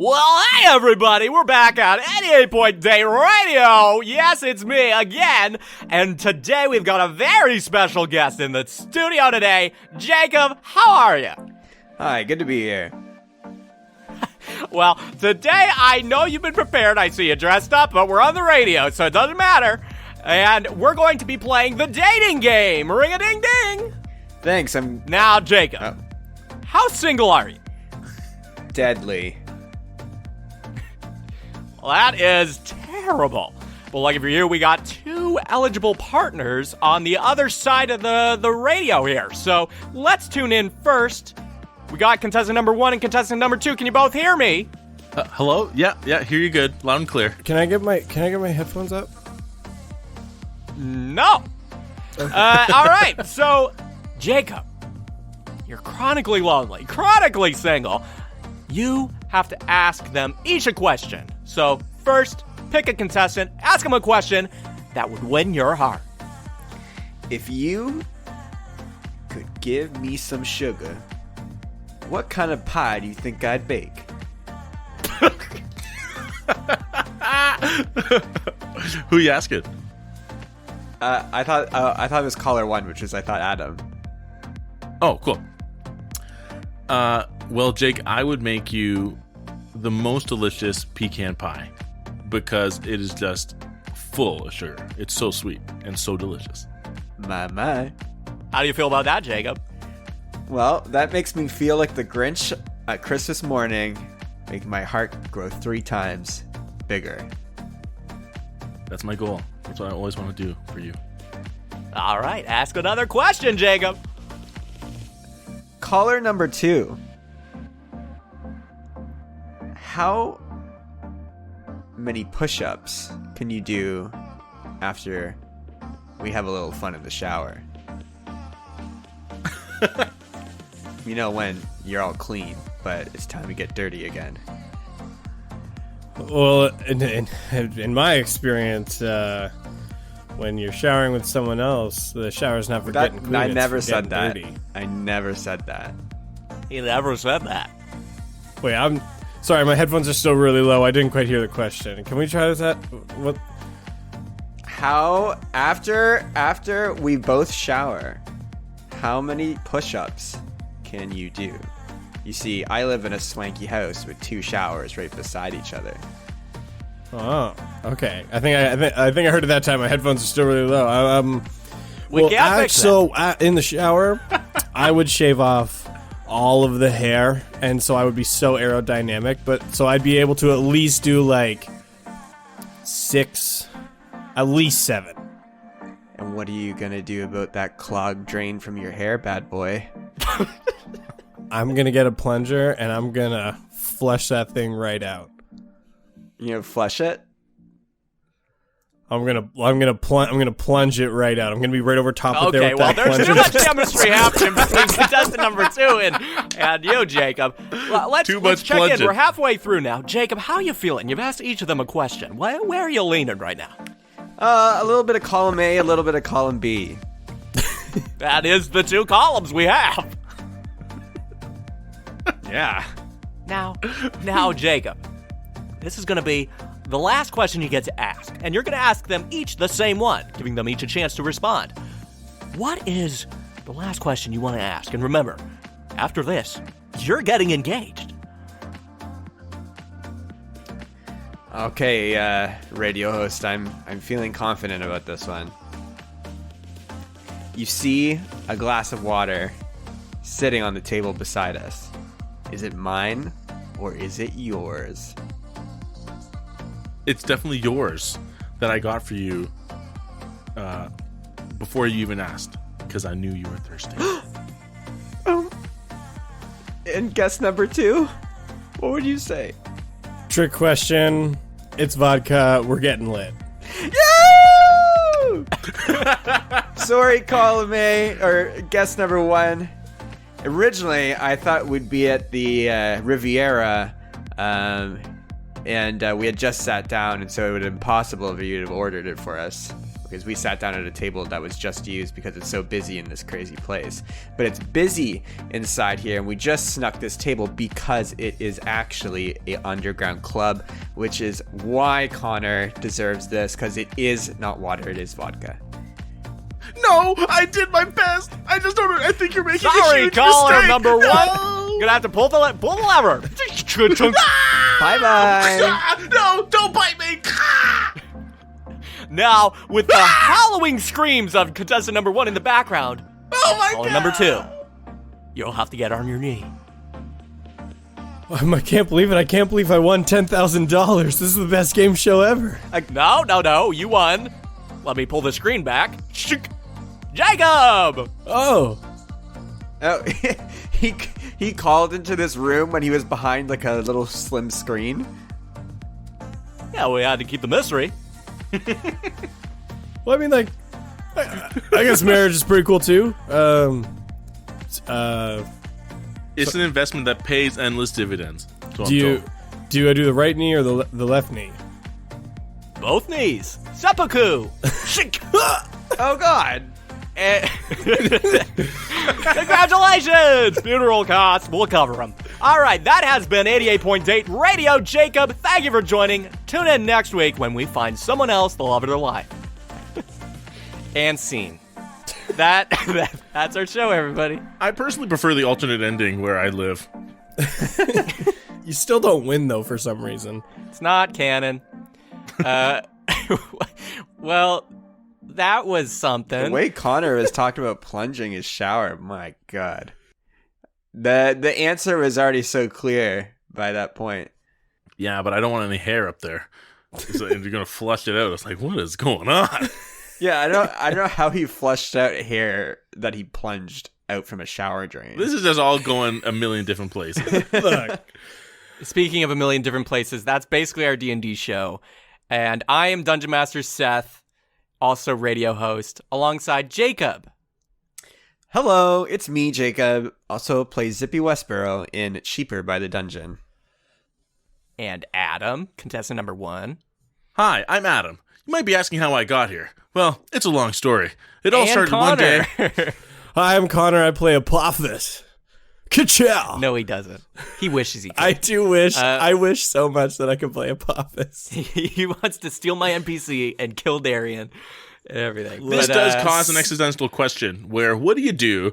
Well, hey everybody, we're back on 88.8 Radio. Yes, it's me again. And today we've got a very special guest in the studio today. Jacob, how are you? Hi, good to be here. Well, today I know you've been prepared. I see you dressed up, but we're on the radio, so it doesn't matter. And we're going to be playing the dating game. Ring-a-ding-ding. Thanks, Now, Jacob, how single are you? Deadly. Well, that is terrible. Well, lucky for you, we got two eligible partners on the other side of the radio here. So let's tune in first. We got contestant number 1 and contestant number 2. Can you both hear me? Hello? Yeah, hear you good. Loud and clear. Can I get my headphones up? No. All right. So, Jacob, you're chronically lonely, chronically single. You have to ask them each a question. So, first, pick a contestant, ask them a question that would win your heart. If you could give me some sugar, what kind of pie do you think I'd bake? Who you asking? I thought it was caller 1, which is I thought Adam. Oh, cool. Well, Jake, I would make you the most delicious pecan pie because it is just full of sugar. It's so sweet and so delicious. My. How do you feel about that, Jacob? Well, that makes me feel like the Grinch at Christmas morning, making my heart grow 3 times bigger. That's my goal. That's what I always want to do for you. All right, ask another question, Jacob. Caller number 2. How many push-ups can you do after we have a little fun in the shower? You know, when you're all clean, but it's time to get dirty again. Well, in my experience, when you're showering with someone else, the shower's not for getting clean. I it's never for said that. getting dirty. I never said that. He never said that. Wait, I'm sorry. My headphones are still really low. I didn't quite hear the question. Can we try this out? What? How after we both shower, how many push-ups can you do? You see, I live in a swanky house with 2 showers right beside each other. Oh, okay. I think I heard it that time. My headphones are still really low. We can't fix that. So in the shower, I would shave off all of the hair, and so I would be so aerodynamic. But so I'd be able to at least do like 6, at least 7. And what are you gonna do about that clogged drain from your hair, bad boy? I'm gonna get a plunger and I'm gonna flush that thing right out. You know, flush it. I'm gonna plunge it right out. I'm gonna be right over top of there Okay, with well, that there's plunger. too much chemistry happening between contestant number 2 and you, Jacob. Well, let's check plunging. in. We're halfway through now. Jacob, how are you feeling? You've asked each of them a question. Where are you leaning right now? A little bit of column A, a little bit of column B. That is the 2 columns we have. Yeah. Now, Jacob, this is going to be the last question you get to ask, and you're going to ask them each the same one, giving them each a chance to respond. What is the last question you want to ask? And remember, after this, you're getting engaged. Okay, radio host, I'm feeling confident about this one. You see a glass of water sitting on the table beside us. Is it mine or is it yours? It's definitely yours that I got for you before you even asked because I knew you were thirsty. And guess number 2? What would you say? Trick question. It's vodka. We're getting lit. Yay! Sorry, column A, or guess number 1. Originally, I thought we'd be at the Riviera, and we had just sat down, and so it would have been impossible for you to have ordered it for us. because we sat down at a table that was just used because it's so busy in this crazy place. But it's busy inside here, and we just snuck this table because it is actually a underground club, which is why Connor deserves this, because it is not water, it is vodka. No, I did my best. I just don't. I think you're making a Sorry, huge caller mistake. number one. No. Gonna have to pull the lever. Bye-bye. No, don't bite me. Now, with the howling screams of contestant number one in the background, Oh my caller god. number two, you'll have to get on your knee. I can't believe it. I can't believe I won $10,000. This is the best game show ever. No, you won. Let me pull the screen back. Jacob! Oh. Oh, he called into this room when he was behind like a little slim screen. Yeah, we had to keep the mystery. Well, I mean, like, I guess marriage is pretty cool too. It's an investment that pays endless dividends. So do I do the right knee or the left knee? Both knees. Seppuku. Shink. Oh God. Congratulations! Funeral costs, we'll cover them. All right, that has been 88.8 Radio. Jacob, thank you for joining. Tune in next week when we find someone else the love of their life. And scene. That's our show, everybody. I personally prefer the alternate ending where I live. You still don't win though for some reason. It's not canon. Well, that was something. The way Connor was talking about plunging his shower, my God. The answer was already so clear by that point. Yeah, but I don't want any hair up there. So you're gonna flush it out. It's like, what is going on? Yeah, I don't know how he flushed out hair that he plunged out from a shower drain. This is just all going a million different places. Look. Speaking of a million different places, that's basically our D&D show. And I am Dungeon Master Seth, also radio host, alongside Jacob. Hello, it's me, Jacob. Also plays Zippy Westboro in Cheaper by the Dungeon. And Adam, contestant number one. Hi, I'm Adam. You might be asking how I got here. Well, it's a long story. It all And started one Connor. day. Hi, I'm Connor. I play Apophis. Ka-chow! No, he doesn't. He wishes he could. I do wish. I wish so much that I could play Apophis. He wants to steal my NPC and kill Darian and everything. This But, does cause an existential question where what do you do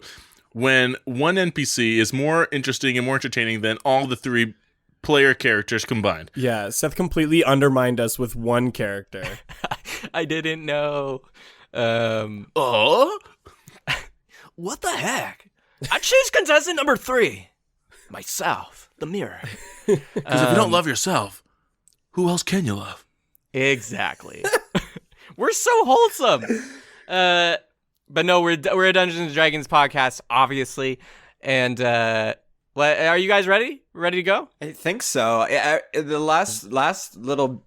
when one NPC is more interesting and more entertaining than all the three player characters combined? Yeah, Seth completely undermined us with one character. I didn't know. Oh? What the heck? I choose contestant number 3. Myself, the mirror. Because if you don't love yourself, who else can you love? Exactly. We're so wholesome. But no, we're a Dungeons and Dragons podcast, obviously. And are you guys ready? Ready to go? I think so. The last little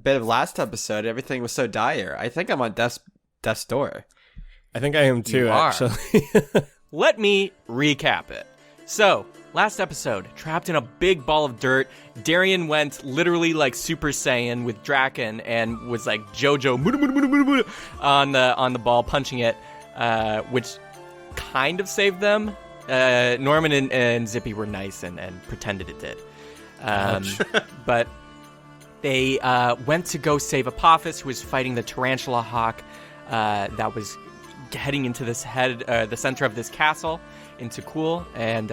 bit of last episode, everything was so dire. I think I'm on death's door. I think I am too, You are. actually. Let me recap it. So, last episode, trapped in a big ball of dirt, Darian went literally like Super Saiyan with Draken and was like JoJo on the ball, punching it, which kind of saved them. Norman and Zippy were nice and pretended it did. But they went to go save Apophis, who was fighting the Tarantula Hawk that was heading into the center of this castle, into Cool, and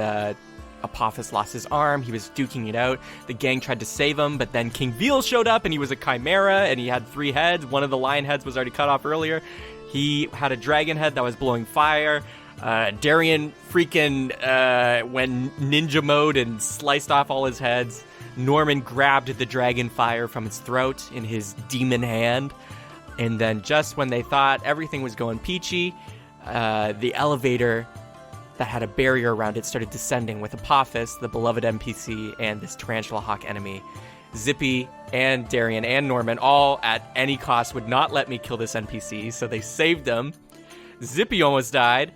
Apophis lost his arm. He was duking it out. The gang tried to save him, but then King Veal showed up, and he was a chimera, and he had 3 heads. One of the lion heads was already cut off earlier. He had a dragon head that was blowing fire. Darian freaking went ninja mode and sliced off all his heads. Norman grabbed the dragon fire from his throat in his demon hand. And then just when they thought everything was going peachy, the elevator that had a barrier around it started descending with Apophis, the beloved NPC, and this Tarantula Hawk enemy. Zippy and Darian and Norman all at any cost would not let me kill this NPC, so they saved him. Zippy almost died,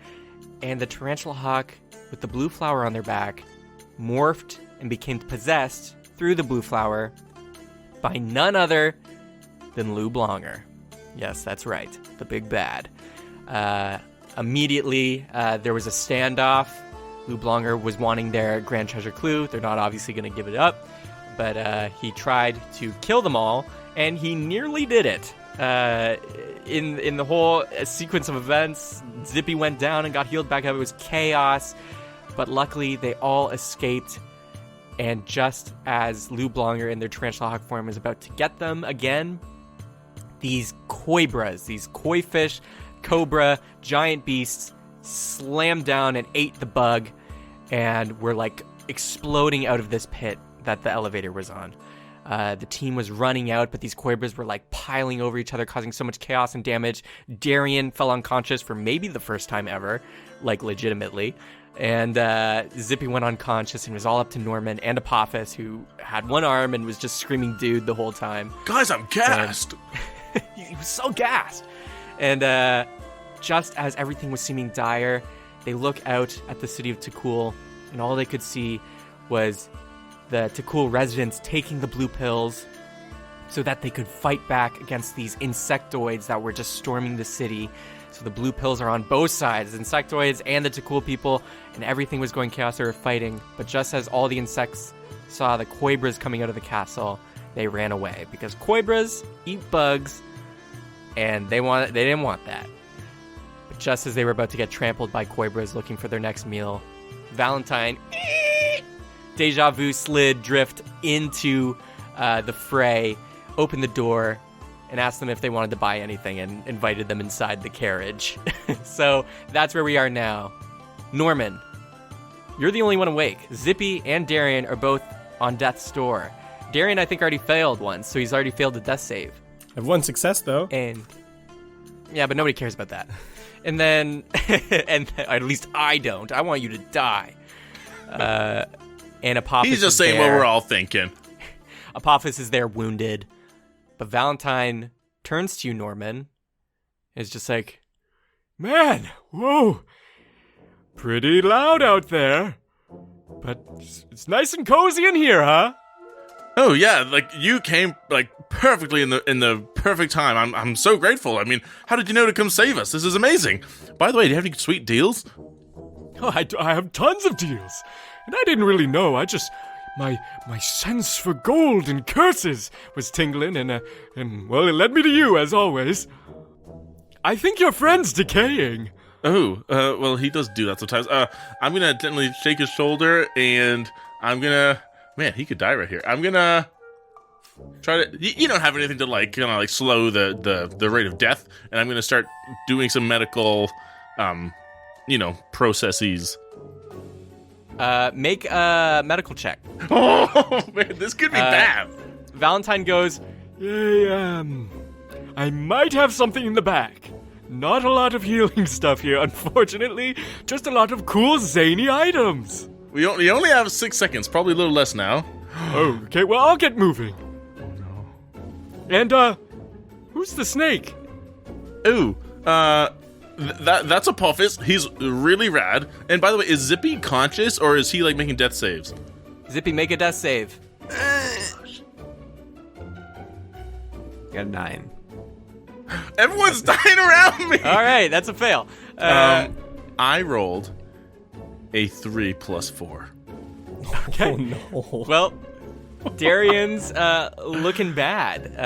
and the Tarantula Hawk with the blue flower on their back morphed and became possessed through the blue flower by none other than Lou Blonger. Yes, that's right. The big bad. Immediately, there was a standoff. Lou Blanger was wanting their Grand Treasure Clue. They're not obviously going to give it up, but he tried to kill them all, and he nearly did it. In the whole sequence of events, Zippy went down and got healed back up. It was chaos, but luckily they all escaped. And just as Lou Blanger in their Tarantula Hawk form is about to get them again, these koibras, these koi fish, cobra, giant beasts, slammed down and ate the bug, and were like exploding out of this pit that the elevator was on. The team was running out, but these koibras were like piling over each other, causing so much chaos and damage. Darian fell unconscious for maybe the first time ever, like legitimately. And Zippy went unconscious and was all up to Norman and Apophis, who had one arm and was just screaming dude the whole time. Guys, I'm gassed. He was so gassed. And just as everything was seeming dire, they look out at the city of Takul, and all they could see was the Takul residents taking the blue pills so that they could fight back against these insectoids that were just storming the city. So the blue pills are on both sides, insectoids and the Takul people, and everything was going chaos. They were fighting, but just as all the insects saw the koibras coming out of the castle, they ran away, because koibras eat bugs, and they didn't want that. But just as they were about to get trampled by koibras looking for their next meal, Valentine, deja vu drift into the fray, opened the door, and asked them if they wanted to buy anything, and invited them inside the carriage. So that's where we are now. Norman, you're the only one awake. Zippy and Darian are both on death's door. Darian, I think, already failed once, so he's already failed a death save. I've one success, though. And yeah, but nobody cares about that. And then, and at least I don't. I want you to die. And Apophis He's just is saying there. what we're all thinking. Apophis is there wounded. But Valentine turns to you, Norman, and is just like, man, whoa, pretty loud out there. But it's nice and cozy in here, huh? Oh yeah, like you came like perfectly in the perfect time. I'm so grateful. I mean, how did you know to come save us? This is amazing. By the way, do you have any sweet deals? Oh, I have tons of deals. And I didn't really know. I just... My sense for gold and curses was tingling, and well, it led me to you, as always. I think your friend's decaying. Oh, well, he does do that sometimes. I'm gonna gently shake his shoulder, and I'm gonna... Man, he could die right here. I'm gonna try to... You don't have anything to, like, kind of, like, slow the rate of death, and I'm gonna start doing some medical, processes. Make a medical check. Oh, man, this could be bad. Valentine goes, I might have something in the back. Not a lot of healing stuff here, unfortunately. Just a lot of cool, zany items. We only have 6 seconds, probably a little less now. Oh, okay, well, I'll get moving. Oh, no. And, who's the snake? Ooh, that's Apophis. He's really rad. And by the way, is Zippy conscious, or is he, like, making death saves? Zippy, make a death save. Got a 9. Everyone's dying around me! All right, that's a fail. I rolled a 3 plus 4. Okay. Oh, no. Well, Darian's looking bad.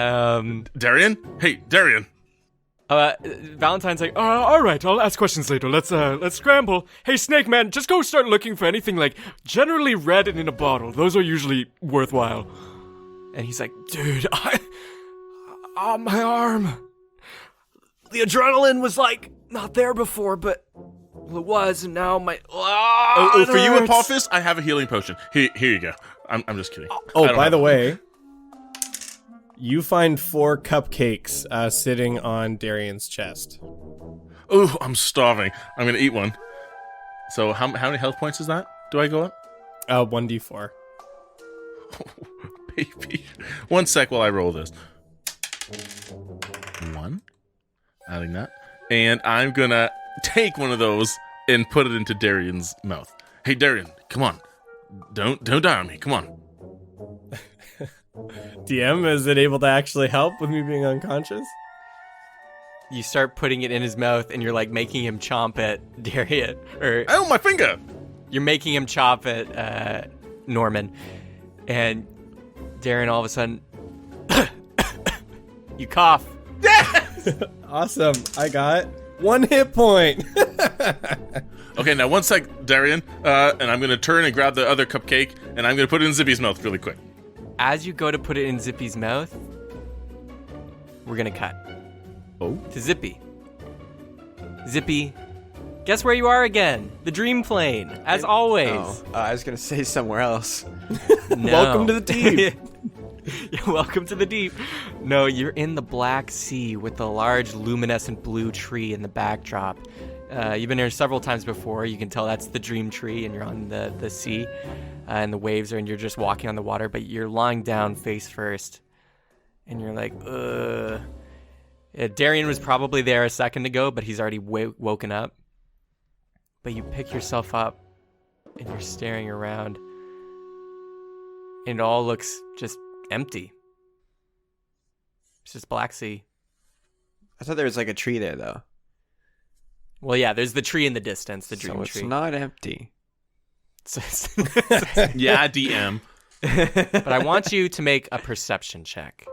Darian? Hey, Darian. Valentine's like, All right, I'll ask questions later. Let's scramble. Hey, Snake Man, just go start looking for anything, like, generally red and in a bottle. Those are usually worthwhile. and he's like, Dude, my arm. The adrenaline was, like, not there before, but it was, and now my... Oh, it for you, hurts. Apophis, I have a healing potion. Here you go. I'm just kidding. Oh, by the way, you find 4 cupcakes sitting on Darian's chest. Oh, I'm starving. I'm gonna eat one. So how many health points is that? Do I go up? 1d4. Baby. 1 sec while I roll this. 1. Adding that. And I'm gonna take one of those and put it into Darian's mouth. Hey, Darian, come on. Don't die on me. Come on. DM, is it able to actually help with me being unconscious? you start putting it in his mouth, and you're like making him chomp it, Darian, or Oh, my finger! you're making him chomp it, Norman, and Darian all of a sudden, you cough. Awesome. I got 1 hit point. Okay, now one sec, Darian, and I'm gonna turn and grab the other cupcake, and I'm gonna put it in Zippy's mouth really quick. As you go to put it in Zippy's mouth, we're gonna cut. Oh. To Zippy. Zippy, guess where you are again? The dream plane, as always. Oh, I was gonna say somewhere else. No. Welcome to the deep. Yeah, welcome to the deep. No, you're in the Black Sea with the large luminescent blue tree in the backdrop. You've been here several times before. You can tell that's the dream tree, and you're on the sea, and the waves are, and you're just walking on the water, but you're lying down face first, and you're like, ugh. Yeah, Darian was probably there a second ago, but he's already woken up. But you pick yourself up, and you're staring around, and it all looks just empty. It's just Black Sea. I thought there was like a tree there though. Well, yeah, there's the tree in the distance, the dream So it's tree. not empty. Yeah, DM. But I want you to make a perception check.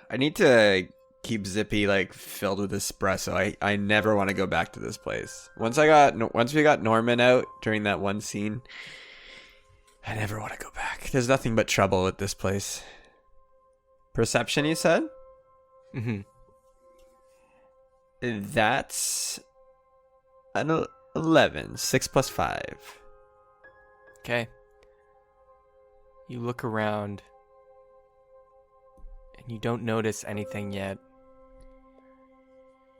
I need to keep Zippy like filled with espresso. I never want to go back to this place. Once we got Norman out during that one scene, I never want to go back. There's nothing but trouble with this place. Perception, you said? Mm-hmm. That's an 11. 6 plus 5. Okay. You look around, and you don't notice anything yet.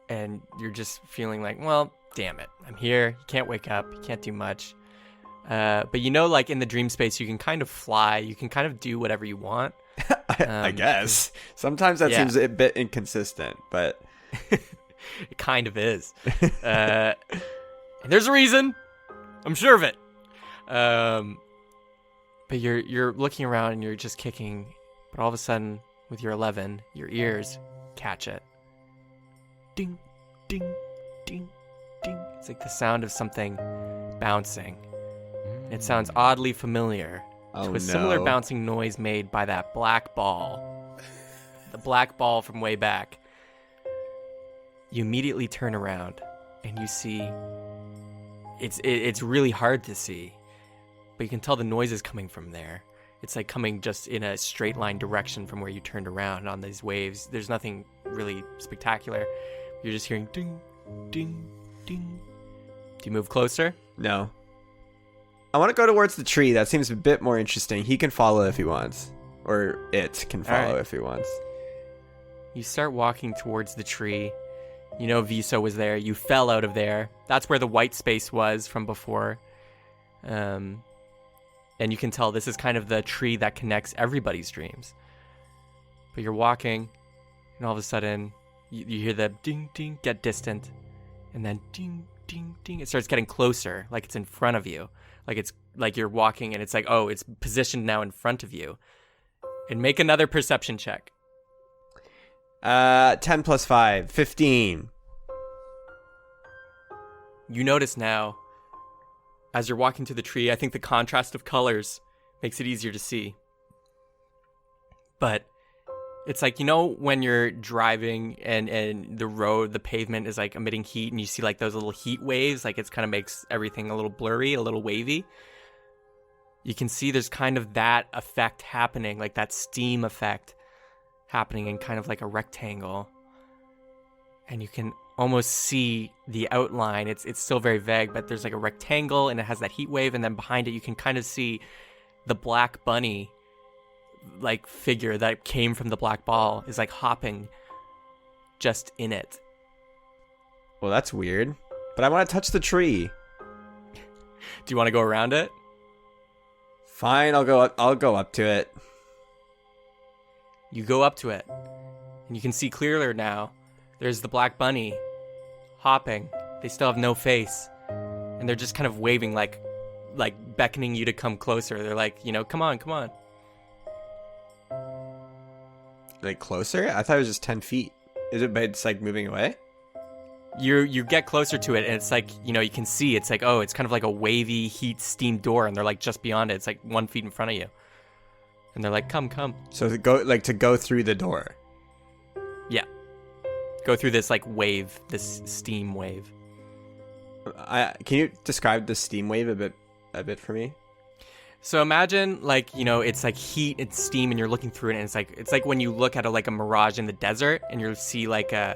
And you're just feeling like, well, damn it. I'm here. You can't wake up. You can't do much. But you know, like in the dream space, you can kind of fly. You can kind of do whatever you want. I guess. Sometimes that yeah. seems a bit inconsistent, but... It kind of is. And there's a reason. I'm sure of it. But you're looking around and you're just kicking. But all of a sudden, with your 11, your ears catch it. Ding, ding, ding, ding. It's like the sound of something bouncing. And it sounds oddly familiar to a similar bouncing noise made by that black ball. The black ball from way back. You immediately turn around and you see it's really hard to see, but you can tell the noise is coming from there. It's like coming just in a straight line direction from where you turned around on these waves. There's nothing really spectacular. You're just hearing ding, ding, ding. Do you move closer? No. I want to go towards the tree. That seems a bit more interesting. He can follow if he wants. Or it can follow right. if he wants. You start walking towards the tree. You know Viso was there. You fell out of there. That's where the white space was from before. And you can tell this is kind of the tree that connects everybody's dreams. But you're walking, and all of a sudden, you hear the ding, ding, get distant. And then ding, ding, ding. It starts getting closer, like it's in front of you. Like it's like you're walking, and it's like, oh, it's positioned now in front of you. And make another perception check. 10 plus 5. 15. You notice now, as you're walking to the tree, I think the contrast of colors makes it easier to see. But it's like, you know, when you're driving and the road, the pavement is like emitting heat, and you see like those little heat waves, like it's kind of makes everything a little blurry, a little wavy. You can see there's kind of that effect happening, like that steam effect happening in kind of like a rectangle. And you can almost see the outline. It's still very vague, but there's like a rectangle and it has that heat wave, and then behind it you can kind of see the black bunny like figure that came from the black ball is like hopping just in it. Well, that's weird. But I want to touch the tree. Do you want to go around it? Fine, I'll go up to it. You go up to it, and you can see clearer now. There's the black bunny hopping. They still have no face, and they're just kind of waving, like beckoning you to come closer. They're like, you know, come on, come on. Like closer? I thought it was just 10 feet. Is it? But it's like moving away. You get closer to it, and it's like, you can see it's like, oh, it's kind of like a wavy heat steam door, and they're like just beyond it. It's like 1 feet in front of you, and they're like, come. So to go through the door. Yeah, go through this like wave, this steam wave. Can you describe the steam wave a bit for me? So imagine like, it's like heat and steam, and you're looking through it, and it's like when you look at a mirage in the desert, and you're seeing like a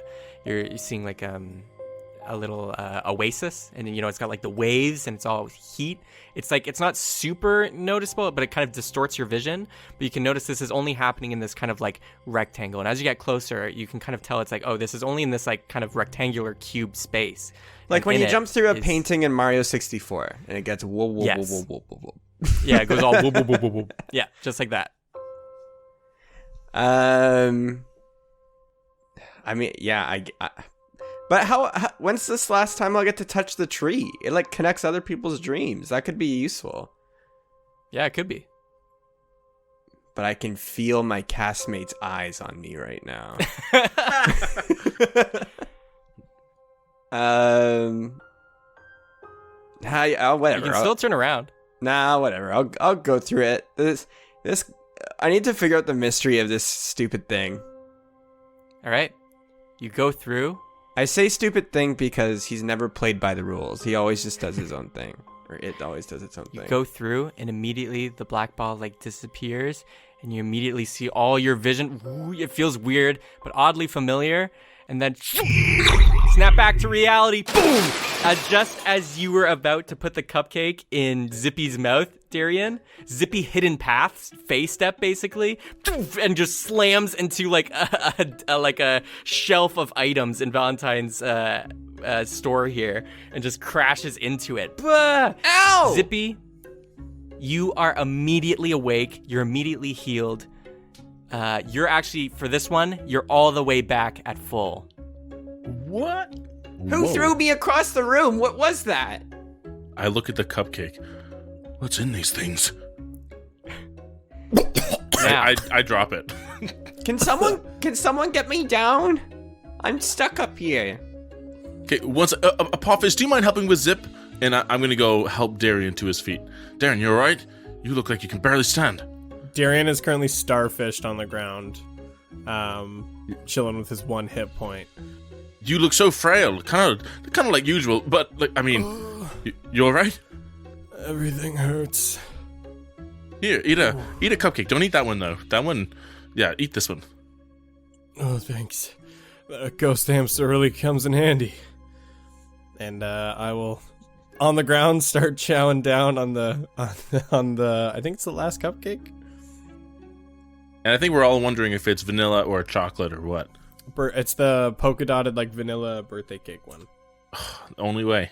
little oasis, and it's got like the waves, and it's all heat. It's like, it's not super noticeable, but it kind of distorts your vision. But you can notice this is only happening in this kind of like rectangle, and as you get closer, you can kind of tell it's like, oh, this is only in this like kind of rectangular cube space. Like and when you it, jump through a painting in Mario 64, and it gets whoa whoa Yes. whoa whoa whoa whoa. Yeah, it goes all whoop, whoop, whoop, whoop, whoop. Yeah, just like that. I mean, yeah, but how? When's this last time I'll get to touch the tree? It like connects other people's dreams. That could be useful. Yeah, it could be. But I can feel my castmates' eyes on me right now. Whatever. You can still turn around. Nah, whatever. I'll go through it. This I need to figure out the mystery of this stupid thing. All right. You go through. I say stupid thing because he's never played by the rules. He always just does his own thing. Or it always does its own You thing. go through, and immediately the black ball like disappears, and you immediately see all your vision. Ooh, it feels weird, but oddly familiar. And then snap back to reality. Boom! Just as you were about to put the cupcake in Zippy's mouth, Darian, Zippy hidden paths, face step basically, and just slams into like a shelf of items in Valentine's store here, and just crashes into it. Bah! Ow! Zippy, you are immediately awake. You're immediately healed. You're actually, for this one, you're all the way back at full. What? Who Whoa. threw me across the room? What was that? I look at the cupcake. What's in these things? Now, I drop it. Can someone get me down? I'm stuck up here. Okay, once Apophis, do you mind helping with Zip? And I'm gonna go help Darian to his feet. Darren, you alright? You look like you can barely stand. Darian is currently starfished on the ground, chilling with his 1 hit point. You look so frail, kind of like usual. But like, I mean, you alright? Everything hurts. Here, eat a cupcake. Don't eat that one though. That one, yeah, eat this one. Oh, thanks. A ghost hamster really comes in handy. And I will, on the ground, start chowing down on the I think it's the last cupcake. And I think we're all wondering if it's vanilla or chocolate or what. It's the polka dotted like vanilla birthday cake one. The only way.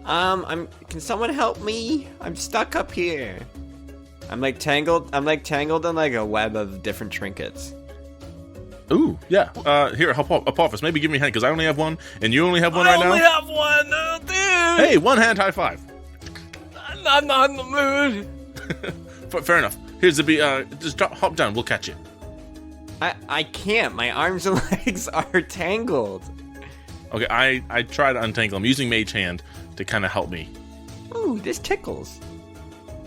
Can someone help me? I'm stuck up here. I'm like tangled in like a web of different trinkets. Ooh, yeah. Here, Apophis, maybe give me a hand, because I only have one, and you only have one right now? I only have one, oh, dude! Hey, one hand high five. I'm not in the mood. Fair enough. Here's the just hop down, we'll catch you. I can't. My arms and legs are tangled. Okay, I try to untangle. I'm using Mage Hand to kind of help me. Ooh, this tickles.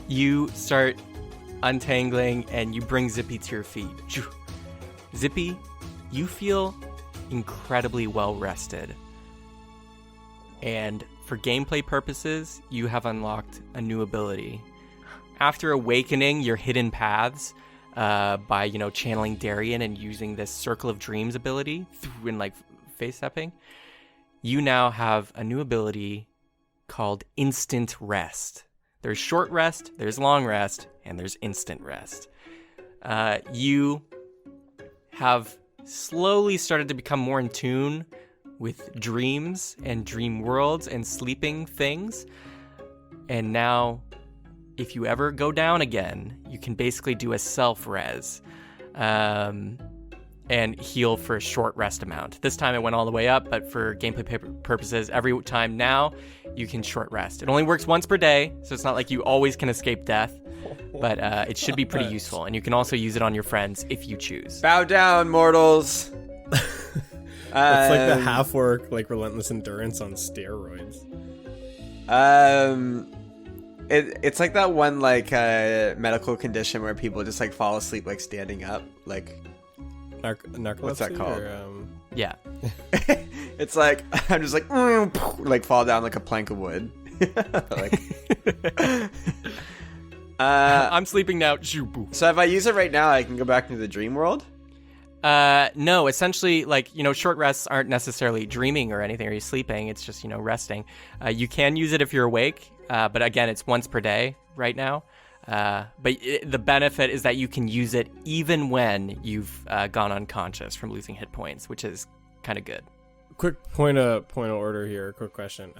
You start untangling, and you bring Zippy to your feet. Zippy, you feel incredibly well rested. And for gameplay purposes, you have unlocked a new ability. After awakening your hidden paths by, channeling Darian and using this Circle of Dreams ability and like face stepping, you now have a new ability called Instant Rest. There's short rest, there's long rest, and there's instant rest. You have slowly started to become more in tune with dreams and dream worlds and sleeping things. And now, if you ever go down again, you can basically do a self-res and heal for a short rest amount. This time it went all the way up, but for gameplay purposes, every time now, you can short rest. It only works once per day, so it's not like you always can escape death, but it should be pretty useful. And you can also use it on your friends if you choose. Bow down, mortals. It's like the half-work, like relentless endurance on steroids. It's like that one like medical condition where people just like fall asleep like standing up, like Narcolepsy? What's that called? Yeah. It's like I'm just like fall down like a plank of wood. Like, I'm sleeping now. Shoo-boo. so if I use it right now, I can go back into the dream world. No, essentially, like, short rests aren't necessarily dreaming or anything. Are you sleeping? It's just, resting. You can use it if you're awake, but again, it's once per day right now. But the benefit is that you can use it even when you've gone unconscious from losing hit points, which is kind of good. Quick point of order here. Quick question.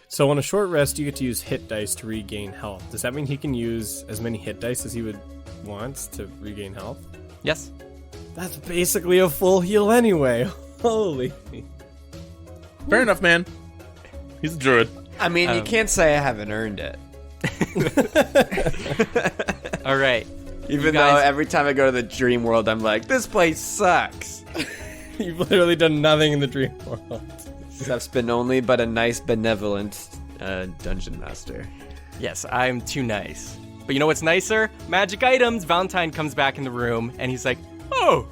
So on a short rest, you get to use hit dice to regain health. Does that mean he can use as many hit dice as he would want to regain health? Yes. That's basically a full heal anyway. Holy. Fair enough, man. He's a druid. I mean, you can't say I haven't earned it. All right. Even though every time I go to the dream world, I'm like, this place sucks. You've literally done nothing in the dream world. Except's been only but a nice, benevolent dungeon master. Yes, I'm too nice. But you know what's nicer? Magic items. Valentine comes back in the room, and he's like, Oh,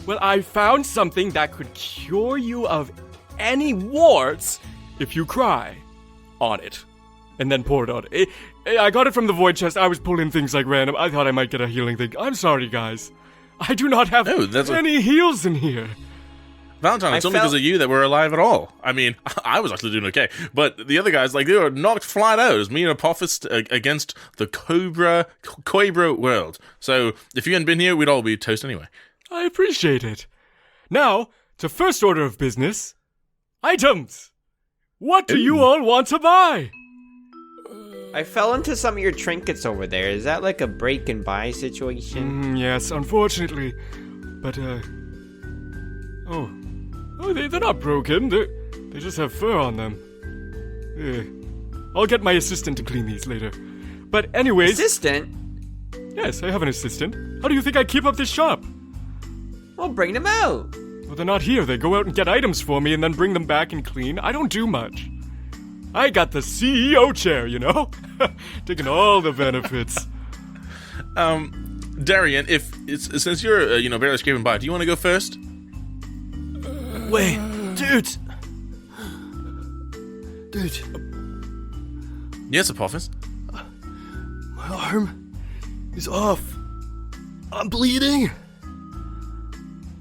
well, I found something that could cure you of any warts if you cry on it. And then pour it on. I got it from the void chest. I was pulling things like random. I thought I might get a healing thing. I'm sorry, guys. I do not have any heals in here. Valentine, it's only because of you that we're alive at all. I mean, I was actually doing okay. But the other guys, like, they were knocked flat out. It was me and Apophis against the Coibra world. So if you hadn't been here, we'd all be toast anyway. I appreciate it. Now, to first order of business, items. What do you all want to buy? I fell into some of your trinkets over there. Is that like a break and buy situation? Yes, unfortunately. But, Oh, they're not broken. They just have fur on them. I'll get my assistant to clean these later. But anyways... Assistant? Yes, I have an assistant. How do you think I keep up this shop? Well, bring them out. Well, they're not here. They go out and get items for me and then bring them back and clean. I don't do much. I got the CEO chair, taking all the benefits. Darian, since you're barely scraping by, do you want to go first? Wait, dude. Yes, Apophis. My arm is off. I'm bleeding.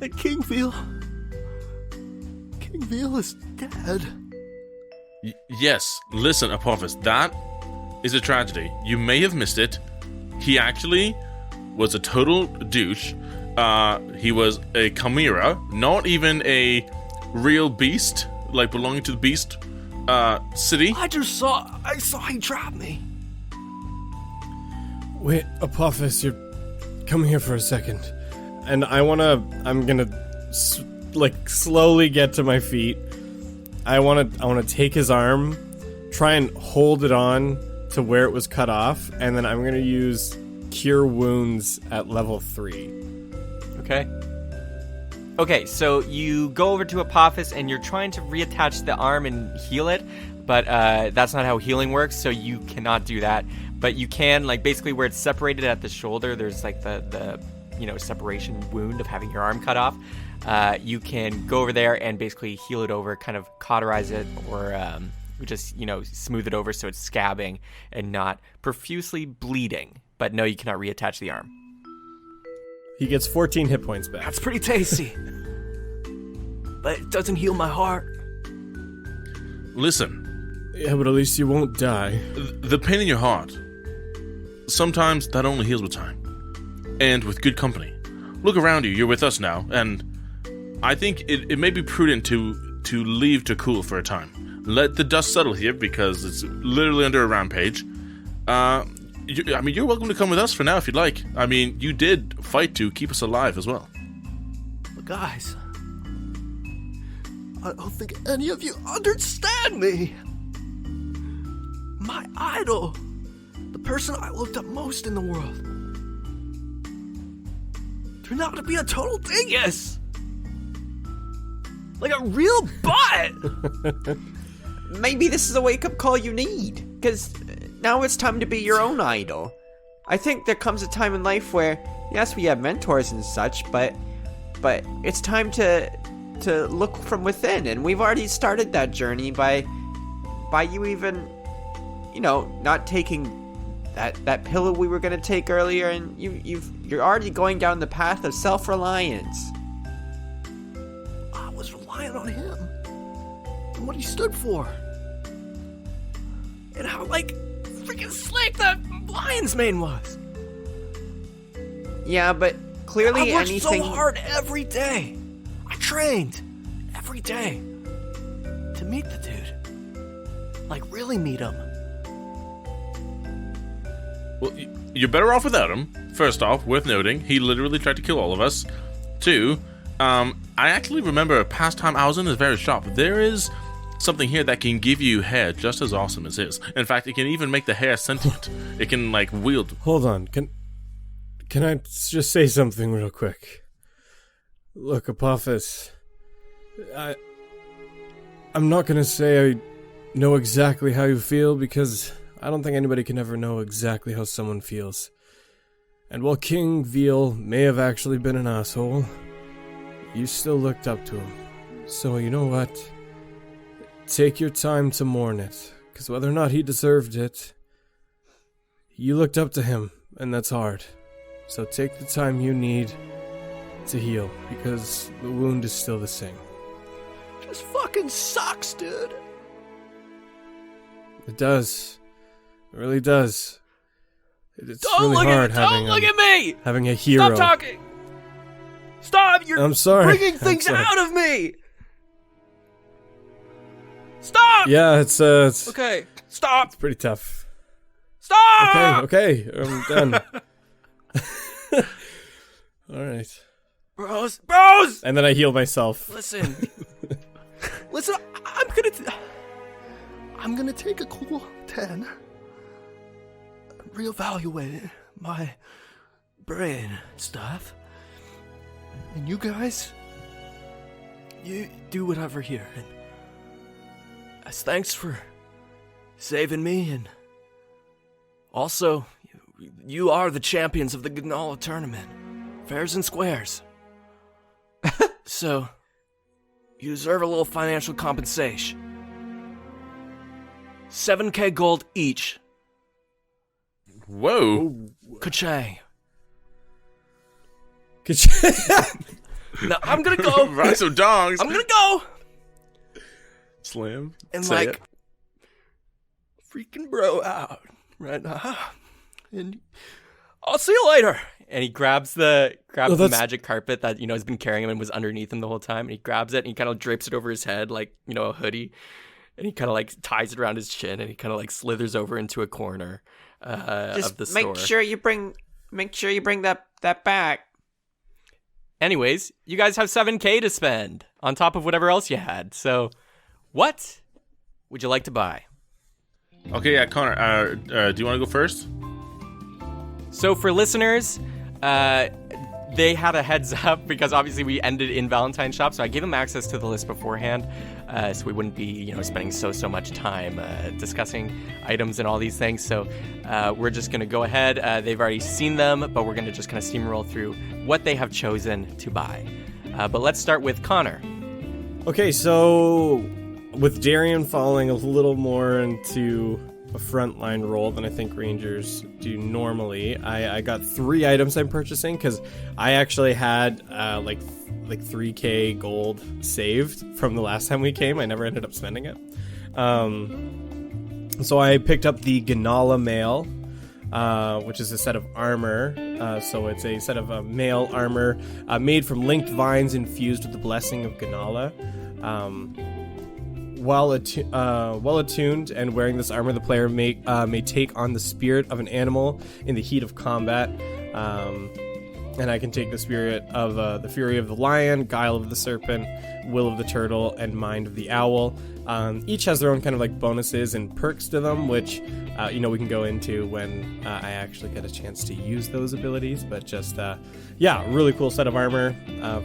And Kingville is dead. Yes, listen, Apophis, that is a tragedy. You may have missed it. He actually was a total douche. He was a chimera, not even a real beast, like belonging to the beast city. I saw he trapped me. Wait, Apophis, come here for a second. And I'm gonna slowly get to my feet. I wanna take his arm, try and hold it on to where it was cut off, and then I'm gonna use Cure Wounds at level 3. Okay, so you go over to Apophis and you're trying to reattach the arm and heal it, but that's not how healing works, so you cannot do that. But you can, basically where it's separated at the shoulder, there's the separation wound of having your arm cut off. You can go over there and basically heal it over, kind of cauterize it, or just, smooth it over so it's scabbing and not profusely bleeding. But no, you cannot reattach the arm. He gets 14 hit points back. That's pretty tasty. But it doesn't heal my heart. Listen. Yeah, but at least you won't die. The pain in your heart, sometimes that only heals with time. And with good company. Look around you, you're with us now, and I think it may be prudent to leave to cool for a time. Let the dust settle here, because it's literally under a rampage. You're welcome to come with us for now if you'd like. I mean, you did fight to keep us alive as well. But guys, I don't think any of you understand me. my idol, the person I looked up most in the world, turned out to be a total dingus. Like a real butt. Maybe this is a wake-up call you need, because now it's time to be your own idol. I think there comes a time in life where, yes, we have mentors and such, but it's time to look from within, and we've already started that journey by you even, not taking that pill we were gonna take earlier, and you're already going down the path of self-reliance. I was relying on him and what he stood for, and how freaking slick the lion's mane was. Yeah, but clearly I worked anything. so hard every day. I trained every day to meet the dude. Really meet him. Well, you're better off without him. First off, worth noting, he literally tried to kill all of us. Two, I actually remember a past time I was in this very shop. There is something here that can give you hair just as awesome as his. In fact, it can even make the hair sentient. It can wield. Hold on. Can I just say something real quick? Look, Apophis, I'm not gonna say I know exactly how you feel, because I don't think anybody can ever know exactly how someone feels. And while King Veal may have actually been an asshole, you still looked up to him. So you know what? Take your time to mourn it, because whether or not he deserved it, you looked up to him, and that's hard. So take the time you need to heal, because the wound is still the same. Just fucking sucks, dude. It does. It really does. It's Don't really hard don't look at me! having a hero. Stop talking! Stop! You're I'm sorry. bringing I'm things sorry. out of me! Stop! Yeah, it's Okay, stop! pretty tough. Stop! Okay, I'm done. Alright. Bros! And then I heal myself. Listen. Listen, I'm gonna take a cool 10. Reevaluate my brain stuff. And you guys, you do whatever here. And as thanks for saving me, and also, you are the champions of the Gnola tournament. Fairs and squares. So, you deserve a little financial compensation. 7K gold each. Whoa. Ka-chang. Could you- Now, I'm gonna go. Right, some dongs. I'm gonna go. Slam. And Say it. freaking bro out right now. And I'll see you later. And he grabs the Oh, that's- magic carpet that, has been carrying him and was underneath him the whole time. And he grabs it and he kind of drapes it over his head like, a hoodie. And he kind of ties it around his chin and he kind of slithers over into a corner of the store. Make sure you bring that back. Anyways, you guys have 7K to spend on top of whatever else you had. So what would you like to buy? Okay, yeah, Connor, do you want to go first? So for listeners, they had a heads up because obviously we ended in Valentine's shop, so I gave them access to the list beforehand, so we wouldn't be, spending so much time discussing items and all these things. So we're just gonna go ahead. They've already seen them, but we're gonna just kind of steamroll through what they have chosen to buy. But let's start with Connor. Okay, so with Darian falling a little more into a frontline role than I think Rangers do normally, I got 3 items I'm purchasing because I actually had like 3K gold saved from the last time we came. I never ended up spending it. So I picked up the Gnola mail, which is a set of armor. So it's a set of mail armor made from linked vines infused with the blessing of Gnola. While attuned and wearing this armor, the player may take on the spirit of an animal in the heat of combat. and I can take the spirit of the fury of the lion, guile of the serpent, will of the turtle, and mind of the owl. Each has their own kind of like bonuses and perks to them, which we can go into when I actually get a chance to use those abilities. But just really cool set of armor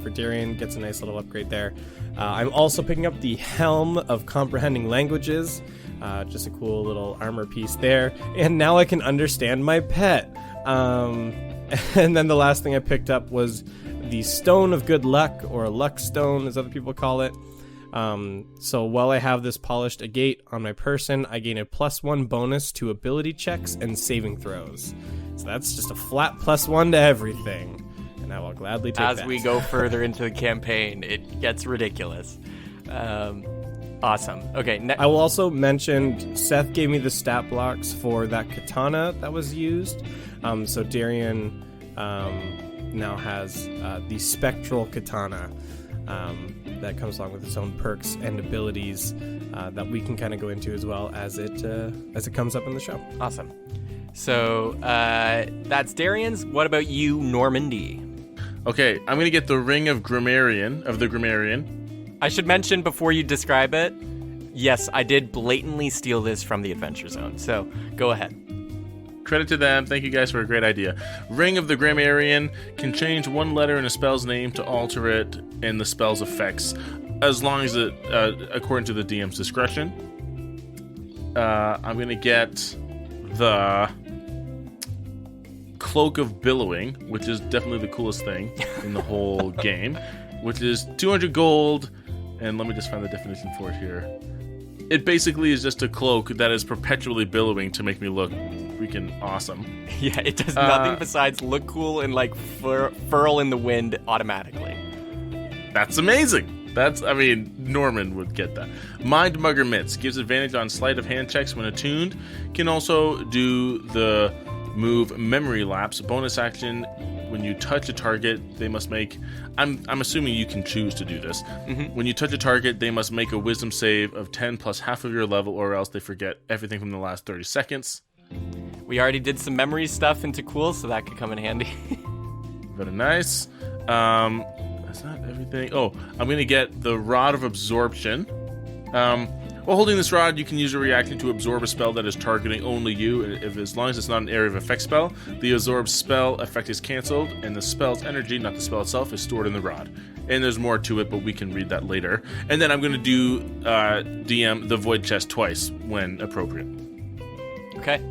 for Darian. Gets a nice little upgrade there. I'm also picking up the Helm of Comprehending Languages. Just a cool little armor piece there. And now I can understand my pet. And then the last thing I picked up was the Stone of Good Luck, or Luck Stone as other people call it. So while I have this polished agate on my person, I gain a +1 bonus to ability checks and saving throws. So that's just a flat +1 to everything. And I will gladly take that. As we go further into the campaign, it gets ridiculous. Awesome. Okay. I will also mention Seth gave me the stat blocks for that katana that was used. So Darian now has the spectral katana that comes along with its own perks and abilities that we can kind of go into as well as it comes up in the show. Awesome. So that's Darian's. What about you, Normandy? Okay, I'm gonna get the Ring of the Grammarian. I should mention before you describe it, yes, I did blatantly steal this from the Adventure Zone, so go ahead. Credit to them. Thank you guys for a great idea. Ring of the Grammarian can change one letter in a spell's name to alter it in the spell's effects, as long as it, according to the DM's discretion. I'm going to get the Cloak of Billowing, which is definitely the coolest thing in the whole game, which is 200 gold, and let me just find the definition for it here. It basically is just a cloak that is perpetually billowing to make me look freaking awesome. Yeah, it does nothing besides look cool and like furl in the wind automatically. That's amazing. Norman would get that. Mind Mugger Mitts gives advantage on sleight of hand checks when attuned. Can also do the move Memory Lapse. Bonus action, when you touch a target, they must make... I'm assuming you can choose to do this. Mm-hmm. When you touch a target, they must make a wisdom save of 10 plus half of your level, or else they forget everything from the last 30 seconds. We already did some memory stuff into cool, so that could come in handy. Very nice. That's not everything. Oh, I'm going to get the Rod of Absorption. While holding this rod, you can use a reaction to absorb a spell that is targeting only you. As long as it's not an area of effect spell, the absorb spell effect is cancelled, and the spell's energy, not the spell itself, is stored in the rod. And there's more to it, but we can read that later. And then I'm going to do DM the Void Chest twice when appropriate. Okay.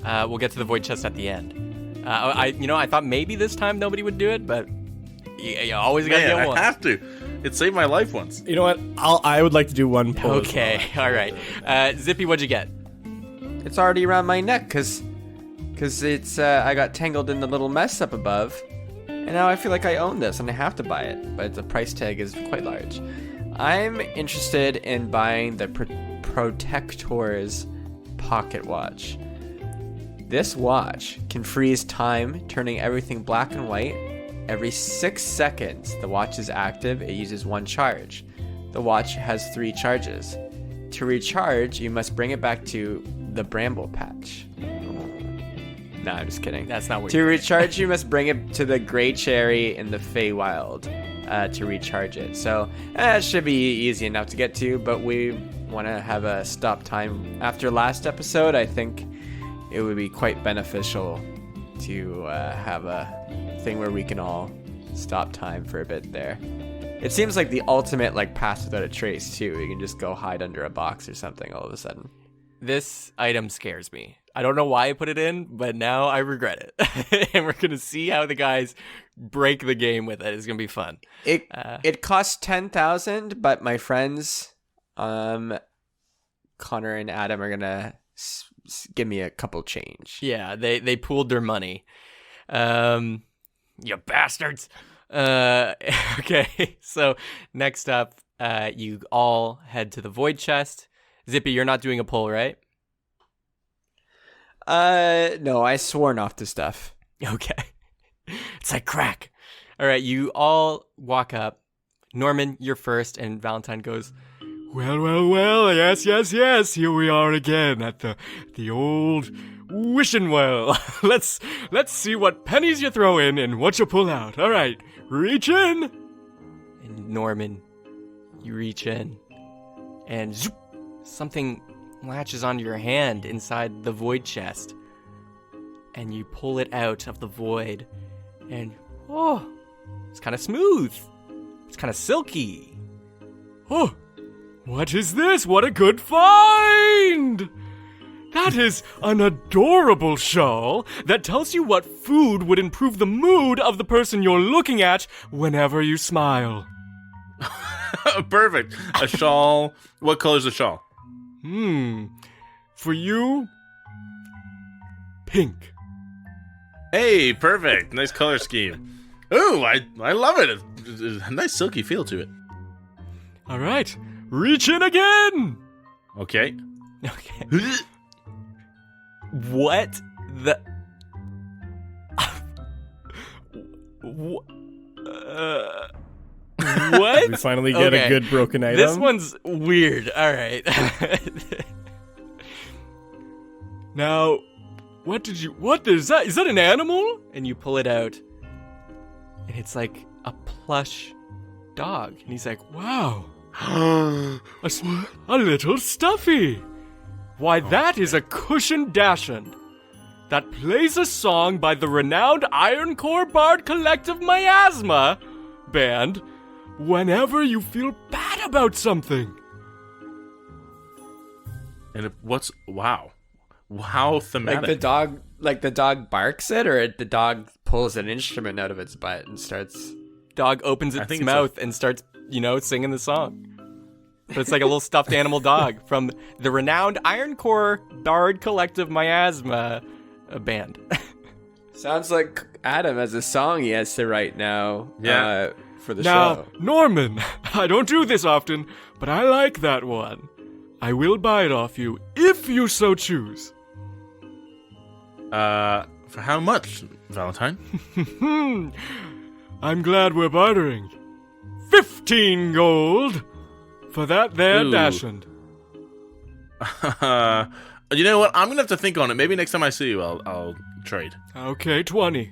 We'll get to the Void Chest at the end. I thought maybe this time nobody would do it, but you always got to get one. I have to. It saved my life once. You know what? I would like to do one pull. Okay, all right. Zippy, what'd you get? It's already around my neck because it's I got tangled in the little mess up above, and now I feel like I own this and I have to buy it, but the price tag is quite large. I'm interested in buying the Protector's pocket watch. This watch can freeze time, turning everything black and white. Every 6 seconds the watch is active, it uses 1 charge. The watch has 3 charges. To recharge, you must bring it back to the Bramble Patch. No, I'm just kidding. That's not what To recharge, you must bring it to the Grey Cherry in the Feywild to recharge it. So, it should be easy enough to get to, but we want to have a stop time. After last episode, I think it would be quite beneficial to have a thing where we can all stop time for a bit there. It seems like the ultimate pass without a trace too. You can just go hide under a box or something all of a sudden. This item scares me. I don't know why I put it in, but now I regret it. And we're gonna see how the guys break the game with it. It's gonna be fun. It costs 10,000, but my friends, Connor and Adam, are gonna give me a couple change. Yeah, they pooled their money. You bastards. Okay, so next up, you all head to the Void Chest. Zippy, you're not doing a pull, right? No, I sworn off to stuff. Okay. It's like crack. All right, you all walk up. Norman, you're first, and Valentine goes, Well, yes, here we are again at the old wishing well. Let's see what pennies you throw in and what you pull out. All right, reach in. And Norman, you reach in, and zoop, something latches onto your hand inside the void chest. And you pull it out of the void, and oh, it's kind of smooth. It's kind of silky. Oh, what is this? What a good find! That is an adorable shawl that tells you what food would improve the mood of the person you're looking at whenever you smile. Perfect. A shawl. What color's the shawl? For you, pink. Hey, perfect. Nice color scheme. Ooh, I love it. It's a nice silky feel to it. All right, reach in again. Okay. Okay. What the? What? We finally get a good broken item. This one's weird. All right. Now, what is that? Is that an animal? And you pull it out, and it's like a plush dog. And he's like, Wow. a little stuffy. Why, that is a cushion dachshund that plays a song by the renowned Ironcore Bard Collective Miasma band whenever you feel bad about something. And wow. How thematic. Like the dog barks it, or the dog pulls an instrument out of its butt and starts. dog opens its mouth and starts, singing the song. But it's like a little stuffed animal dog from the renowned Ironcore Bard Collective Miasma band. Sounds like Adam has a song he has to write now. Yeah. For the Now, show. Norman, I don't do this often, but I like that one. I will buy it off you if you so choose. For how much, Valentine? I'm glad we're bartering. 15 gold for that there Ooh. dachshund. You know what? I'm gonna have to think on it. Maybe next time I see you, I'll trade. Okay, 20.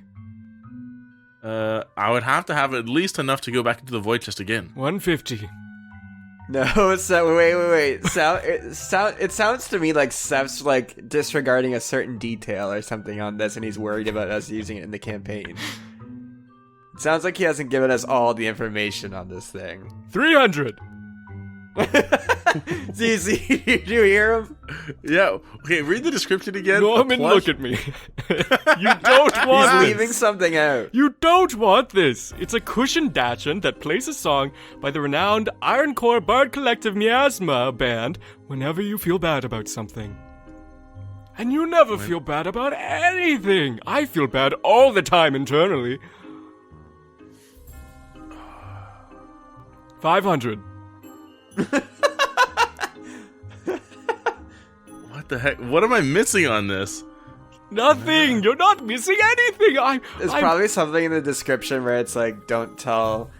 I would have to have at least enough to go back into the void chest again. 150. No, wait. It sounds to me like Seth's like disregarding a certain detail or something on this, and he's worried about us using it in the campaign. It sounds like he hasn't given us all the information on this thing. 300. Do you hear him? Yeah. Okay, read the description again. Norman, look at me. You don't want He's this. leaving something out. You don't want this. It's a cushion dachshund that plays a song by the renowned Ironcore Bard Collective Miasma band whenever you feel bad about something. And you never feel bad about anything. I feel bad all the time internally. 500. What the heck? What am I missing on this? Nothing. You're not missing anything. There's probably something in the description where it's like, don't tell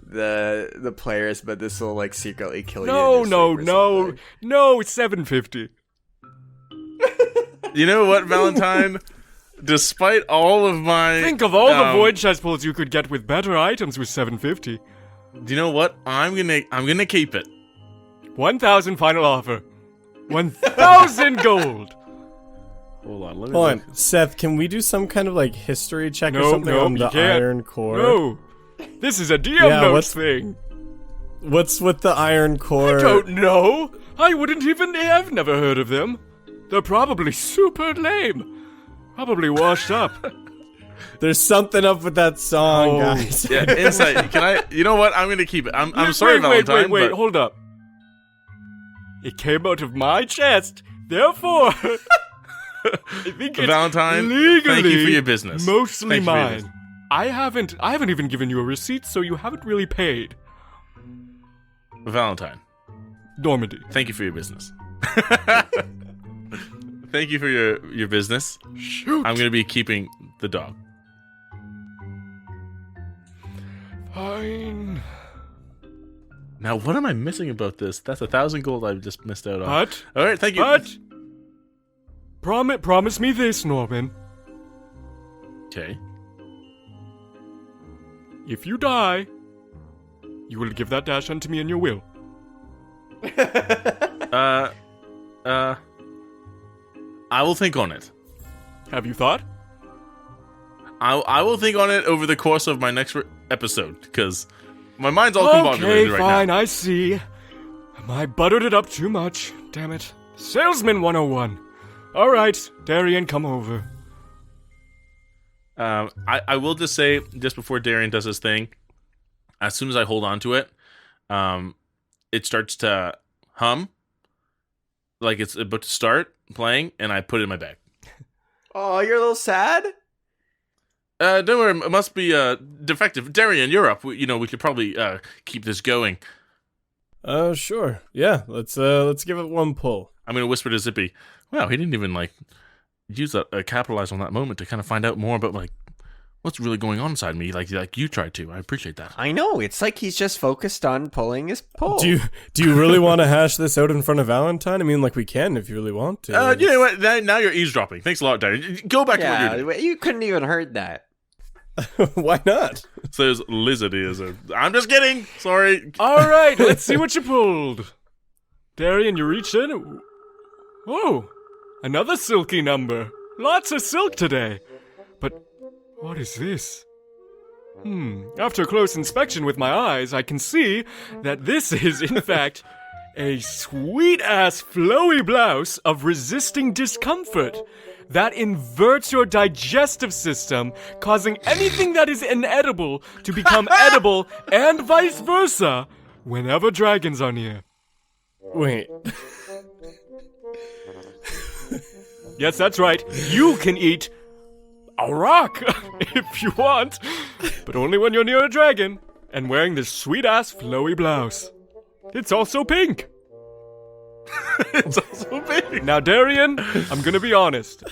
the players, but this will like secretly kill you. No. It's 750. You know what, Valentine? Despite all of my... Think of all the void chest pulls you could get with better items with 750. Do you know what? I'm gonna keep it. 1,000 final offer. 1,000 gold. Hold on, let me Hold look. on, Seth, can we do some kind of like history check or No, something no, on you the can't. Iron Core? No. This is a DM Yeah, notes what's- thing. What's with the Iron Core? I don't know. I wouldn't even have never heard of them. They're probably super lame. Probably washed up. There's something up with that song, Oh. guys. Yeah, insight. Can I? You know what? I'm gonna keep it. I'm sorry, Valentine. Wait, but hold up. It came out of my chest, therefore, I think it's Valentine, legally thank you for your business. mostly Thank you for your mine. business. I haven't even given you a receipt, so you haven't really paid. Valentine, Normandy. thank you for your business. Thank you for your business. Shoot. I'm gonna be keeping the dog. Fine. Now, what am I missing about this? That's 1,000 gold I just missed out on. But, All right, thank you. but, Promise me this, Norman. Okay. If you die, you will give that dash unto me in your will. I will think on it. Have you thought? I will think on it over the course of my next episode, because my mind's all combobulated Okay, right fine, now. I see. I buttered it up too much. Damn it. Salesman 101. All right, Darian, come over. I will just say, just before Darian does his thing, as soon as I hold on to it, it starts to hum, like it's about to start playing, and I put it in my bag. Oh, you're a little sad? Don't worry, it must be defective. Darian, you're up. We could probably keep this going. Sure. Yeah, let's give it one pull. I'm gonna whisper to Zippy. Wow, he didn't even use that capitalize on that moment to kind of find out more about what's really going on inside me, like you tried to. I appreciate that. I know. It's like he's just focused on pulling his pull. Do you really want to hash this out in front of Valentine? I mean, we can if you really want to. You know what? Now you're eavesdropping. Thanks a lot, Darian. Go back to what you're doing. You couldn't even heard that. Why not? Says lizard ears. I'm just kidding. Sorry. All right, let's see what you pulled. Darian, you reached in. Oh, another silky number. Lots of silk today. But what is this? After close inspection with my eyes, I can see that this is, in fact, a sweet-ass flowy blouse of resisting discomfort that inverts your digestive system, causing anything that is inedible to become edible and vice versa whenever dragons are near. Wait. Yes, that's right. You can eat a rock if you want, but only when you're near a dragon and wearing this sweet-ass flowy blouse. It's also pink. It's also big. Now, Darian, I'm gonna be honest.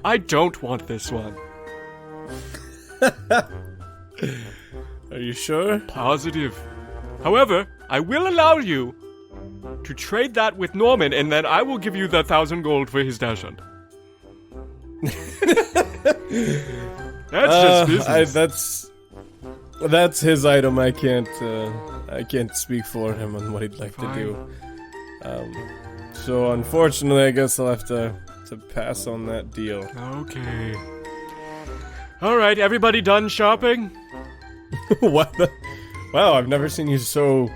I don't want this one. Are you sure? Positive. However, I will allow you to trade that with Norman, and then I will give you the 1,000 gold for his dash hunt. That's just business. That's his item. I can't speak for him on what he'd like to do. So unfortunately, I guess I'll have to pass on that deal. Okay. All right, everybody done shopping? What the? Wow, I've never seen you so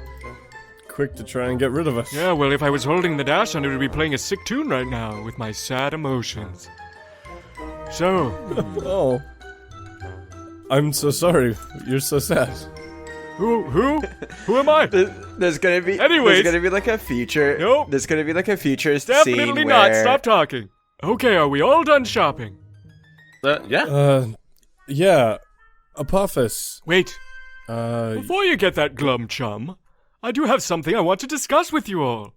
quick to try and get rid of us. Yeah, well, if I was holding the dash hunt, it would be playing a sick tune right now with my sad emotions. So, Oh. I'm so sorry. You're so sad. who am I? There's gonna be Anyways. there's gonna be like a future. Nope. There's gonna be like a future scene Definitely where not. Stop talking. Okay, are we all done shopping? Yeah. Yeah. Apophis. Wait, before you get that glum chum, I do have something I want to discuss with you all.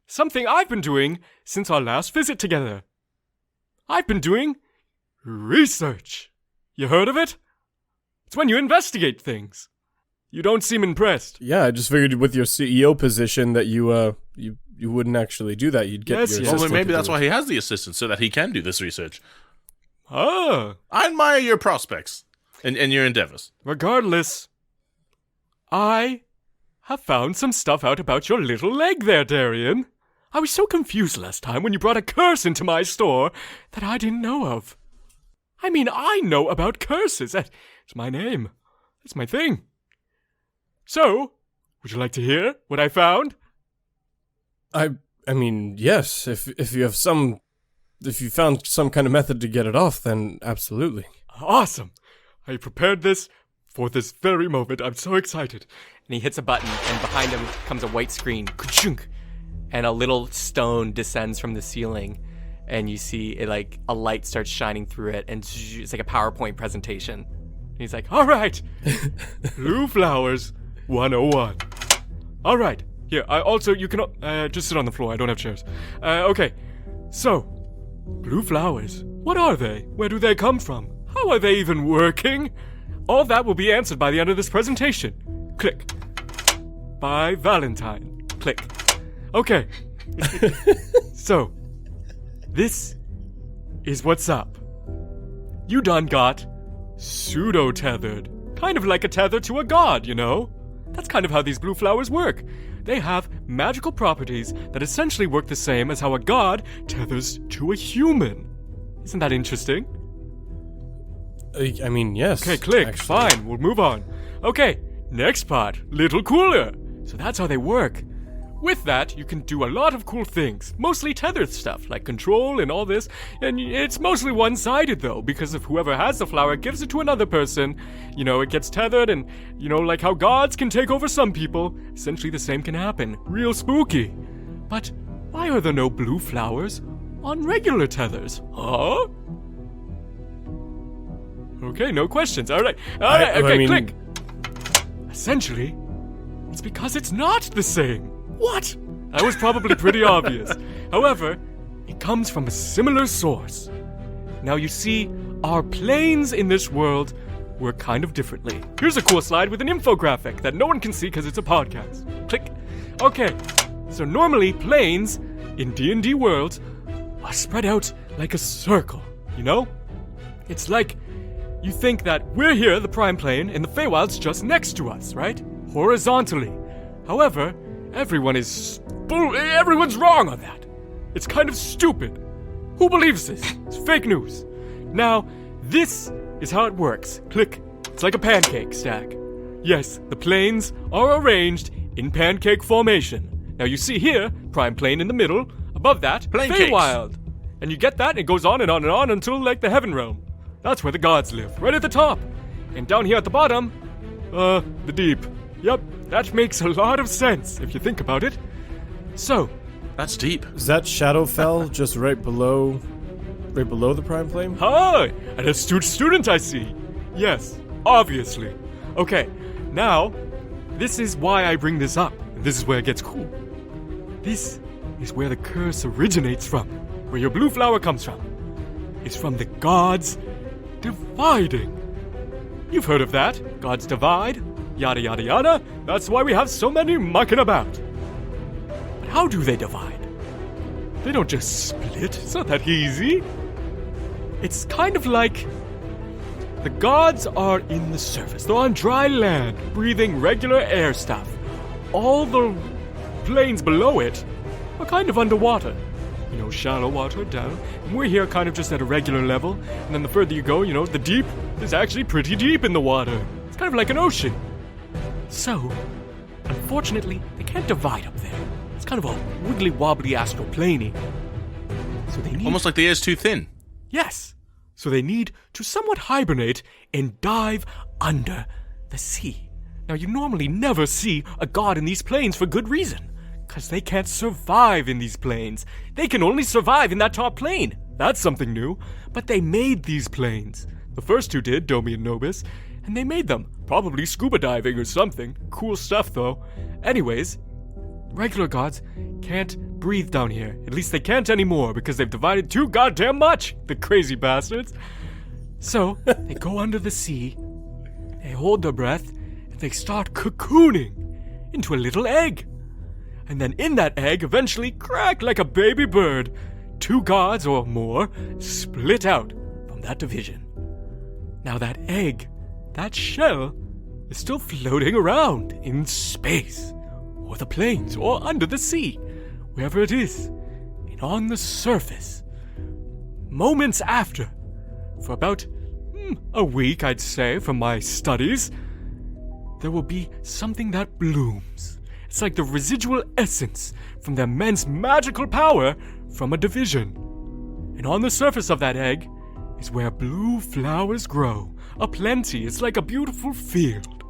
Something I've been doing since our last visit together. I've been doing research. You heard of it? It's when you investigate things. You don't seem impressed. Yeah, I just figured with your CEO position that you wouldn't actually do that. You'd get Yes, your yes. Well, assistant then maybe to that's do why he has the assistant, so that he can do this research. Ah, I admire your prospects and your endeavors. regardless, I have found some stuff out about your little leg there, Darian. I was so confused last time when you brought a curse into my store that I didn't know of. I mean, I know about curses. It's my name. It's my thing. So, would you like to hear what I found? I mean, yes. If you found some kind of method to get it off, then absolutely. Awesome. I prepared this for this very moment. I'm so excited. And he hits a button, and behind him comes a white screen. Ka-chunk! And a little stone descends from the ceiling, and you see it, like a light starts shining through it, and it's like a PowerPoint presentation. And he's like, "All right, Blue Flowers 101. All right, here. You can just sit on the floor. I don't have chairs. Okay. So, blue flowers. What are they? Where do they come from? How are they even working? All that will be answered by the end of this presentation. Click. By Valentine. Click. Okay. So, this is what's up. You done got pseudo-tethered. Kind of like a tether to a god, you know? That's kind of how these blue flowers work. They have magical properties that essentially work the same as how a god tethers to a human. Isn't that interesting? I mean, yes. Okay, click. actually. Fine, we'll move on. Okay, next part. Little cooler. So that's how they work. With that, you can do a lot of cool things. Mostly tethered stuff, like control and all this. And it's mostly one-sided, though, because if whoever has the flower gives it to another person, you know, it gets tethered and, you know, like how gods can take over some people, essentially the same can happen. Real spooky. But why are there no blue flowers on regular tethers? Huh? Okay, no questions. All right. Okay, I mean- click. Essentially, it's because it's not the same. What? That was probably pretty obvious. However, it comes from a similar source. Now you see, our planes in this world work kind of differently. Here's a cool slide with an infographic that no one can see because it's a podcast. Click. Okay, so normally planes in D&D worlds are spread out like a circle, you know? It's like you think that we're here, the prime plane, and the Feywild's just next to us, right? Horizontally. However, everyone's wrong on that. It's kind of stupid. Who believes this? It's fake news. Now, this is how it works. Click. It's like a pancake stack. Yes, the planes are arranged in pancake formation. Now you see here, prime plane in the middle. Above that, Pancakes. Feywild. And you get that, and it goes on and on and on until like the heaven realm. That's where the gods live, right at the top. And down here at the bottom, the deep. Yep, that makes a lot of sense if you think about it. So, That's deep. Is that Shadowfell just right below the prime plane? hi, an astute student I see. Yes, obviously. Okay, now, this is why I bring this up, and this is where it gets cool. This is where the curse originates from, where your blue flower comes from. It's from the gods dividing. You've heard of that, gods divide, yada yada yada. That's why we have so many mucking about. But how do they divide? They don't just split, it's not that easy. It's kind of like the gods are in the surface. They're on dry land, breathing regular air stuff. All the planes below it are kind of underwater. You know, shallow water down. And we're here kind of just at a regular level. And then the further you go, you know, the deep is actually pretty deep in the water. It's kind of like an ocean. So, unfortunately, they can't divide up there. It's kind of a wiggly-wobbly astroplaney. So they need... Almost like the air is too thin. Yes. So they need to somewhat hibernate and dive under the sea. Now, you normally never see a god in these planes for good reason. Because they can't survive in these planes. They can only survive in that top plane. That's something new. But they made these planes. The first two did, Domi and Nobis. And they made them. Probably scuba diving or something. Cool stuff, though. Anyways, regular gods can't breathe down here. At least they can't anymore because they've divided too goddamn much. The crazy bastards. So, they go under the sea. They hold their breath. And they start cocooning into a little egg. And then in that egg, eventually, crack like a baby bird, two gods or more split out from that division. Now that egg, that shell, is still floating around in space, or the plains, or under the sea, wherever it is, and on the surface. Moments after, for about a week, I'd say, from my studies, there will be something that blooms. It's like the residual essence from the immense magical power from a division. And on the surface of that egg is where blue flowers grow, aplenty. It's like a beautiful field.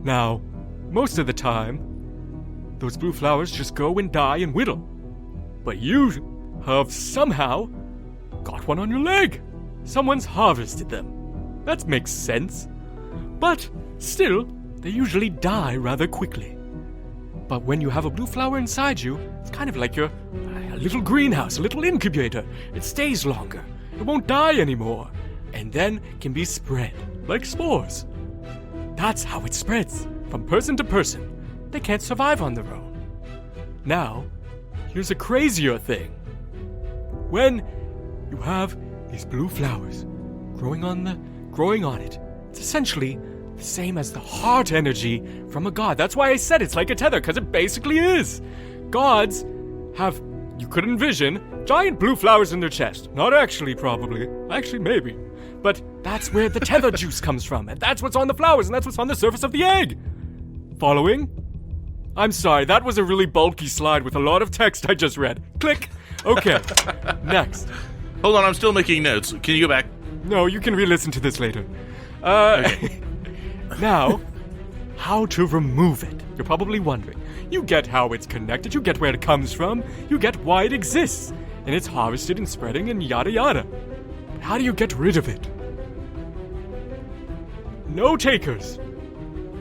Now, most of the time, those blue flowers just go and die and whittle. But you have somehow got one on your leg. Someone's harvested them. That makes sense. But still, they usually die rather quickly. But when you have a blue flower inside you, it's kind of like a little greenhouse, a little incubator. It stays longer. It won't die anymore. And then can be spread, like spores. That's how it spreads, from person to person. They can't survive on their own. Now, here's a crazier thing. When you have these blue flowers growing on it. It's essentially the same as the heart energy from a god. That's why I said it's like a tether, because it basically is. Gods have, you could envision, giant blue flowers in their chest. Not actually, probably. Actually, maybe. But that's where the tether juice comes from, and that's what's on the flowers, and that's what's on the surface of the egg. Following? I'm sorry, that was a really bulky slide with a lot of text I just read. Click. Okay. Next. Hold on, I'm still making notes. Can you go back? No, you can re-listen to this later. Now, how to remove it? You're probably wondering. You get how it's connected, you get where it comes from, you get why it exists, and it's harvested and spreading and yada yada. But how do you get rid of it? No takers.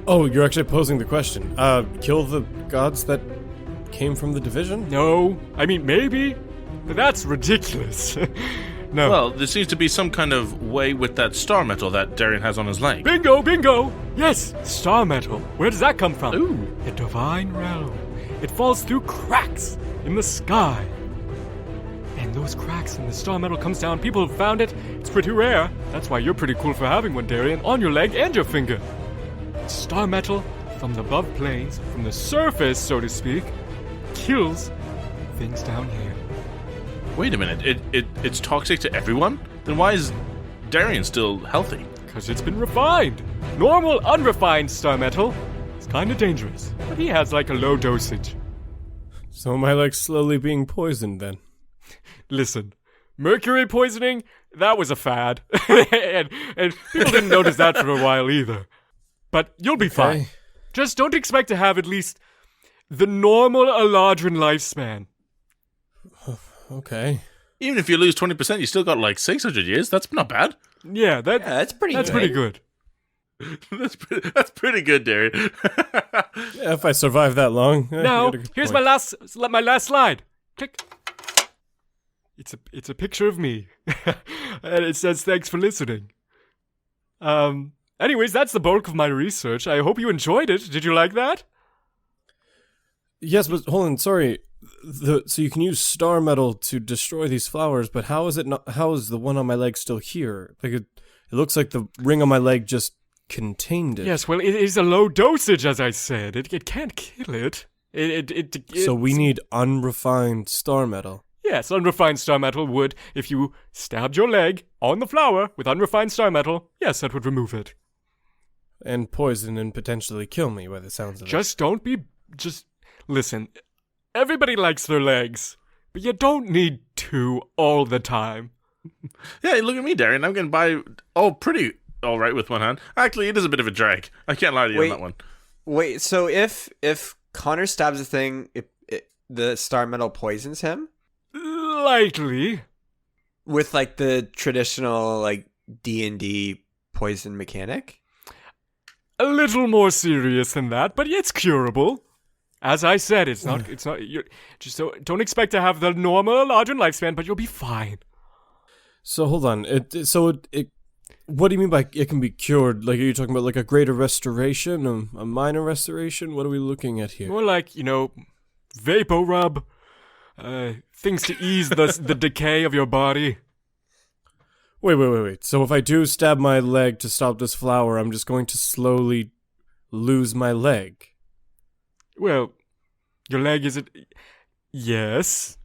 Oh, you're actually posing the question. Kill the gods that came from the division? No. I mean, maybe, but that's ridiculous. No. Well, there seems to be some kind of way with that star metal that Darian has on his leg. Bingo, bingo! Yes, star metal. Where does that come from? Ooh. The divine realm. It falls through cracks in the sky. And those cracks in the star metal comes down. People have found it. It's pretty rare. That's why you're pretty cool for having one, Darian, on your leg and your finger. Star metal from the above planes, from the surface, so to speak, kills things down here. Wait a minute, it's toxic to everyone? Then why is Darian still healthy? Because it's been refined. Normal, unrefined star metal is kind of dangerous. But he has like a low dosage. So am I like slowly being poisoned then? Listen, mercury poisoning, that was a fad. and people didn't notice that for a while either. But you'll be fine. Just don't expect to have at least the normal Eladrin lifespan. Okay. Even if you lose 20%, you still got like 600 years. That's not bad. Yeah, that's pretty That's good. pretty good. That's pretty good, Darian. Yeah, if I survive that long. Now, here's my last slide. Click. It's a picture of me. And it says thanks for listening. Anyways, that's the bulk of my research. I hope you enjoyed it. Did you like that? Yes, but hold on, sorry. So you can use star metal to destroy these flowers, but how is it not? How is the one on my leg still here? Like it looks like the ring on my leg just contained it. Yes, well, it is a low dosage, as I said. It can't kill it. So we need unrefined star metal. Yes, unrefined star metal would, if you stabbed your leg on the flower with unrefined star metal, yes, that would remove it. And poison and potentially kill me by the sounds of it. Just listen. Everybody likes their legs, but you don't need two all the time. Yeah, look at me, Darian. I'm getting by pretty all right with one hand. Actually, it is a bit of a drag. I can't lie to you on that one. Wait, so if Connor stabs a thing, the star metal poisons him? Likely. With like the traditional like D&D poison mechanic? A little more serious than that, but it's curable. As I said, it's not. You just don't expect to have the normal Eladrin lifespan, but you'll be fine. So hold on. What do you mean by it can be cured? Like, are you talking about like a greater restoration, a minor restoration? What are we looking at here? More like, vapor rub, things to ease the decay of your body. Wait. So if I do stab my leg to stop this flower, I'm just going to slowly lose my leg. Well, your leg isn't... Yes.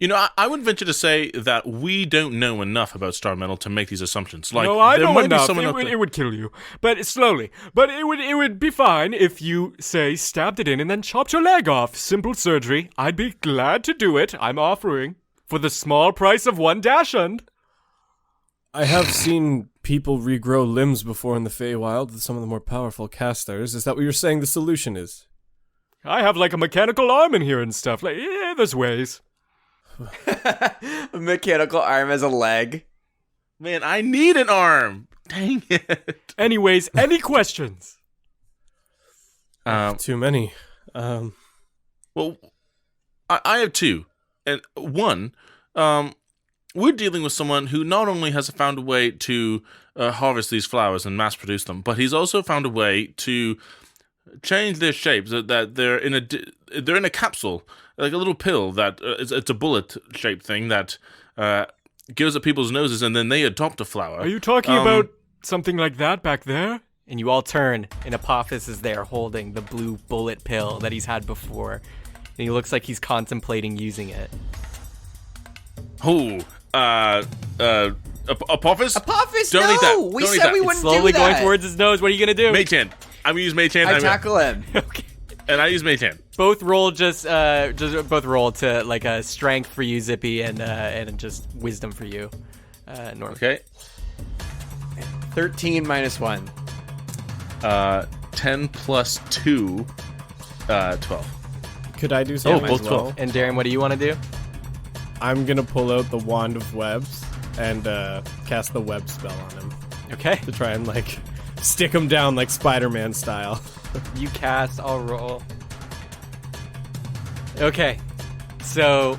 I would venture to say that we don't know enough about star metal to make these assumptions. Like, no, I there know might enough. Be someone It would kill you, but slowly. But it would be fine if you, say, stabbed it in and then chopped your leg off. Simple surgery. I'd be glad to do it. I'm offering. For the small price of one Dachshund. I have seen people regrow limbs before in the Feywild with some of the more powerful casters. Is that what you're saying the solution is? I have like a mechanical arm in here and stuff. Like, yeah, there's ways. A mechanical arm as a leg. Man, I need an arm. Dang it. Anyways, any questions? Too many. Well, I have two. And one, we're dealing with someone who not only has found a way to harvest these flowers and mass produce them, but he's also found a way to change their shapes. That they're in a capsule, like a little pill that it's a bullet shaped thing that goes up people's noses, and then they adopt a flower. Are you talking about something like that back there? And you all turn, and Apophis is there holding the blue bullet pill that he's had before. And he looks like he's contemplating using it. Oh, Apophis? Apophis, Don't eat that. We Don't eat said that. we It's wouldn't Slowly do that. going towards his nose. What are you going to do? Mage hand. I'm gonna use Mage hand. I tackle him. Okay. And I use Mage hand. Both roll just both roll to like a strength for you, Zippy, and just wisdom for you, Norm. Okay. 13 minus 1. 10 plus 2, 12. Could I do something both as well? 12. And Darren, what do you want to do? I'm gonna pull out the wand of webs and cast the web spell on him Okay. to try and like stick him down like Spider-Man style. You cast, I'll roll. Okay. So,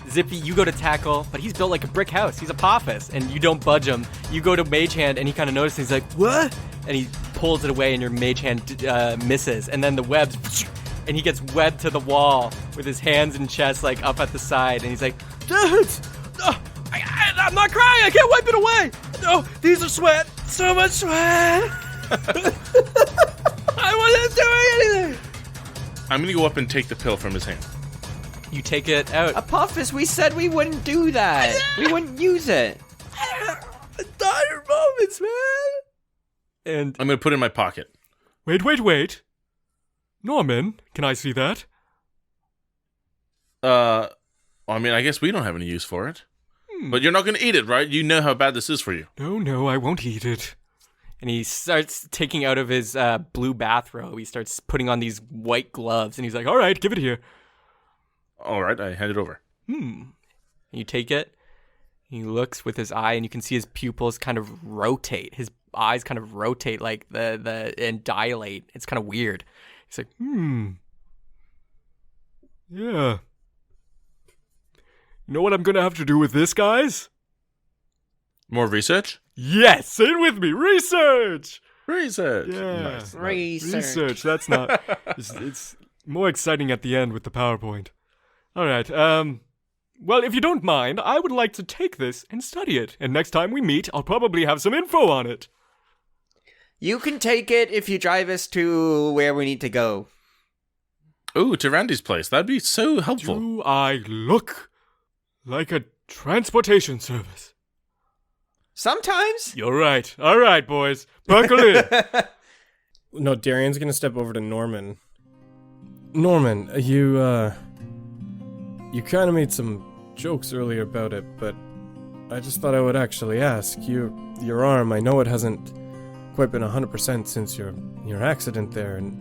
Zippy, you go to tackle, but he's built like a brick house. He's Apophis, and you don't budge him. You go to Mage Hand, and he kind of notices. He's like, what? And he pulls it away, and your Mage Hand misses. And then the webs, and he gets webbed to the wall with his hands and chest like up at the side. And he's like, I'm not crying. I can't wipe it away. No, these are sweat. So much sweat. I wasn't doing anything. I'm gonna go up and take the pill from his hand. You take it out. Apophis, we said we wouldn't do that. We wouldn't use it. Dire moments, man. And I'm gonna put it in my pocket. Wait. Norman, can I see that? I mean, I guess we don't have any use for it. But you're not gonna eat it, right? You know how bad this is for you. No, I won't eat it. and he starts taking out of his blue bathrobe. He starts putting on these white gloves, and he's like, "All right, give it here." All right, I hand it over. And you take it. He looks with his eye, and you can see his pupils kind of rotate. His eyes kind of rotate like and dilate. It's kind of weird. He's like, Yeah. You know what I'm gonna have to do with this, guys? More research? Yes, say it with me. Research. Research. Yeah. Nice. Research. That's not. It's more exciting at the end with the PowerPoint. All right. Well, if you don't mind, I would like to take this and study it. And next time we meet, I'll probably have some info on it. You can take it if you drive us to where we need to go. Ooh, to Randy's place. That'd be so helpful. Do I look like a transportation service? Sometimes. You're right. All right, boys. Buckle in. No, Darian's gonna step over to Norman. Norman, you kind of made some jokes earlier about it, but I just thought I would actually ask. Your arm, I know it hasn't quite been 100% since your accident there, and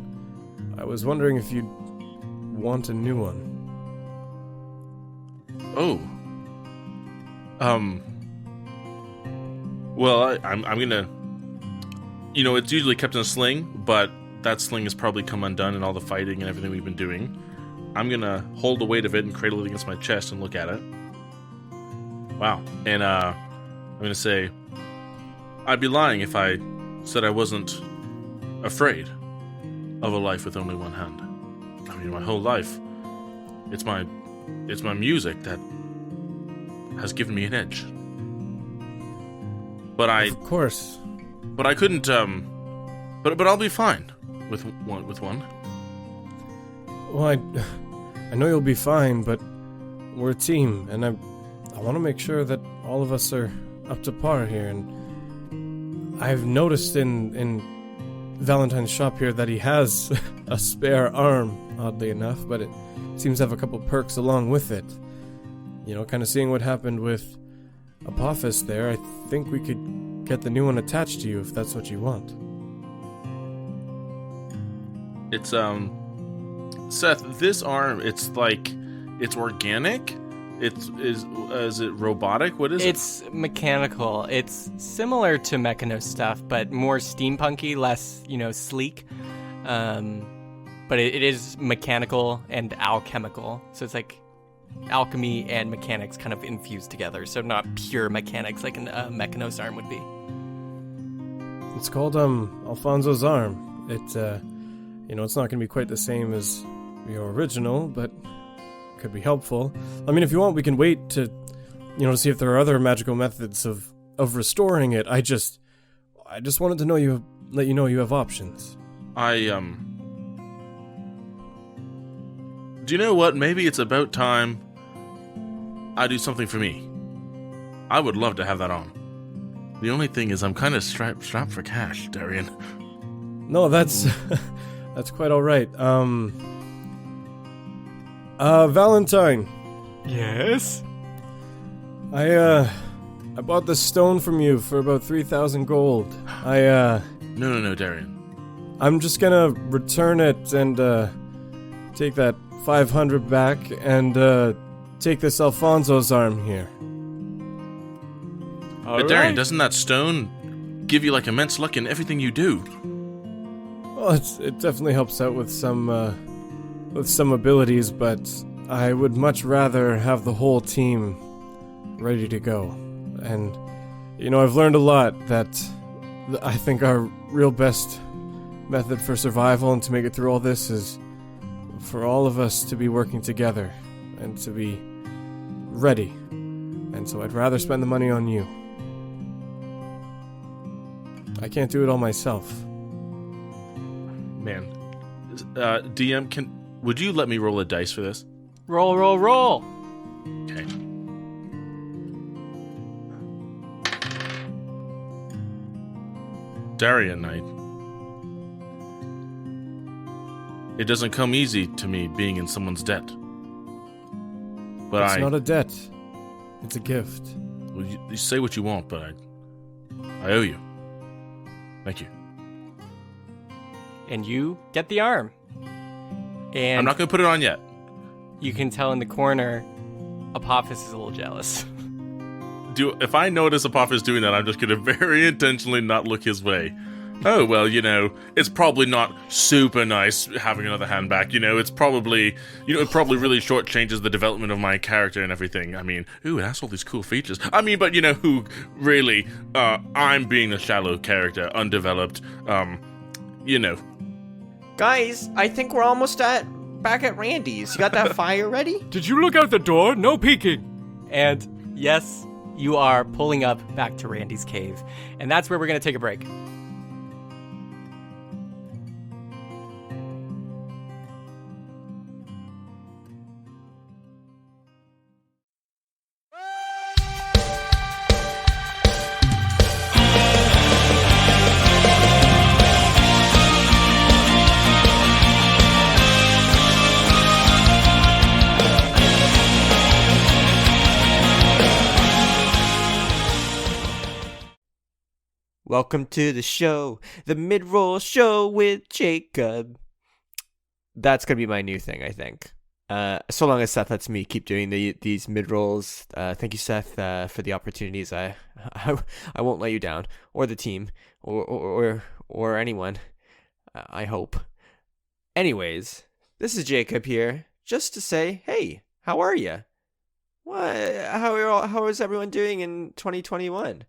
I was wondering if you'd want a new one. Oh. Well, I'm gonna... You know, it's usually kept in a sling, but that sling has probably come undone in all the fighting and everything we've been doing. I'm gonna hold the weight of it and cradle it against my chest and look at it. Wow. And, I'm gonna say... I'd be lying if I said I wasn't afraid of a life with only one hand. I mean, my whole life, it's my music that has given me an edge. But Of course. I couldn't, but I'll be fine with one. Well, I know you'll be fine, but we're a team, and I want to make sure that all of us are up to par here. And I've noticed in Valentine's shop here that he has a spare arm, oddly enough, but it seems to have a couple perks along with it. You know, kind of seeing what happened with Apophis there, I think we could get the new one attached to you if that's what you want. It's Seth, this arm, it's like it's organic. Is it robotic? What is it? it's mechanical. It's similar to Mechanos stuff, but more steampunky, less, sleek. But it is mechanical and alchemical. So it's like alchemy and mechanics kind of infused together. So not pure mechanics like a Mechanos arm would be. It's called Alfonso's arm. It's it's not going to be quite the same as your original, but could be helpful. I mean, if you want, we can wait to to see if there are other magical methods of restoring it. I just wanted to let you know you have options. Do you know what? Maybe it's about time I do something for me. I would love to have that on. The only thing is I'm kind of strapped for cash, Darian. No, that's that's quite all right. Valentine, Yes? I bought this stone from you for about 3,000 gold. No, Darian. I'm just gonna return it and take that 500 back and take this Alfonso's arm here. But Darian, doesn't that stone give you like immense luck in everything you do? Well, it definitely helps out with some abilities, but I would much rather have the whole team ready to go. And I've learned a lot that I think our real best method for survival and to make it through all this is for all of us to be working together and to be ready. And so I'd rather spend the money on you. I can't do it all myself. Man. DM, would you let me roll a dice for this? Roll, roll, roll. Okay. Darian, it doesn't come easy to me being in someone's debt. But It's not a debt. It's a gift. Well, you say what you want, but I owe you. Thank you. And you get the arm. And I'm not going to put it on yet. you can tell in the corner, Apophis is a little jealous. If I notice Apophis doing that, I'm just going to very intentionally not look his way. Oh, well, it's probably not super nice having another hand back. It's probably, it probably really shortchanges the development of my character and everything. I mean, it has all these cool features. I mean, but who really, I'm being a shallow character, undeveloped, Guys, I think we're almost back at Randy's. You got that fire ready? Did you look out the door? No peeking. And yes, you are pulling up back to Randy's cave. And that's where we're going to take a break. Welcome to the show, the mid-roll show with Jacob. That's gonna be my new thing, I think. So long as Seth lets me keep doing these mid-rolls. Thank you, Seth, for the opportunities. I won't let you down, or the team, or anyone. I hope. Anyways, this is Jacob here, just to say, hey, how are you? How is everyone doing in 2021?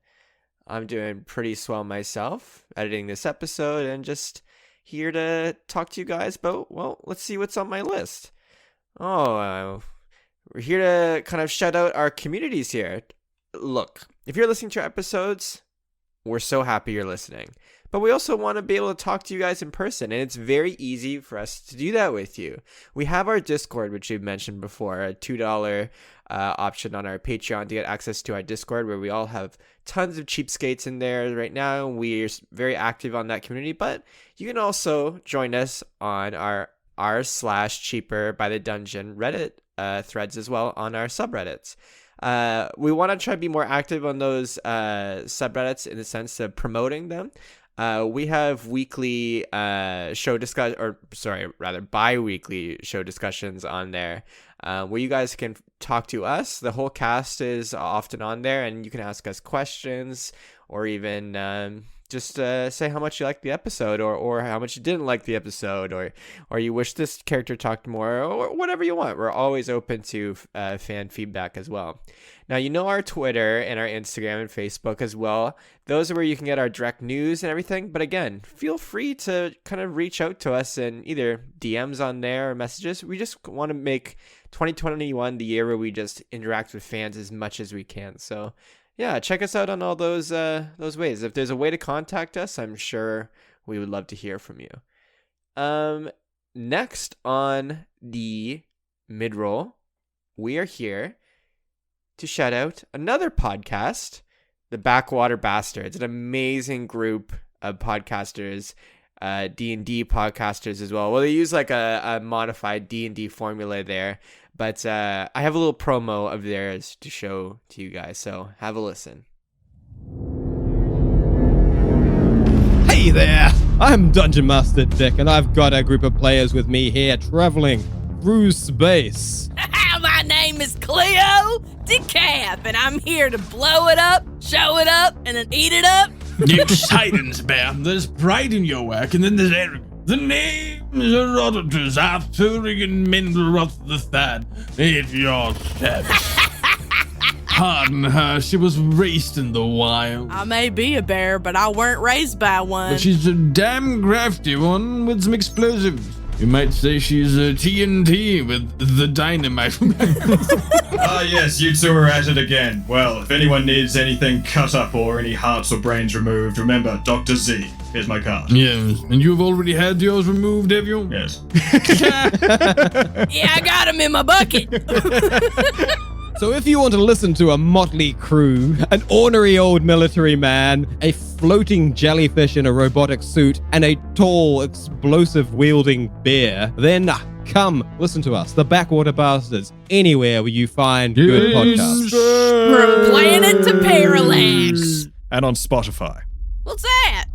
I'm doing pretty swell myself, editing this episode, and just here to talk to you guys about, well, let's see what's on my list. We're here to kind of shout out our communities here. Look, if you're listening to our episodes, we're so happy you're listening. But we also want to be able to talk to you guys in person, and it's very easy for us to do that with you. We have our Discord, which we've mentioned before, a $2 option on our Patreon to get access to our Discord, where we all have tons of cheapskates in there right now. We're very active on that community, but you can also join us on our r/cheaper by the dungeon Reddit threads as well on our subreddits. We want to try to be more active on those subreddits in the sense of promoting them. We have weekly bi-weekly show discussions on there, where you guys can talk to us. The whole cast is often on there, and you can ask us questions or even just say how much you liked the episode, or how much you didn't like the episode, or you wish this character talked more, or whatever you want. We're always open to fan feedback as well. Now, you know our Twitter and our Instagram and Facebook as well. Those are where you can get our direct news and everything. But again, feel free to kind of reach out to us in either DMs on there or messages. We just want to make 2021 the year where we just interact with fans as much as we can. So yeah, check us out on all those ways. If there's a way to contact us, I'm sure we would love to hear from you. Next on the mid-roll, we are here to shout out another podcast, the Backwater Bastards, an amazing group of podcasters, D&D podcasters as well. Well, they use like a modified D&D formula there, but I have a little promo of theirs to show to you guys, so have a listen. Hey there, I'm Dungeon Master Dick, and I've got a group of players with me here traveling through space. My name is Cleo DeCap, and I'm here to blow it up, show it up, and then eat it up. There's silence, Bear. There's pride in your work, and then there's arrogance. The name is Herodotus, Arthurian Mendelroth III. It's your service. Pardon her, she was raised in the wild. I may be a bear, but I weren't raised by one. But she's a damn crafty one with some explosives. You might say she's a TNT with the dynamite. Ah, yes, you two are at it again. Well, if anyone needs anything cut up or any hearts or brains removed, remember, Dr. Z. Here's my card. Yes, and you've already had yours removed, have you? Yes. Yeah, I got him in my bucket. So if you want to listen to a motley crew, an ornery old military man, a floating jellyfish in a robotic suit, and a tall, explosive-wielding bear, then come listen to us, the Backwater Bastards, anywhere where you find good podcasts. From planet to parallax. And on Spotify. What's that?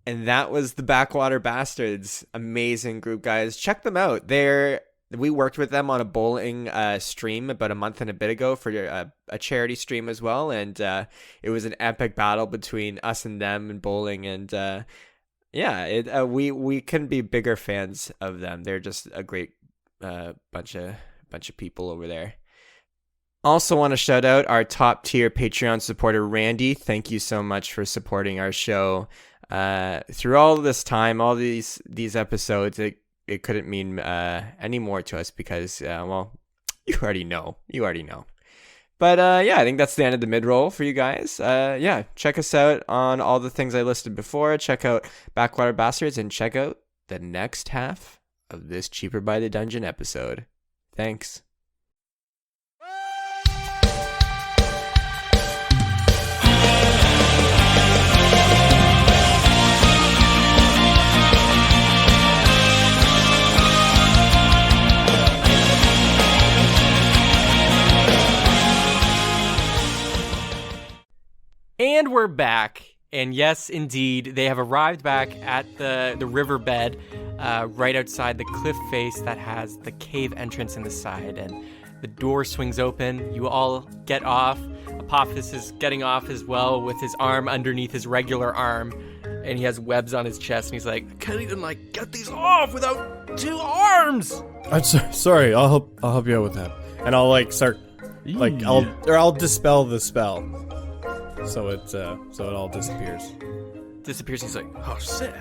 And that was the Backwater Bastards. Amazing group, guys. Check them out. We worked with them on a bowling stream about a month and a bit ago for a charity stream as well. And it was an epic battle between us and them in bowling. And we couldn't be bigger fans of them. They're just a great bunch of people over there. Also want to shout out our top tier Patreon supporter, Randy. Thank you so much for supporting our show. Through all this time, all these episodes, it couldn't mean any more to us because, well, you already know. But I think that's the end of the mid-roll for you guys. Check us out on all the things I listed before. Check out Backwater Bastards and check out the next half of this Cheaper by the Dungeon episode. Thanks. And we're back. And yes, indeed, they have arrived back at the riverbed right outside the cliff face that has the cave entrance in the side. And the door swings open. You all get off. Apophis is getting off as well with his arm underneath his regular arm. And he has webs on his chest. And he's like, I can't even, get these off without two arms. I'm sorry. I'll help you out with that. And I'll, start, I'll dispel the spell. So it all disappears. He's like, oh, sick.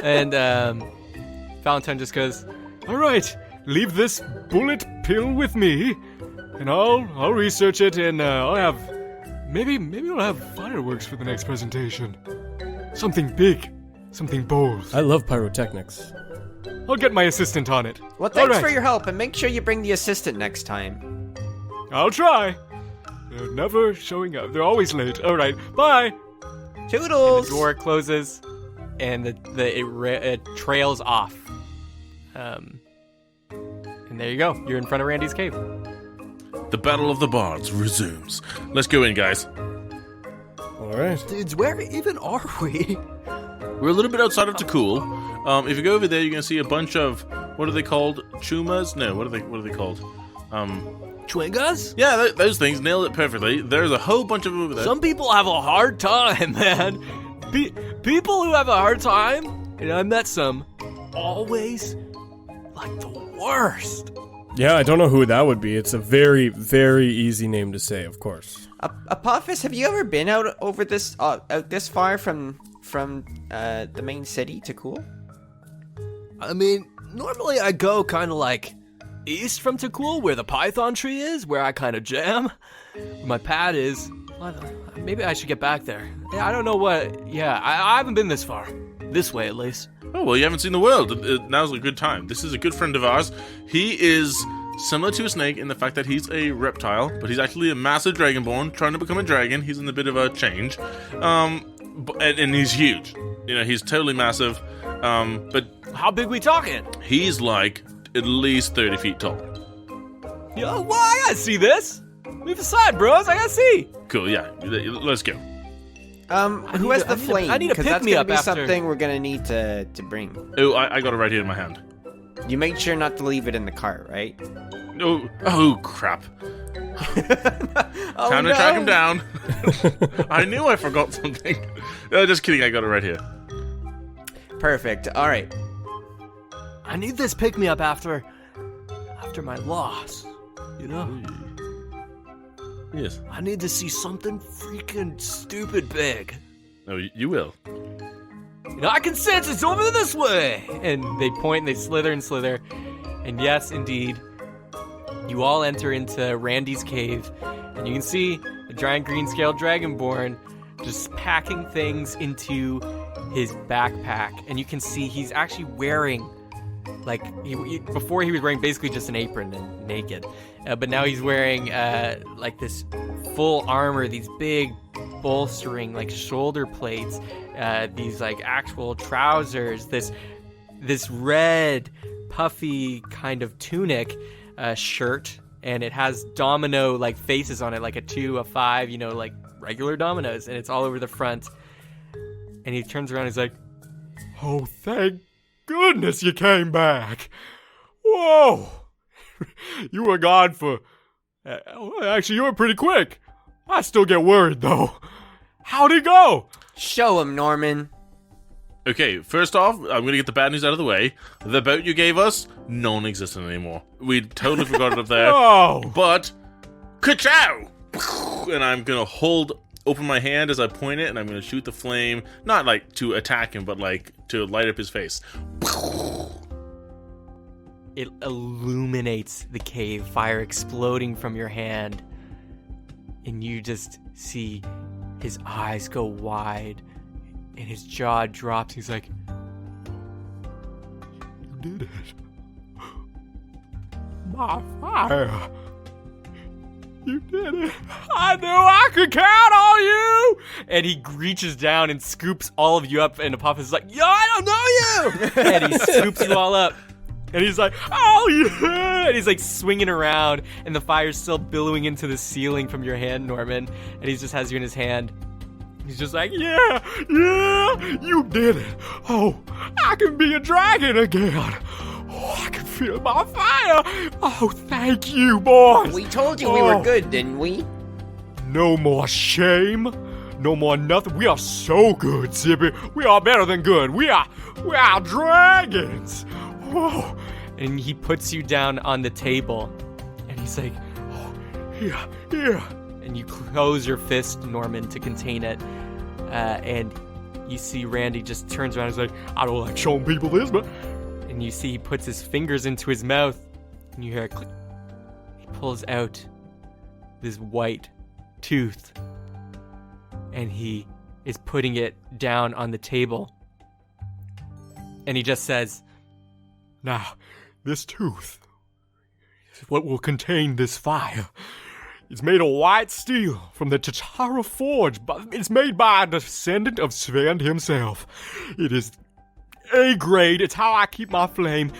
And Valentine just goes, All right, leave this bullet pill with me, and I'll research it, and I'll have maybe we'll have fireworks for the next presentation. Something big, something bold. I love pyrotechnics. I'll get my assistant on it. Well, thanks All right. for your help, and make sure you bring the assistant next time. I'll try. They're never showing up. They're always late. All right, bye. Toodles! The door closes, and it trails off. And there you go. You're in front of Randy's cave. The Battle of the Bards resumes. Let's go in, guys. All right. Dudes, where even are we? We're a little bit outside of Takul. If you go over there, you're going to see a bunch of what are they called? Chumas? No, what are they called? Chewingas? Yeah, those things. Nailed it perfectly. There's a whole bunch of them over there. Some people have a hard time, man. People who have a hard time, and I met some, always like the worst. Yeah, I don't know who that would be. It's a very, very easy name to say, of course. Apophis, have you ever been out this far from the main city to Cool? I mean, normally I go kind of like east from Takul, where the python tree is, where I kind of jam. Where my pad is. Maybe I should get back there. Yeah, I don't know what. Yeah, I haven't been this far. This way, at least. Oh, well, you haven't seen the world. Now's a good time. This is a good friend of ours. He is similar to a snake in the fact that he's a reptile, but he's actually a massive dragonborn trying to become a dragon. He's in a bit of a change. And he's huge. You know, he's totally massive. But how big we talking? He's like at least 30 feet tall. Yeah, well, I gotta see this. Leave aside, bros. I gotta see. Cool, yeah. Let's go. Who has the flame? I need a Because that's pick-me-up gonna be after. something we're gonna need to bring. Oh, I got it right here in my hand. You make sure not to leave it in the cart, right? Oh crap. Time to track him down. I knew I forgot something. Just kidding, I got it right here. Perfect. All right. I need this pick-me-up after my loss. You know? Yes. I need to see something freaking stupid big. Oh, you will. You know, I can sense it's over this way. And they point and they slither and slither. And yes, indeed, you all enter into Randy's cave. And you can see a giant green-scaled dragonborn just packing things into his backpack. And you can see he's actually wearing, like, before he was wearing basically just an apron and naked. But now he's wearing, like, this full armor, these big bolstering, like, shoulder plates, these, like, actual trousers, this red, puffy kind of tunic shirt, and it has domino, like, faces on it, like a 2, a 5, you know, like, regular dominoes, and it's all over the front. And he turns around and he's like, Oh, thank goodness you came back. Whoa. You were gone for... actually, you were pretty quick. I still get worried, though. How'd it go? Show him, Norman. Okay, first off, I'm gonna get the bad news out of the way. The boat you gave us, non-existent anymore. We totally forgot it up there. Oh. But, ka-chow! And I'm gonna open my hand as I point it, and I'm gonna shoot the flame, not like to attack him, but like to light up his face. It illuminates the cave, fire exploding from your hand, and you just see his eyes go wide and his jaw drops. He's like, You did it. My fire. You did it. I knew I could count on you. and he reaches down and scoops all of you up, and Apophis is like, Yo, I don't know you! And he scoops you all up. And he's like, oh yeah! And he's like swinging around, and the fire's still billowing into the ceiling from your hand, Norman. And he just has you in his hand. He's just like, Yeah, you did it. Oh, I can be a dragon again. Oh, I can feel my fire. Oh, thank you, boys. We told you we were good, didn't we? No more shame. No more nothing. We are so good, Zippy. We are better than good. We are dragons. Whoa. And he puts you down on the table, and he's like, oh, here. And you close your fist, Norman, to contain it. And you see Randy just turns around and is like, I don't like showing people this, but... And you see he puts his fingers into his mouth, and you hear a click. He pulls out this white tooth, and he is putting it down on the table. And he just says, Now, this tooth is what will contain this fire. It's made of white steel from the Tatara Forge, but it's made by a descendant of Sven himself. It is A grade. It's how I keep my flame.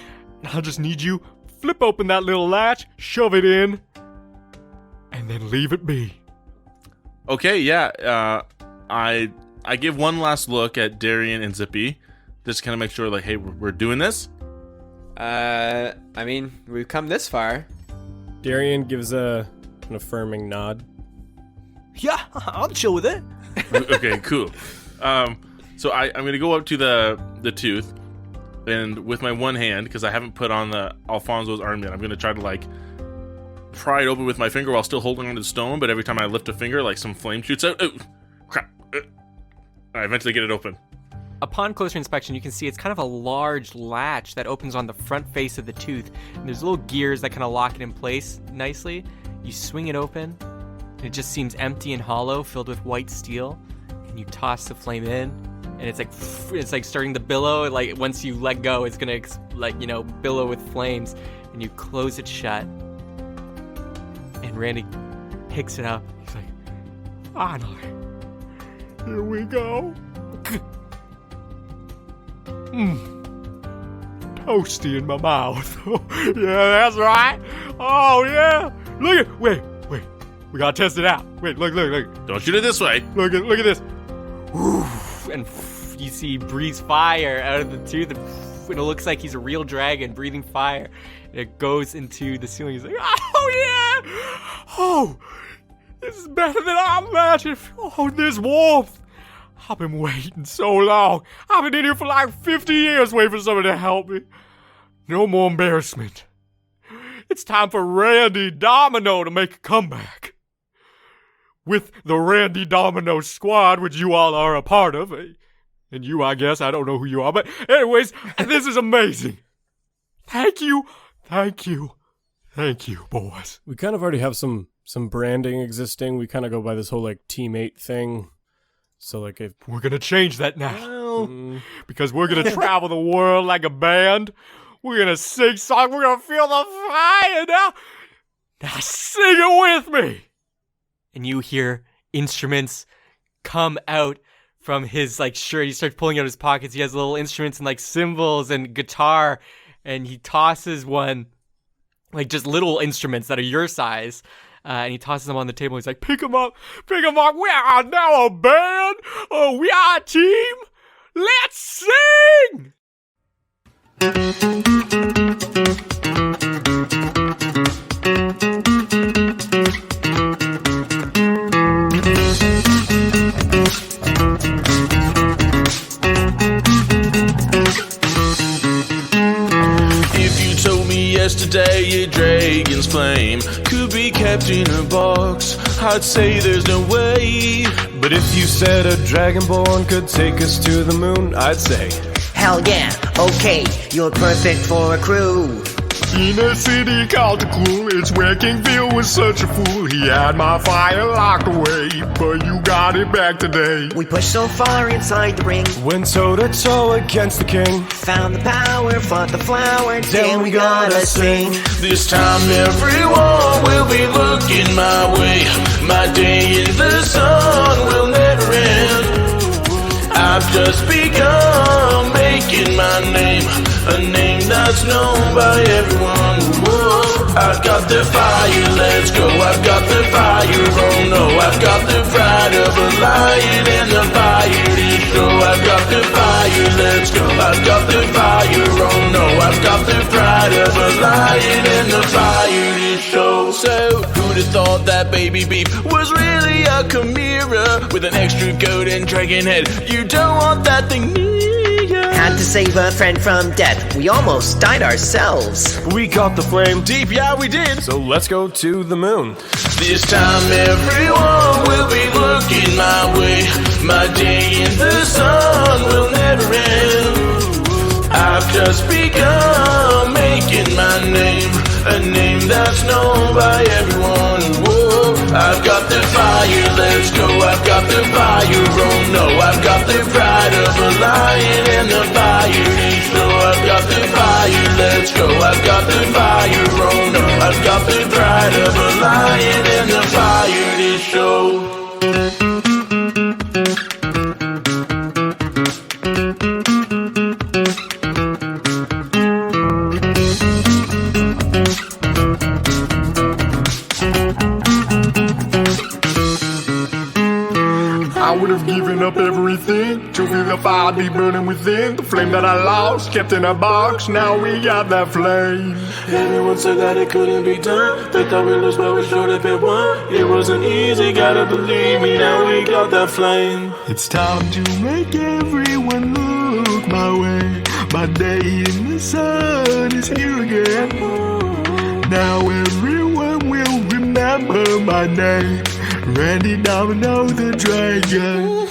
I'll just need you flip open that little latch, shove it in, and then leave it be. Okay, yeah. I give one last look at Darian and Zippy, just to kind of make sure, like, hey, we're doing this. I mean, we've come this far. Darian gives an affirming nod. Yeah, I'll chill with it. Okay, cool. So I'm gonna go up to the tooth, and with my one hand, because I haven't put on the Alfonso's arm yet, I'm gonna try to like pry it open with my finger while still holding onto the stone. But every time I lift a finger, like some flame shoots out. Oh, crap! I eventually get it open. Upon closer inspection, you can see it's kind of a large latch that opens on the front face of the tooth. And there's little gears that kind of lock it in place nicely. You swing it open, and it just seems empty and hollow, filled with white steel. And you toss the flame in, and it's like starting to billow. Like once you let go, it's gonna billow with flames. And you close it shut. And Randy picks it up. He's like, finally, here we go. Toasty in my mouth. Yeah, that's right. Oh, yeah. Wait. We gotta test it out. Wait, look. Don't shoot it this way. Look at this. And you see he breathes fire out of the tooth, and it looks like he's a real dragon breathing fire. And it goes into the ceiling. He's like, oh yeah! Oh, this is better than I imagined. Oh, this warmth. I've been waiting so long. I've been in here for like 50 years waiting for someone to help me. No more embarrassment. It's time for Randy Domino to make a comeback. With the Randy Domino squad, which you all are a part of. And you, I guess, I don't know who you are. But anyways, this is amazing. Thank you, boys. We kind of already have some branding existing. We kind of go by this whole like teammate thing. So like if we're gonna change that now, because we're gonna travel the world like a band. We're gonna sing songs. We're gonna feel the fire now. Now sing it with me. And you hear instruments come out from his like shirt. He starts pulling out his pockets. He has little instruments and like cymbals and guitar, and he tosses one, like just little instruments that are your size. And he tosses them on the table. He's like, pick them up. We are now a band. Oh, we are a team. Let's sing. If you told me yesterday a dragon's flame could be kept in a box, I'd say there's no way. But if you said a dragonborn could take us to the moon, I'd say, hell yeah, okay, you're perfect for a crew. In a city called the Cool, it's where King Phil was such a fool. He had my fire locked away, but you got it back today. We pushed so far inside the ring, went toe to toe against the king, found the power, fought the flower, then we gotta sing. This time everyone will be looking my way. My day in the sun will never end. I've just begun making my name, a name that's known by everyone. Whoa. I've got the fire, let's go. I've got the fire, oh no. I've got the pride of a lion and the fire to show. I've got the fire, let's go. I've got the fire, oh no. I've got the pride of a lion and the fire to show. So who'd have thought that baby beef was really a chimera with an extra coat and dragon head? You don't want that thing near you. Had to save a friend from death. We almost died ourselves. We got the flame deep, yeah we did. So let's go to the moon. This time everyone will be looking my way. My day in the sun will never end. I've just begun making my name, a name that's known by everyone. Whoa. I've got the fire, let's go. I've got the fire, oh no. I've got the pride of a lion and the fire to show. I've got the fire, let's go. I've got the fire, oh no. I've got the pride of a lion and the fire to show. I would have given up everything to feel the fire be burning within. within. The flame that I lost, kept in a box. Now we got that flame. Everyone said that it couldn't be done. They thought we lost, but we showed up and won. It wasn't easy, gotta believe me. Now we got that flame. It's time to make everyone look my way. My day in the sun is here again. Now everyone will remember my name. Randy Domino the Dragon.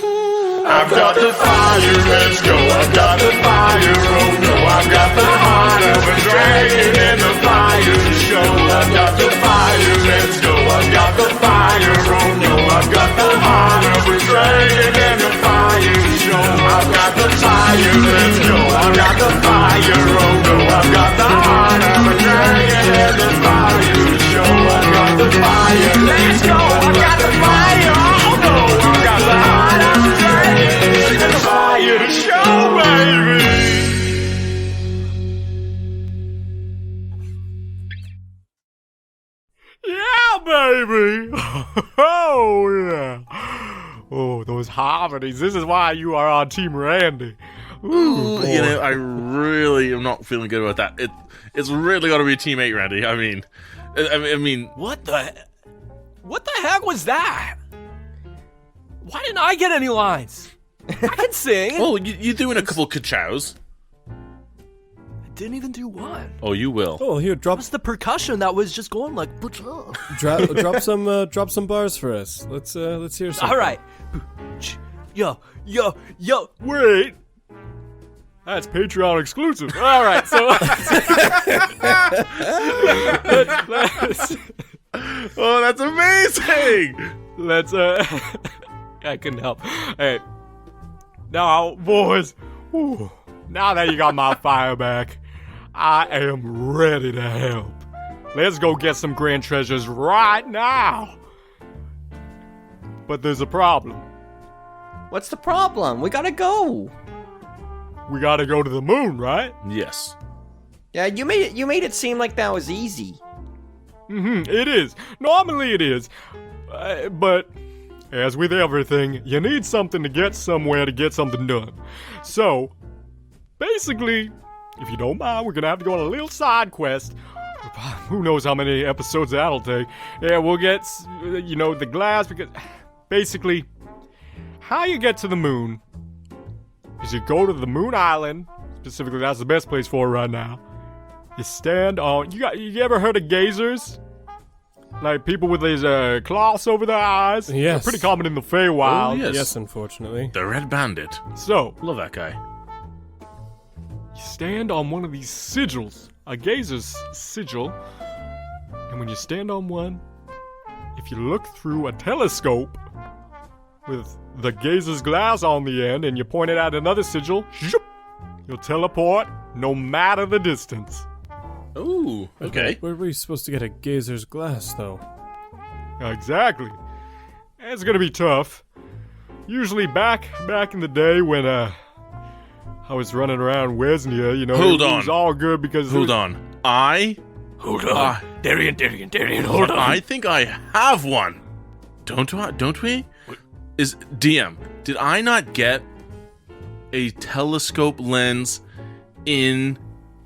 I've got the fire, let's go. I've got the fire, oh no. I've got the heart of a dragon and the fire to show. I've got the fire, let's go. I've got the fire, oh no. I've got the heart of a dragon and the fire to show. I've got the fire, let's go. I've got the fire, oh no. I've got the heart of a dragon and the fire to show. I've got the fire, let's go. I've got the fire, oh no. I've got the heart of a dragon and the fire to show, baby. Yeah, baby! Oh, yeah. Oh, those harmonies. This is why you are on Team Randy. Ooh, You know, I really am not feeling good about that. It's really got to be a teammate, Randy. I mean, What the heck was that? Why didn't I get any lines? I can sing. oh, you doing a couple ka-chows. I didn't even do one. Oh, you will. Oh, here, drop What's the percussion that was just going like? drop some bars for us. Let's hear some. All right. Yo. wait. That's Patreon exclusive. All right, so Oh, that's amazing. let's I couldn't help. Hey, now, boys, whew, now that you got my fire back, I am ready to help. Let's go get some grand treasures right now. But there's a problem. What's the problem? We gotta go. We gotta go to the moon, right? Yes. Yeah, you made it seem like that was easy. It is. Normally it is. But as with everything, you need something to get somewhere to get something done. So, basically, if you don't mind, we're gonna have to go on a little side quest. Who knows how many episodes that'll take. Yeah, we'll get, the glass, because basically, how you get to the moon is you go to the moon island. Specifically, that's the best place for it right now. You stand on, you ever heard of gazers? Like people with these cloths over their eyes? Yes. They're pretty common in the Feywild. Oh, yes. Yes, unfortunately. The Red Bandit. So, Love that guy. you stand on one of these sigils, a gazer's sigil, and when you stand on one, if you look through a telescope with the gazer's glass on the end and you point it at another sigil, zoop, you'll teleport no matter the distance. Ooh, okay. Where were we supposed to get a gazer's glass, though? Exactly. It's gonna be tough. Usually back in the day when I was running around Wesnia, Hold it on. was all good because Hold on. Hold on. Darian, hold on. I think I have one. Don't we? Is DM, did I not get a telescope lens in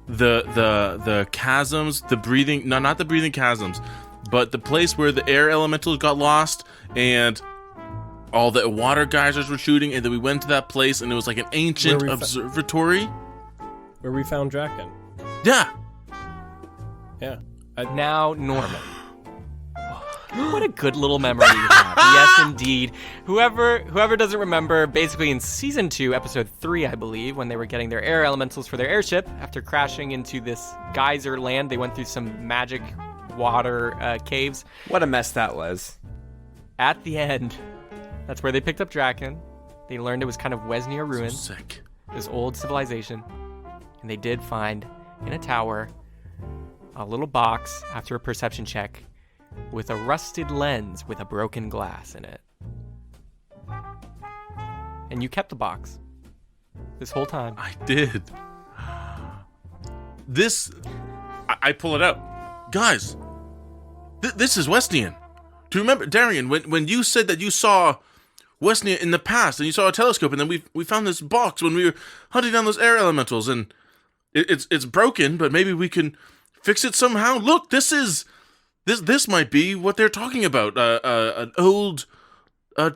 the chasms, the breathing, no, not the breathing chasms, but the place where the air elementals got lost and all the water geysers were shooting, and then we went to that place and it was like an ancient observatory. Where we found Draken. Yeah. Yeah. Now, Norman. What a good little memory you have. Yes, indeed. Whoever doesn't remember, basically in Season 2, Episode 3, I believe, when they were getting their air elementals for their airship, after crashing into this geyser land, they went through some magic water caves. What a mess that was. At the end, that's where they picked up Draken. They learned it was kind of Wesnia ruins. So sick. This old civilization. And they did find, in a tower, a little box, after a perception check, with a rusted lens with a broken glass in it. And you kept the box this whole time. I did. I pull it out. Guys, this is Westian. Do you remember, Darian, when you said that you saw Wesnia in the past, and you saw a telescope, and then we found this box when we were hunting down those air elementals, and it's broken, but maybe we can fix it somehow. Look, this might be what they're talking about. An old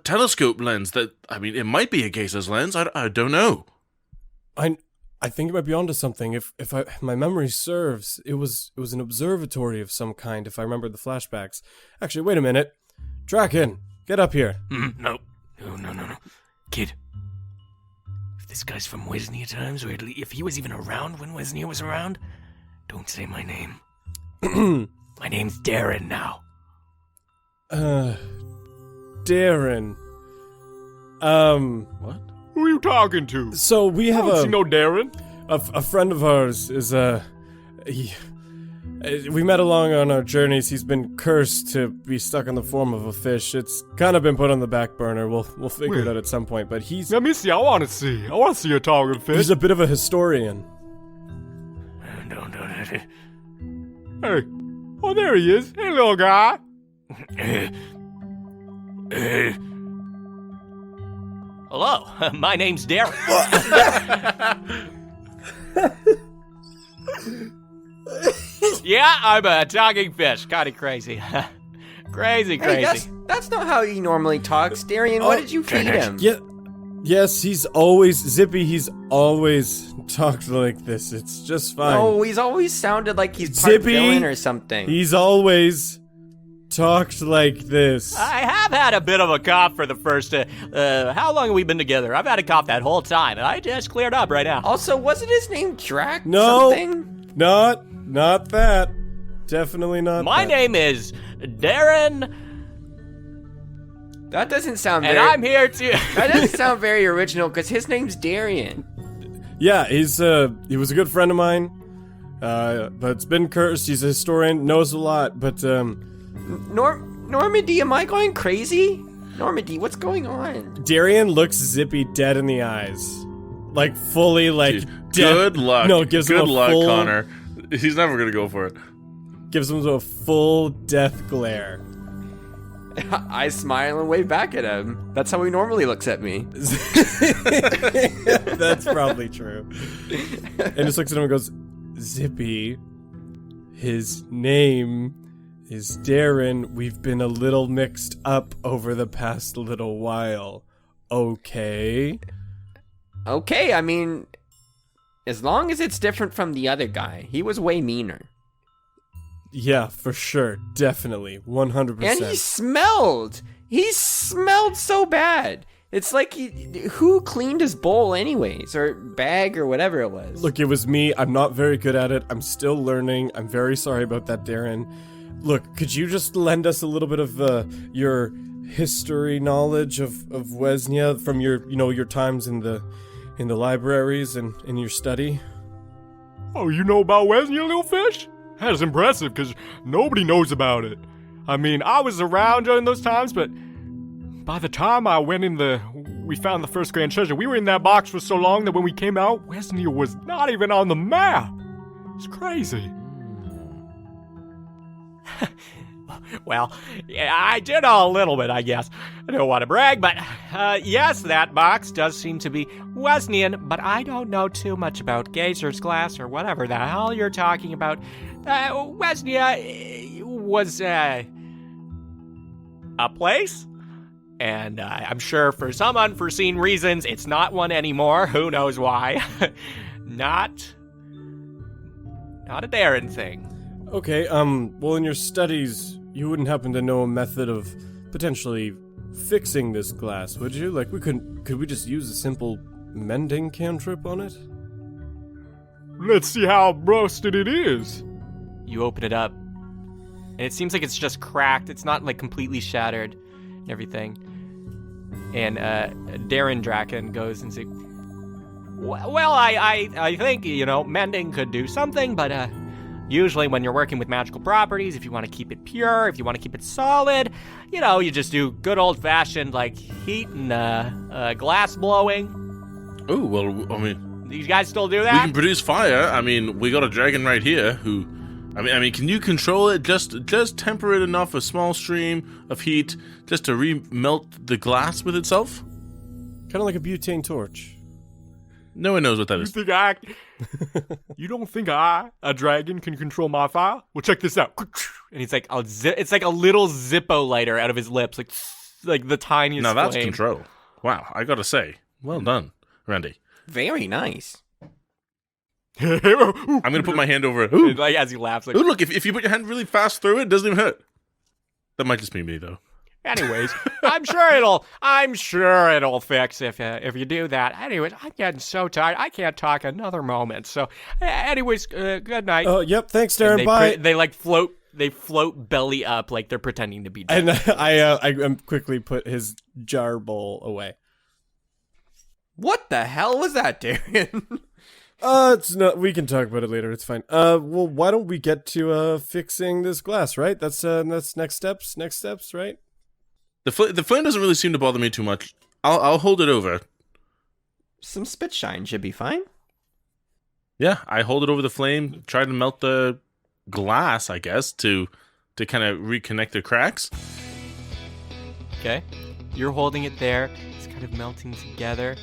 telescope lens that, I mean, it might be a Geza's lens. I don't know. I think it might be onto something. If my memory serves, it was an observatory of some kind, if I remember the flashbacks. Actually, wait a minute. Draken, get up here. No. Kid, if this guy's from Wesnia times, or if he was even around when Wesnia was around, don't say my name. My name's Darren now. Darren. What? Who are you talking to? So we have I don't see no Darren. A friend of ours is we met along on our journeys. He's been cursed to be stuck in the form of a fish. It's kind of been put on the back burner. We'll figure it out at some point. But he's. Let me see. I want to see a talking fish. He's a bit of a historian. Hey. Oh, there he is. Hey, little guy. Hello, my name's Darren. Yeah, I'm a talking fish. Kind of crazy. Crazy. Hey, that's not how he normally talks. Darian, what did you feed him? Yeah. Yes, he's always Zippy. He's always talked like this. It's just fine. Oh, he's always sounded like he's part Zippy, villain or something. He's always talked like this. I have had a bit of a cough for the first, how long have we been together? I've had a cough that whole time, and I just cleared up right now. Also, wasn't his name Drac No, something? not that. Definitely not My that. name is Darren, That doesn't sound and very... I'm here to... That doesn't sound very original, because his name's Darian. Yeah, he was a good friend of mine, but it's been cursed. He's a historian, knows a lot, but, Normandy, am I going crazy? Normandy, what's going on? Darian looks Zippy dead in the eyes. Like, fully, like, Dude, dead. good luck. No, gives him good a luck, full, Connor. He's never gonna go for it. Gives him a full death glare. I smile and wave back at him. That's how he normally looks at me. That's probably true. And just looks at him and goes, Zippy, his name is Darren. We've been a little mixed up over the past little while. Okay? Okay, I mean, as long as it's different from the other guy. He was way meaner. Yeah, for sure. Definitely. 100%. And he smelled. He smelled so bad. It's like who cleaned his bowl anyways, or bag, or whatever it was. Look, it was me. I'm not very good at it. I'm still learning. I'm very sorry about that, Darren. Look, could you just lend us a little bit of your history knowledge of Wesnia from your times in the libraries and in your study? Oh, you know about Wesnia, little fish? That's impressive, because nobody knows about it. I mean, I was around during those times, but by the time I went we found the first grand treasure, we were in that box for so long that when we came out, Wesnia was not even on the map. It's crazy. Well, yeah, I did know a little bit, I guess. I don't want to brag, but yes, that box does seem to be Wesnian, but I don't know too much about Gazer's glass or whatever the hell you're talking about. Wesnia was a place, and I'm sure for some unforeseen reasons it's not one anymore. Who knows why? Not a Darren thing. Okay, well, in your studies, you wouldn't happen to know a method of potentially fixing this glass, would you? Like, could we just use a simple mending cantrip on it? Let's see how rusted it is. You open it up, and it seems like it's just cracked. It's not, like, completely shattered and everything. And Darren Draken goes and says, well, I think, mending could do something, but usually when you're working with magical properties, if you want to keep it pure, if you want to keep it solid, you just do good old-fashioned, like, heat and glass blowing. Oh, well, I mean... You guys still do that? We can produce fire. I mean, we got a dragon right here who I mean, can you control it? Just temper it enough, a small stream of heat, just to re-melt the glass with itself? Kind of like a butane torch. No one knows what that You is. think you don't think a dragon, can control my fire? Well, check this out. And he's like, it's like a little Zippo lighter out of his lips, like the tiniest. Now that's flame. control. Wow, I gotta say, well done, Randy. Very nice. I'm gonna put my hand over it. Ooh. Like as he laughs, like, Ooh, look, if you put your hand really fast through it, it doesn't even hurt. That might just be me, though. Anyways, I'm sure it'll fix if you do that. Anyways, I'm getting so tired. I can't talk another moment. So, anyways, good night. Oh, yep. Thanks, Darren. and Bye. they float belly up like they're pretending to be dead. And I quickly put his jar bowl away. What the hell was that, Darren? It's not. We can talk about it later. It's fine. Well, why don't we get to fixing this glass? Right. That's next steps. Next steps. Right. The flame doesn't really seem to bother me too much. I'll hold it over. Some spit shine should be fine. Yeah, I hold it over the flame, try to melt the glass, I guess, to kind of reconnect the cracks. Okay, you're holding it there. It's kind of melting together.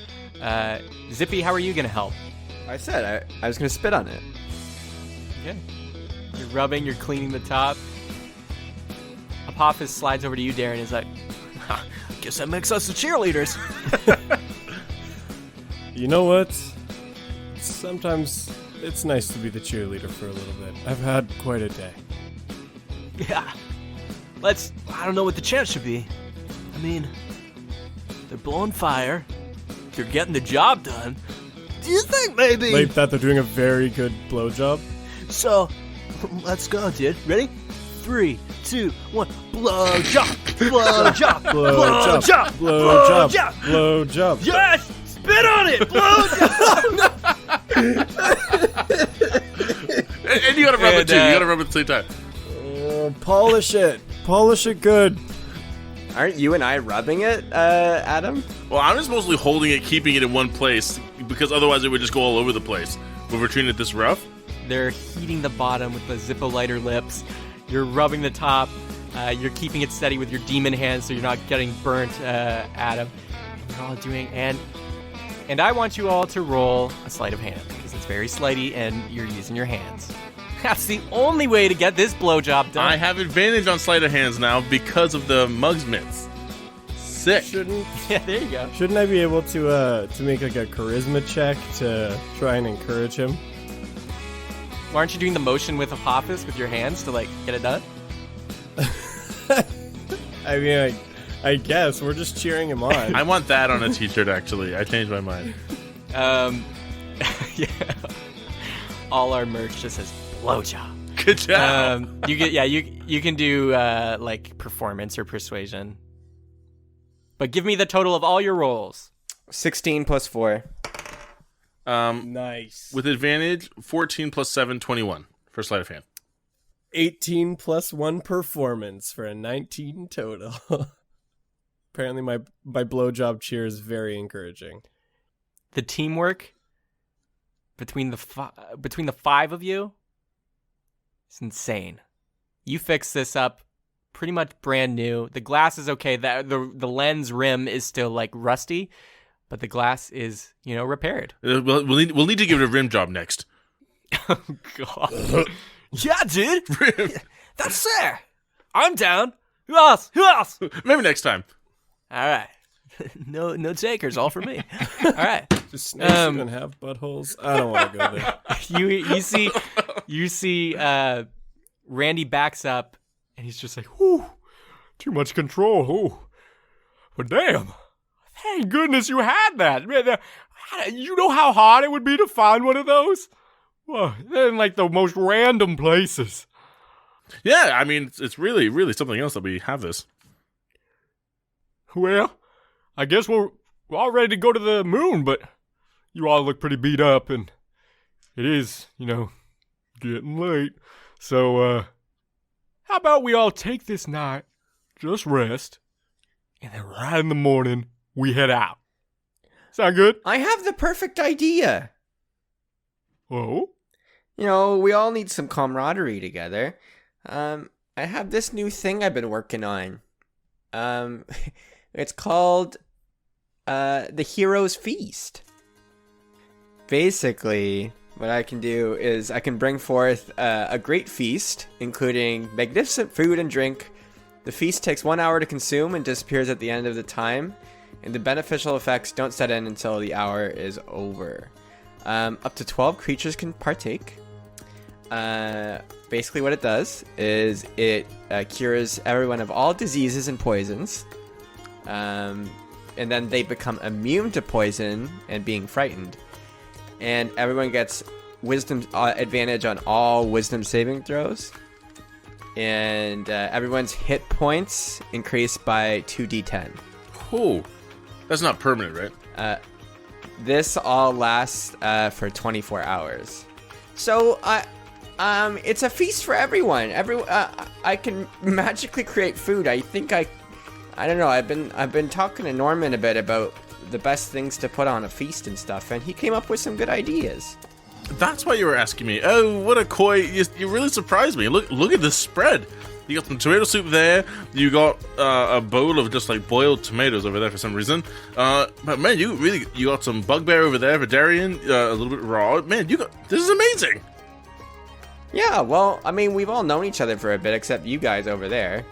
Zippy, how are you gonna help? I said I was gonna spit on it. Okay, you're rubbing, you're cleaning the top. Apophis slides over to you, Darren, and is like, Guess that makes us the cheerleaders. You know what? Sometimes it's nice to be the cheerleader for a little bit. I've had quite a day. Yeah. I don't know what the chance should be. I mean, they're blowing fire. They're getting the job done. Do you think maybe... Like that they're doing a very good blowjob. So, let's go, dude. Ready? 3, 2, 1. Blow job. Blow job. Blow job. Blow job. Blow job. Yes! Spit on it! Blow job! And you gotta rub it too. You gotta rub it at the same time. Polish it. Polish it good. Aren't you and I rubbing it, Adam? Well, I'm just mostly holding it, keeping it in one place, because otherwise it would just go all over the place. When we're treating it this rough. they're heating the bottom with the Zippo lighter lips. You're rubbing the top. You're keeping it steady with your demon hands so you're not getting burnt, Adam. You're all doing, and I want you all to roll a sleight of hand because it's very sleighty and you're using your hands. That's the only way to get this blowjob done. I have advantage on sleight of hands now because of the Mugs mitts. Sick. Yeah, there you go. Shouldn't I be able to make like a charisma check to try and encourage him? Why aren't you doing the motion with Apophis with your hands to like get it done? I mean, I guess we're just cheering him on. I want that on a t-shirt. Actually, I changed my mind. Yeah. All our merch just says blowjob. Good job. You can do like performance or persuasion. But give me the total of all your rolls. 16 plus 4. Nice. With advantage, 14 plus 7, 21 for sleight of hand. 18 plus 1 performance for a 19 total. Apparently my blowjob cheer is very encouraging. The teamwork between the five of you is insane. You fix this up pretty much brand new. The glass is okay. The lens rim is still like rusty, but the glass is, repaired. We'll need to give it a rim job next. Oh, God. Yeah, dude. That's fair. I'm down. Who else? Maybe next time. All right. No takers, all for me. All right. Just snakes even have buttholes. I don't want to go there. You see Randy backs up and he's just like, whew, Too much control. Oh, but damn. Thank goodness you had that. Man, you know how hard it would be to find one of those? Well, they're in like the most random places. Yeah, I mean, it's really, really something else that we have this. Well, I guess we're all ready to go to the moon, but you all look pretty beat up, and it is, getting late. So, how about we all take this night, just rest, and then right in the morning, we head out. Sound good? I have the perfect idea. Oh? we all need some camaraderie together. I have this new thing I've been working on. It's called the Hero's Feast. Basically, what I can do is I can bring forth a great feast, including magnificent food and drink. The feast takes 1 hour to consume and disappears at the end of the time, and the beneficial effects don't set in until the hour is over. Up to 12 creatures can partake. Basically what it does is it cures everyone of all diseases and poisons. And then they become immune to poison and being frightened. And everyone gets wisdom advantage on all wisdom saving throws. And everyone's hit points increase by 2d10. Oh, that's not permanent, right? This all lasts for 24 hours. So it's a feast for everyone. I can magically create food. I think I don't know. I've been talking to Norman a bit about the best things to put on a feast and stuff, and he came up with some good ideas. That's why you were asking me. Oh, what a coy! You really surprised me. Look at this spread. You got some tomato soup there. You got a bowl of just like boiled tomatoes over there for some reason. But man, you got some bugbear over there for Darian. A little bit raw. Man, this is amazing. Yeah, well, I mean, we've all known each other for a bit, except you guys over there.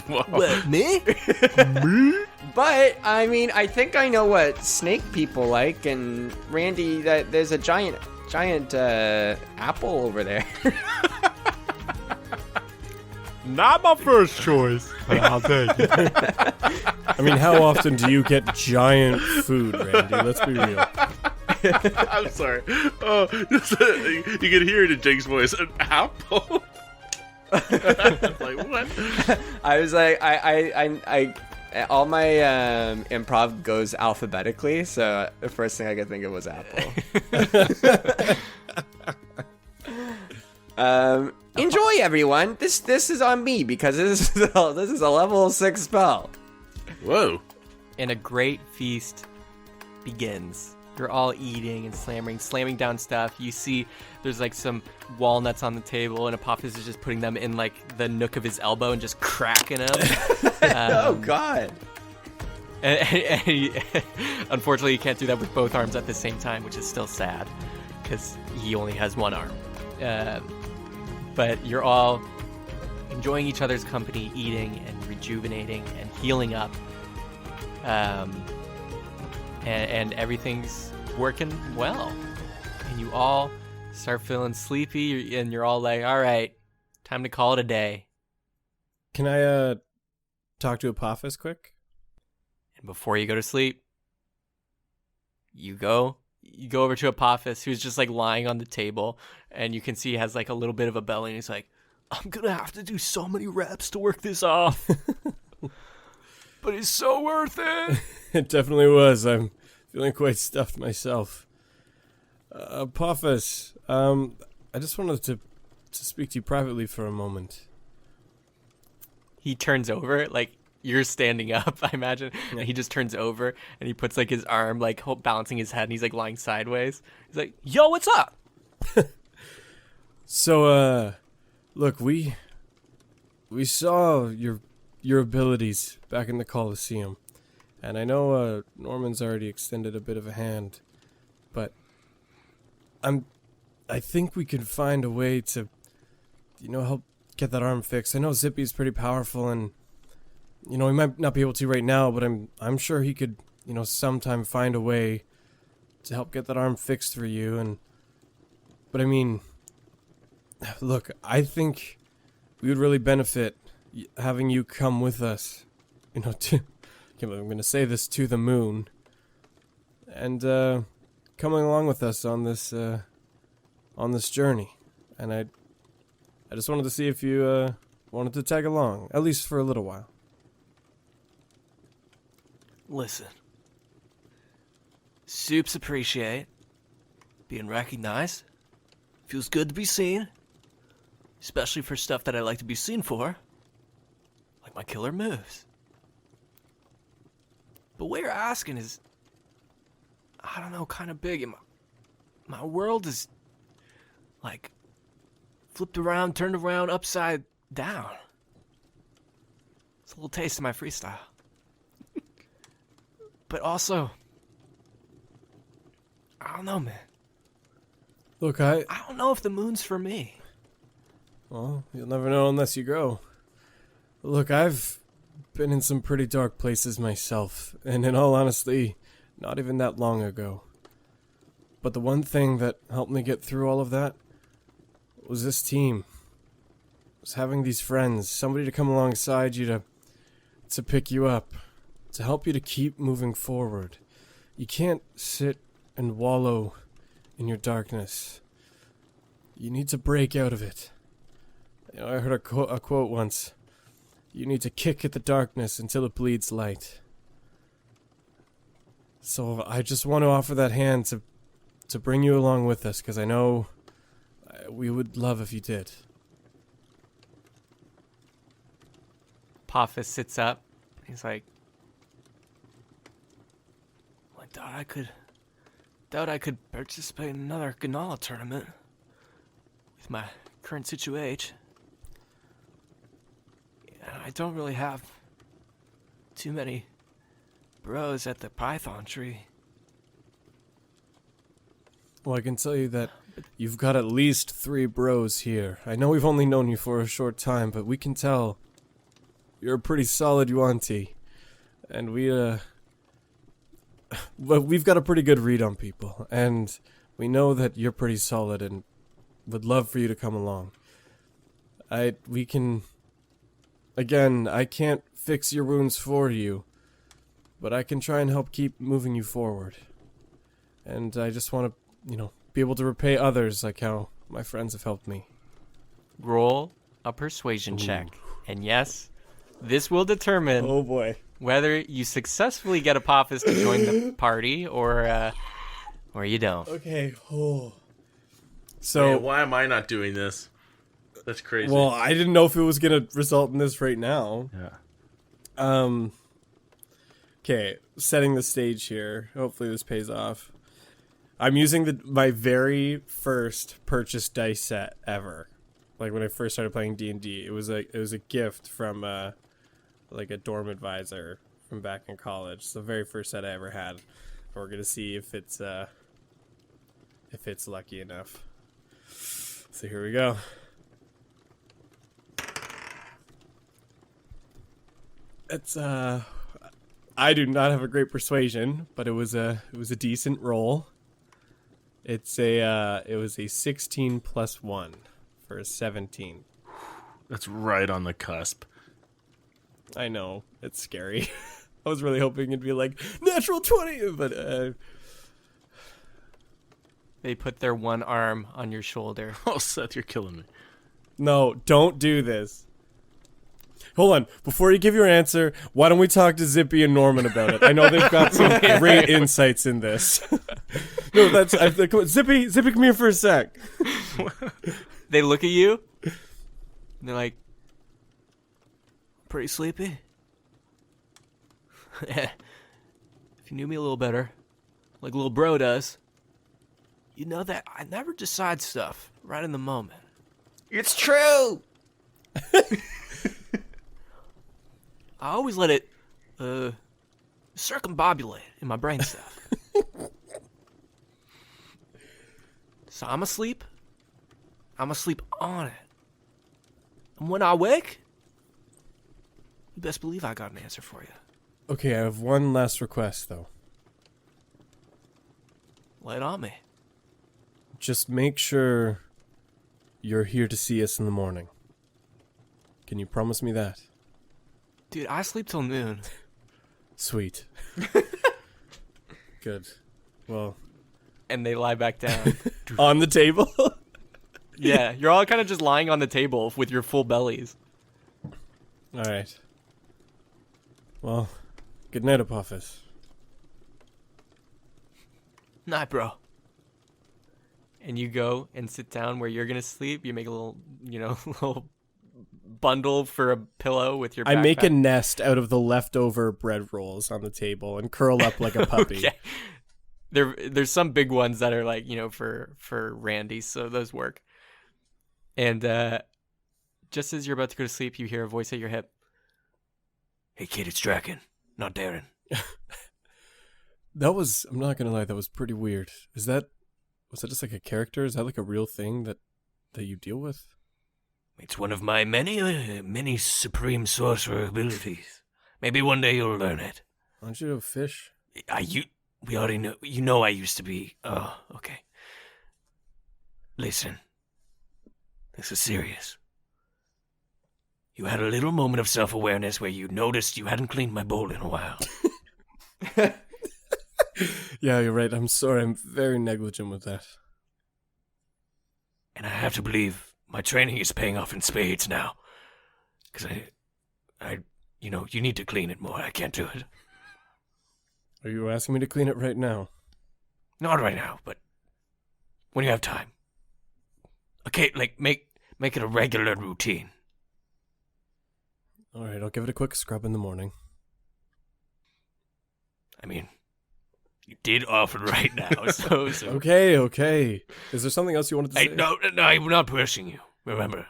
What, me? Me? But, I mean, I think I know what snake people like, and Randy, that there's a giant apple over there. Not my first choice, but I'll take it. I mean, how often do you get giant food, Randy? Let's be real. I'm sorry. Oh, you can hear it in Jake's voice. An apple. Like what? I was like, I all my improv goes alphabetically, so the first thing I could think of was apple. Enjoy, everyone. This is on me because this is a level 6 spell. Whoa! And a great feast begins. You're all eating and slamming down stuff. You see there's like some walnuts on the table, and Apophis is just putting them in like the nook of his elbow and just cracking them. Oh, God. And unfortunately, you can't do that with both arms at the same time, which is still sad because he only has one arm. But you're all enjoying each other's company, eating and rejuvenating and healing up. And everything's working well. And you all start feeling sleepy, and you're all like, all right, time to call it a day. Can I talk to Apophis quick? And before you go to sleep, you go over to Apophis, who's just like lying on the table, and you can see he has like a little bit of a belly, and he's like, I'm gonna have to do so many reps to work this off. But it's so worth it. It definitely was. I'm feeling quite stuffed myself. Apophis, I just wanted to speak to you privately for a moment. He turns over, like, you're standing up, I imagine, and he just turns over, and he puts, like, his arm, like, balancing his head, and he's, like, lying sideways. He's like, yo, what's up? So, look, we saw your abilities back in the Coliseum, and I know Norman's already extended a bit of a hand, but I think we can find a way to, help get that arm fixed. I know Zippy's pretty powerful, and he might not be able to right now, but I'm sure he could, sometime find a way to help get that arm fixed for you. But I mean, look, I think we would really benefit having you come with us, I'm going to say this, to the moon, and coming along with us on this journey. And I just wanted to see if you wanted to tag along, at least for a little while. Listen, Soups appreciate being recognized. Feels good to be seen, especially for stuff that I like to be seen for, like my killer moves. But what you're asking is, I don't know, kind of big, and my world is like, flipped around, turned around, upside down. It's a little taste of my freestyle. But also, I don't know, man. Look, I don't know if the moon's for me. Well, you'll never know unless you go. Look, I've been in some pretty dark places myself, and in all honesty, not even that long ago. But the one thing that helped me get through all of that was this team. Was having these friends, somebody to come alongside you to pick you up, to help you to keep moving forward. You can't sit and wallow in your darkness. You need to break out of it. You know, I heard a quote once. You need to kick at the darkness until it bleeds light. So I just want to offer that hand to bring you along with us, because I know we would love if you did. Apophis sits up. He's like, I doubt I could participate in another Ganola tournament with my current situation. I don't really have too many bros at the Python tree. Well, I can tell you that you've got at least 3 bros here. I know we've only known you for a short time, but we can tell you're a pretty solid Yuan-Ti. And we've got a pretty good read on people. And we know that you're pretty solid and would love for you to come along. Again, I can't fix your wounds for you, but I can try and help keep moving you forward. And I just want to, be able to repay others like how my friends have helped me. roll a persuasion check. And yes, this will determine Oh boy. whether you successfully get Apophis to join the party or you don't. Okay. Oh. Man, So, why am I not doing this? That's crazy. well, I didn't know if it was going to result in this right now. yeah. Okay, setting the stage here. Hopefully this pays off. I'm using my very first purchased dice set ever. Like when I first started playing D&D, it was a gift from like a dorm advisor from back in college. It's the very first set I ever had. We're gonna see if it's lucky enough. So here we go. It's I do not have a great persuasion, but it was a decent roll. It was a 16 plus 1 for a 17. That's right on the cusp. I know, it's scary. I was really hoping it'd be like natural 20, but They put their one arm on your shoulder. Oh, Seth, you're killing me. no, don't do this. Hold on, before you give your answer, why don't we talk to Zippy and Norman about it? I know they've got some great insights in this. No, come on, Zippy, come here for a sec. They look at you, and they're like, Pretty sleepy? If you knew me a little better, like little bro does, you know that I never decide stuff right in the moment. It's true. I always let it circumbobulate in my brain stuff. So I'm asleep on it. And when I wake, you best believe I got an answer for you. Okay, I have one last request, though. Lay it on me. Just make sure you're here to see us in the morning. Can you promise me that? Dude, I sleep till noon. Sweet. Good. Well, and they lie back down. on the table? Yeah, you're all kind of just lying on the table with your full bellies. All right. Well, good night, Apophis. Night, bro. And you go and sit down where you're gonna sleep. You make a little, little bundle for a pillow with your backpack. I make a nest out of the leftover bread rolls on the table and curl up like a puppy. Okay. There's some big ones that are like, for Randy, so those work. And just as you're about to go to sleep, you hear a voice at your hip. Hey kid, it's Draken, not Darren. I'm not gonna lie, that was pretty weird. Was that just like a character? Is that like a real thing that you deal with? It's one of my many supreme sorcerer abilities. Maybe one day you'll learn it. Aren't you a fish? We already know. You know I used to be. Oh, okay. Listen. This is serious. You had a little moment of self-awareness where you noticed you hadn't cleaned my bowl in a while. Yeah, you're right. I'm sorry. I'm very negligent with that. And I have to believe my training is paying off in spades now. Because you need to clean it more. I can't do it. Are you asking me to clean it right now? Not right now, but when you have time. Okay, like, make it a regular routine. All right, I'll give it a quick scrub in the morning. I mean, you did offer right now, so... Okay. Is there something else you wanted to say? No, I'm not pushing you. Remember,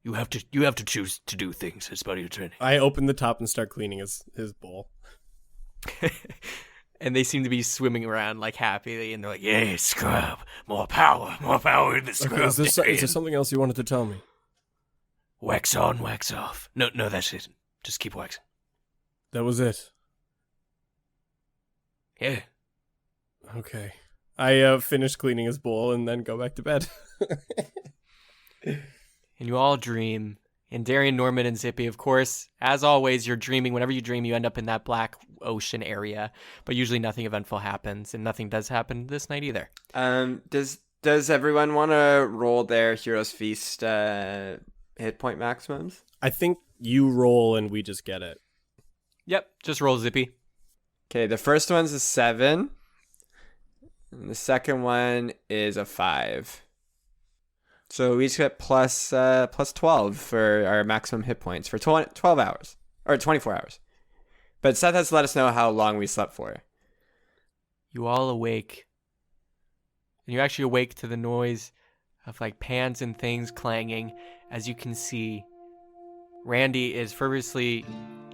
you have to choose to do things as part of your training. I open the top and start cleaning his bowl. And they seem to be swimming around like happy, and they're like, Yeah, scrub. More power in the scrub. Okay, is there something else you wanted to tell me? Wax on, wax off. No, that's it. Just keep waxing. That was it. Yeah. Okay. I finish cleaning his bowl and then go back to bed. And you all dream. And Darian, Norman, and Zippy, of course, as always, you're dreaming. Whenever you dream, you end up in that black ocean area. But usually nothing eventful happens, and nothing does happen this night either. Does everyone want to roll their Heroes Feast hit point maximums? I think you roll and we just get it. Yep, just roll, Zippy. Okay, the first one's a 7. And the second one is a 5. So we each get plus 12 for our maximum hit points for 12 hours. Or 24 hours. But Seth has to let us know how long we slept for. You all awake. And you actually awake to the noise of like pans and things clanging. As you can see, Randy is fervently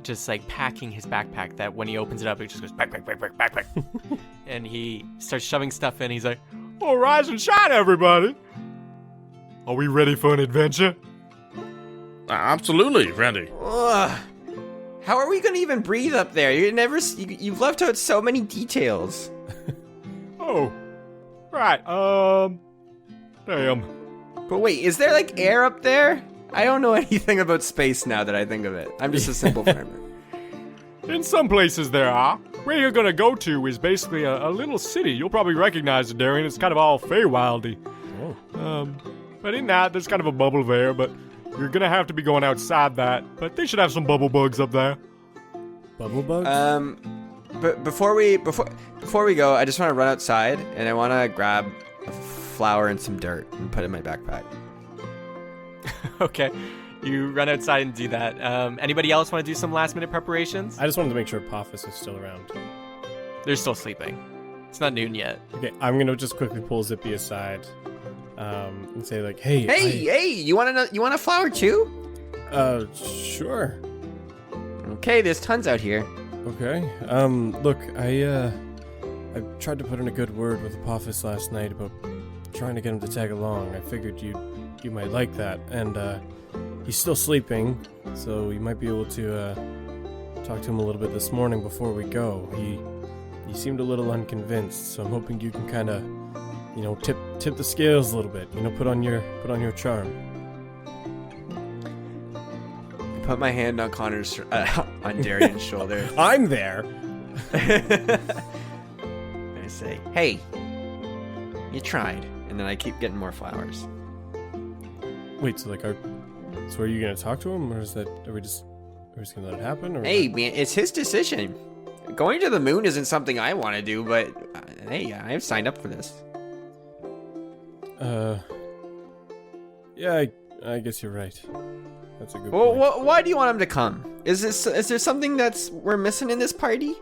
just like packing his backpack that when he opens it up, it just goes backpack. And he starts shoving stuff in. He's like, Oh, rise and shine, everybody. Are we ready for an adventure? Absolutely, Randy. Ugh. How are we going to even breathe up there? You've left out so many details. Oh, right. Damn. But wait, is there like air up there? I don't know anything about space now that I think of it. I'm just a simple farmer. In some places there are. Where you're gonna go to is basically a little city. You'll probably recognize it, Darian. It's kind of all Feywildy. Oh. But in that, there's kind of a bubble there, but you're gonna have to be going outside that. But they should have some bubble bugs up there. Bubble bugs? But before we go, I just want to run outside and I want to grab a flower and some dirt and put it in my backpack. Okay. You run outside and do that. Anybody else want to do some last minute preparations? I just wanted to make sure Apophis is still around. They're still sleeping. It's not noon yet. Okay, I'm gonna just quickly pull Zippy aside, and say like, "Hey, hey, you want a flower too?" Sure. Okay, there's tons out here. Okay. Look, I tried to put in a good word with Apophis last night about trying to get him to tag along. I figured you might like that, and he's still sleeping, so you might be able to talk to him a little bit this morning before we go. He seemed a little unconvinced, so I'm hoping you can kind of, tip the scales a little bit. Put on your charm. I put my hand on Connor's on Darian's shoulder. I'm there. I say, "Hey, you tried," and then I keep getting more flowers. Wait, so are you gonna talk to him, or are we just gonna let it happen? Or hey, man, it's his decision. Going to the moon isn't something I want to do, but hey, I've signed up for this. Yeah, I guess you're right. That's a good point. Well, why do you want him to come? Is there something we're missing in this party?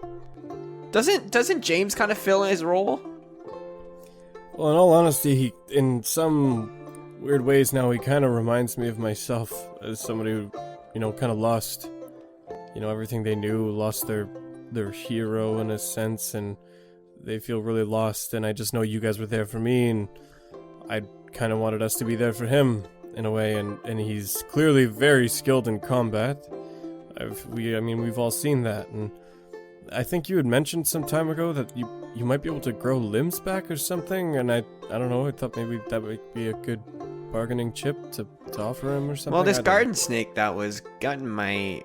Doesn't James kind of fill his role? Well, in all honesty, he in some weird ways now, he kind of reminds me of myself as somebody who, kind of lost, everything they knew, lost their hero in a sense, and they feel really lost. And I just know you guys were there for me, and I kind of wanted us to be there for him in a way. And he's clearly very skilled in combat. We've all seen that, and I think you had mentioned some time ago that you might be able to grow limbs back or something, and I don't know, I thought maybe that might be a good bargaining chip to offer him or something. Well, this garden snake that was got in my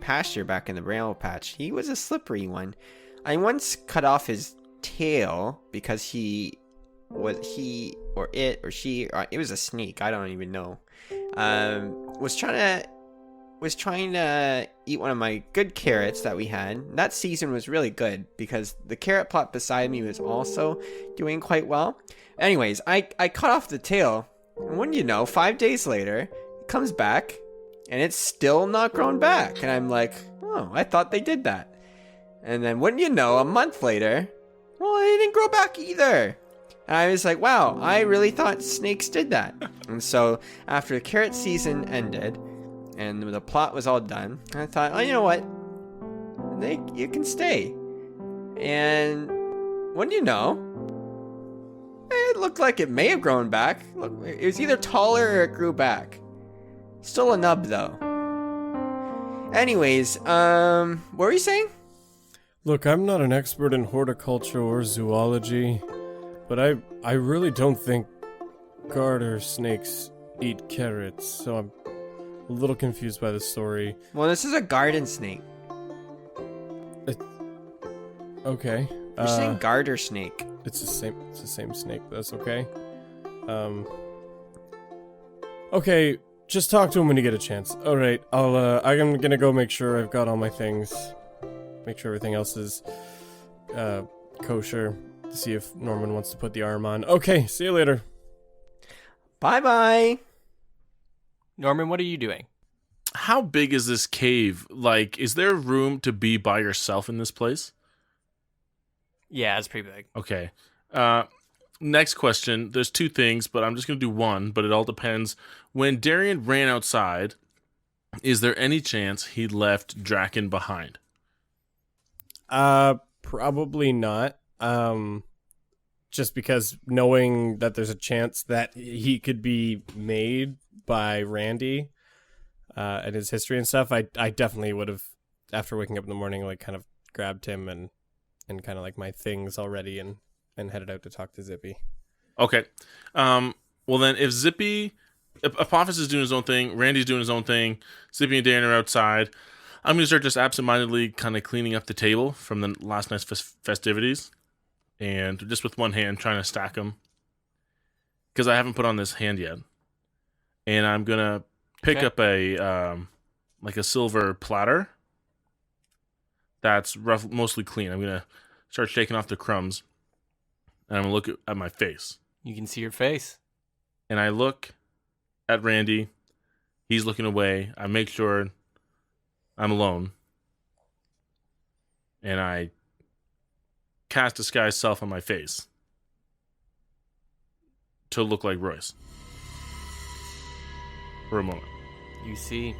pasture back in the bramble patch, he was a slippery one. I once cut off his tail because it was a snake, I don't even know, was trying to eat one of my good carrots that we had. That season was really good because the carrot plot beside me was also doing quite well. Anyways, I cut off the tail, and wouldn't you know, 5 days later, it comes back, and it's still not grown back. And I'm like, oh, I thought they did that. And then wouldn't you know, a month later, well, it didn't grow back either. And I was like, wow, I really thought snakes did that. And so after the carrot season ended, and the plot was all done, I thought, oh, you know what? You can stay. And wouldn't you know, it looked like it may have grown back. Look, it was either taller or it grew back. Still a nub, though. Anyways, what were you saying? Look, I'm not an expert in horticulture or zoology, but I really don't think garter snakes eat carrots, so I'm a little confused by the story. Well, this is a garden snake. Okay. You're saying garter snake. It's the same snake. That's okay. Okay, just talk to him when you get a chance. All right, I'm gonna go make sure I've got all my things. Make sure everything else is kosher. To see if Norman wants to put the arm on. Okay, see you later. Bye-bye. Norman, what are you doing? How big is this cave? Like, is there room to be by yourself in this place? Yeah, it's pretty big. Okay. Next question. There's two things, but I'm just going to do one, but it all depends. When Darian ran outside, is there any chance he left Draken behind? Probably not. Just because knowing that there's a chance that he could be made by Randy, and his history and stuff, I definitely would have, after waking up in the morning, like kind of grabbed him and kind of like my things already and headed out to talk to Zippy. Okay. Well then, if Apophis is doing his own thing, Randy's doing his own thing, Zippy and Dan are outside, I'm going to start just absentmindedly kind of cleaning up the table from the last night's festivities. And just with one hand, trying to stack them. Because I haven't put on this hand yet. And I'm going to pick up a silver platter that's mostly clean. I'm going to start shaking off the crumbs. And I'm going to look at my face. You can see your face. And I look at Randy. He's looking away. I make sure I'm alone. And I cast Disguise Self on my face to look like Royce. For a moment. You see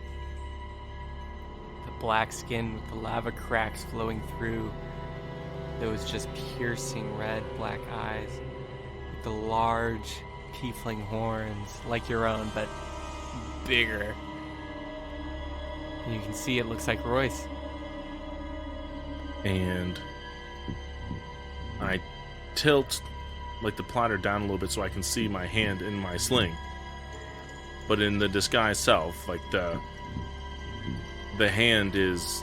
the black skin with the lava cracks flowing through, those just piercing red black eyes, with the large tiefling horns like your own, but bigger. And you can see it looks like Royce. And I tilt like the platter down a little bit so I can see my hand in my sling. But in the disguise self, like the hand is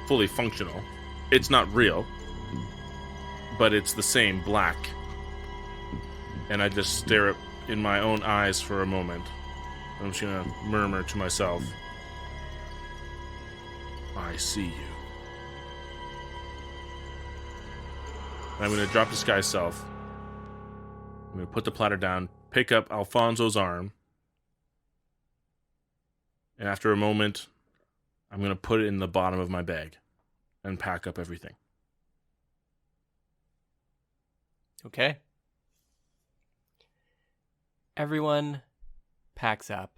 fully functional. It's not real, but it's the same black. And I just stare in my own eyes for a moment. I'm just gonna murmur to myself, I see you. And I'm going to drop Disguise Self. I'm going to put the platter down, pick up Alfonso's arm. And after a moment, I'm going to put it in the bottom of my bag and pack up everything. Okay. everyone packs up.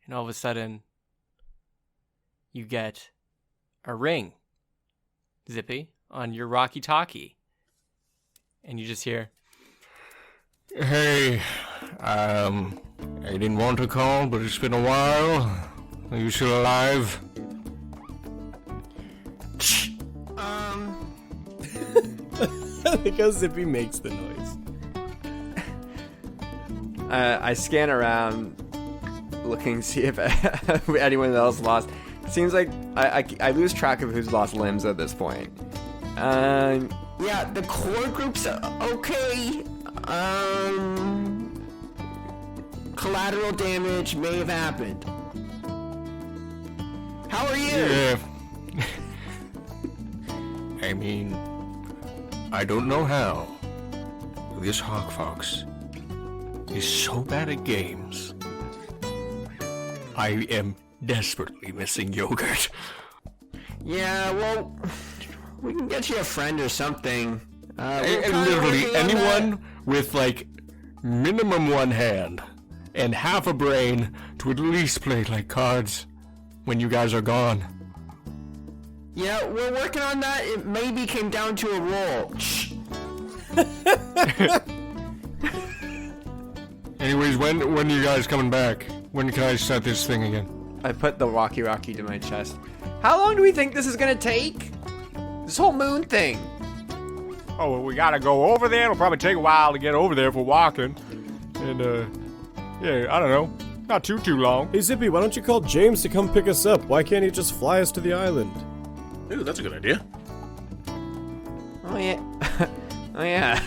And all of a sudden, you get a ring, Zippy, on your walkie-talkie. And you just hear, Hey, I didn't want to call, but it's been a while. Are you still alive? Because Zippy makes the noise. I scan around, looking to see if anyone else lost. Seems like I lose track of who's lost limbs at this point. Yeah, the core group's okay. Collateral damage may have happened. How are you? Yeah. I mean, I don't know how. This Hawk Fox is so bad at games. I am desperately missing yogurt. Yeah, well, we can get you a friend or something. And literally anyone with like minimum one hand and half a brain to at least play like cards when you guys are gone. Yeah, we're working on that. It maybe came down to a roll. Shh. Anyways, when are you guys coming back? When can I start this thing again? I put the walkie-talkie to my chest. How long do we think this is gonna take? This whole moon thing. Oh, well, we gotta go over there. It'll probably take a while to get over there if we're walking. And, yeah, I don't know. Not too long. Hey, Zippy, why don't you call James to come pick us up? Why can't he just fly us to the island? Ooh, that's a good idea. Oh yeah. Oh yeah.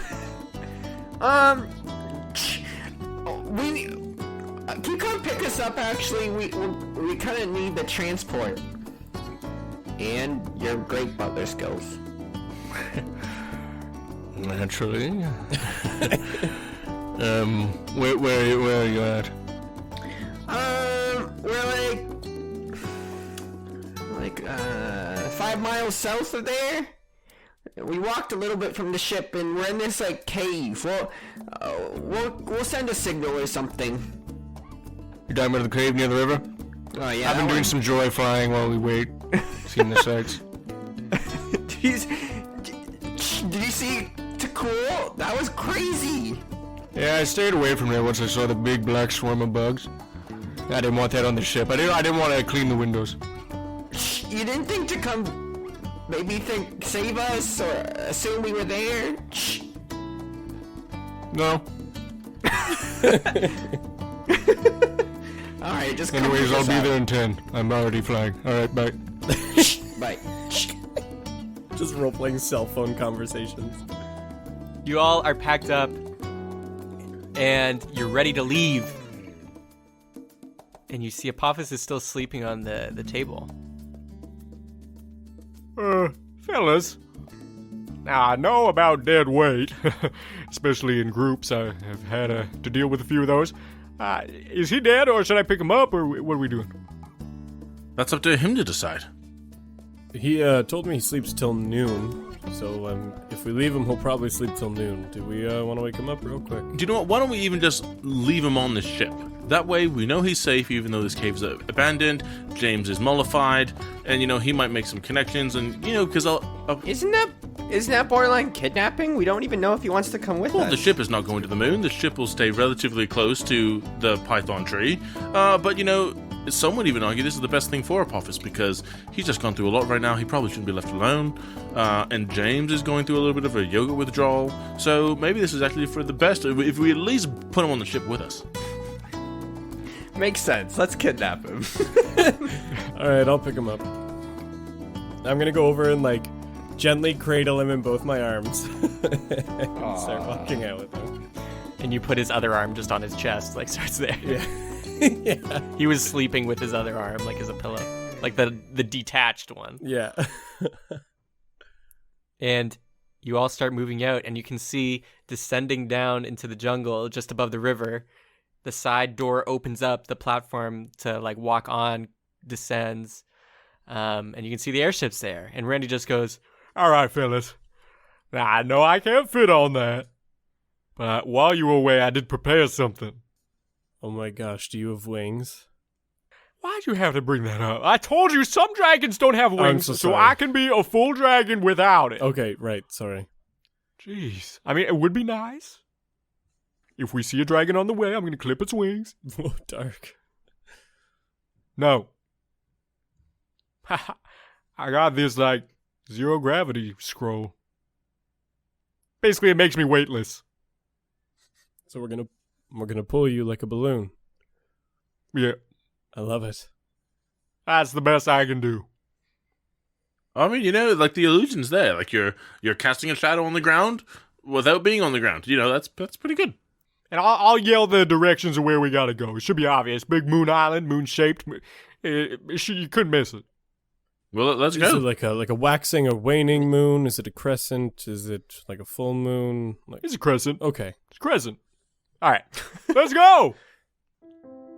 Can you come pick us up? Actually, we kind of need the transport and your great butler skills. Naturally. Where are you at? We're like 5 miles south of there. We walked a little bit from the ship, and we're in this like cave. We'll send a signal or something. You talking about the cave near the river? Oh yeah. I've been doing some joy flying while we wait, seeing the sights. Did you see Cool? That was crazy. Yeah, I stayed away from there once I saw the big black swarm of bugs. I didn't want that on the ship. I didn't want to clean the windows. You didn't think to come, maybe save us or assume we were there? No. Alright, just come Anyways, pick I'll us be up. there in 10. I'm already flying. Alright, bye. Bye. Just role-playing cell phone conversations. you all are packed up, and you're ready to leave. And you see Apophis is still sleeping on the table. Fellas. Now, I know about dead weight, especially in groups. I have had to deal with a few of those. Is he dead, or should I pick him up, or what are we doing? That's up to him to decide. He told me he sleeps till noon, so if we leave him, he'll probably sleep till noon. Do we want to wake him up real quick? Do you know what? Why don't we even just leave him on the ship? That way we know he's safe, even though this cave is abandoned. James is mollified, and he might make some connections, and because Isn't that borderline kidnapping? We don't even know if he wants to come with us. the ship is not going to the moon. The ship will stay relatively close to the Python tree. But some would even argue this is the best thing for Apophis because he's just gone through a lot right now. He probably shouldn't be left alone. And James is going through a little bit of a yoga withdrawal. So maybe this is actually for the best if we at least put him on the ship with us. Makes sense. Let's kidnap him. Alright, I'll pick him up. I'm gonna go over and, gently cradle him in both my arms. And start walking out with him. And you put his other arm just on his chest, starts there. Yeah. Yeah. He was sleeping with his other arm, as a pillow. The detached one. Yeah. And you all start moving out, and you can see descending down into the jungle just above the river. The side door opens up, the platform to walk on descends, and you can see the airships there. And Randy just goes, All right, fellas. Now, I know I can't fit on that, But while you were away, I did prepare something. Oh my gosh, do you have wings? Why'd you have to bring that up? I told you some dragons don't have wings, so so sorry. I can be a full dragon without it. Okay, right, sorry. Jeez. I mean, it would be nice. If we see a dragon on the way, I'm going to clip its wings. Oh, dark. No. I got this, like, zero gravity scroll. Basically, it makes me weightless. So we're gonna pull you like a balloon. Yeah. I love it. That's the best I can do. I mean, like the illusion's there. Like you're casting a shadow on the ground without being on the ground. That's pretty good. And I'll yell the directions of where we gotta go. It should be obvious. Big moon island, moon-shaped. You couldn't miss it. Well, let's Is go. it like a waxing or waning moon? Is it a crescent? Is it like a full moon? It's a crescent. Okay. It's a crescent. All right. Let's go!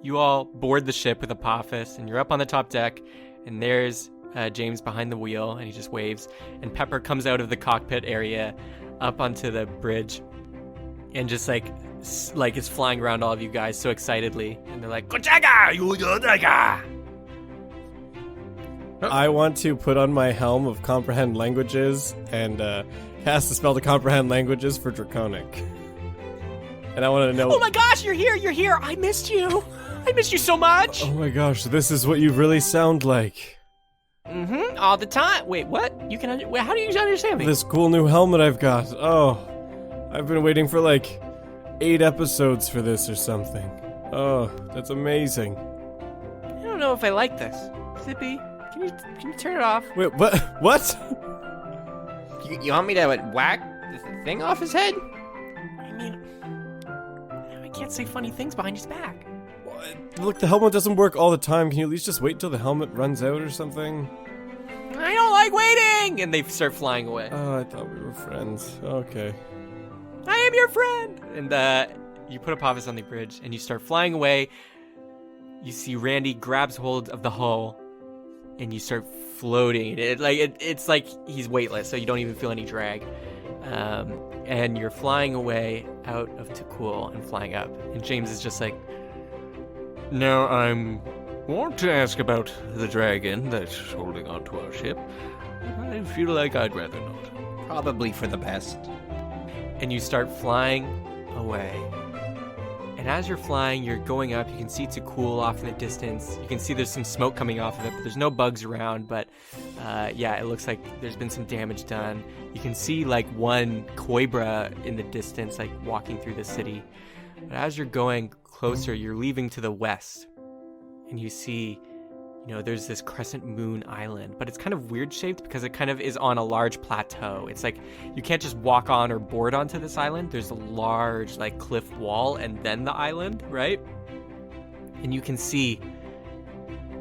You all board the ship with Apophis, and you're up on the top deck, and there's James behind the wheel, and he just waves. And Pepper comes out of the cockpit area up onto the bridge, and just like is flying around all of you guys so excitedly. And they're like, Kochaga! Yuyodaga! I want to put on my helm of comprehend languages and cast the spell to comprehend languages for Draconic. And I want to know. Oh my gosh, you're here. I missed you. I missed you so much. Oh my gosh, this is what you really sound like. Mm-hmm, all the time. Wait, what? How do you understand me? This cool new helmet I've got. Oh, I've been waiting for like 8 episodes for this or something. Oh, that's amazing. I don't know if I like this. Zippy, can you turn it off? Wait, what? What? You want me to whack the thing off his head? I mean, I can't say funny things behind his back. Look, the helmet doesn't work all the time. Can you at least just wait until the helmet runs out or something? I don't like waiting! And they start flying away. Oh, I thought we were friends. Okay. I am your friend! And you put Apophis on the bridge, and you start flying away. You see Randy grabs hold of the hull, and you start floating. It's like he's weightless, so you don't even feel any drag. And you're flying away out of Takul and flying up. And James is just like, Now, I want to ask about the dragon that's holding on to our ship. I feel like I'd rather not. Probably for the best. and you start flying away. And as you're flying, you're going up. You can see Takul off in the distance. You can see there's some smoke coming off of it, but there's no bugs around. But yeah, it looks like there's been some damage done. You can see like one Koibra in the distance, like walking through the city. But as you're going closer, you're leaving to the west, and you see, you know, there's this crescent moon island, but it's kind of weird shaped because it kind of is on a large plateau. It's like you can't just walk on or board onto this island. There's a large like cliff wall and then the island, right? And you can see,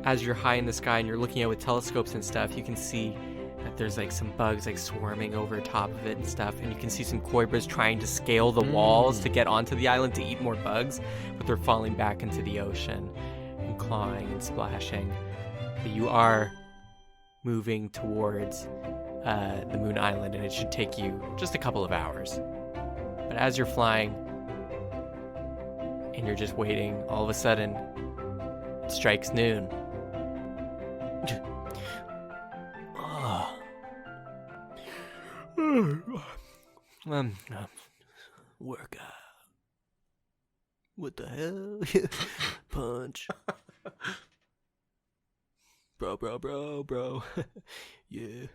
as you're high in the sky and you're looking out with telescopes and stuff, you can see that there's like some bugs like swarming over top of it and stuff, and you can see some Koibras trying to scale the walls to get onto the island to eat more bugs, but they're falling back into the ocean and clawing and splashing. But you are moving towards the moon island, and it should take you just a couple of hours. But as you're flying and you're just waiting, all of a sudden it strikes noon. Workout. What the hell? Punch. Bro. Yeah.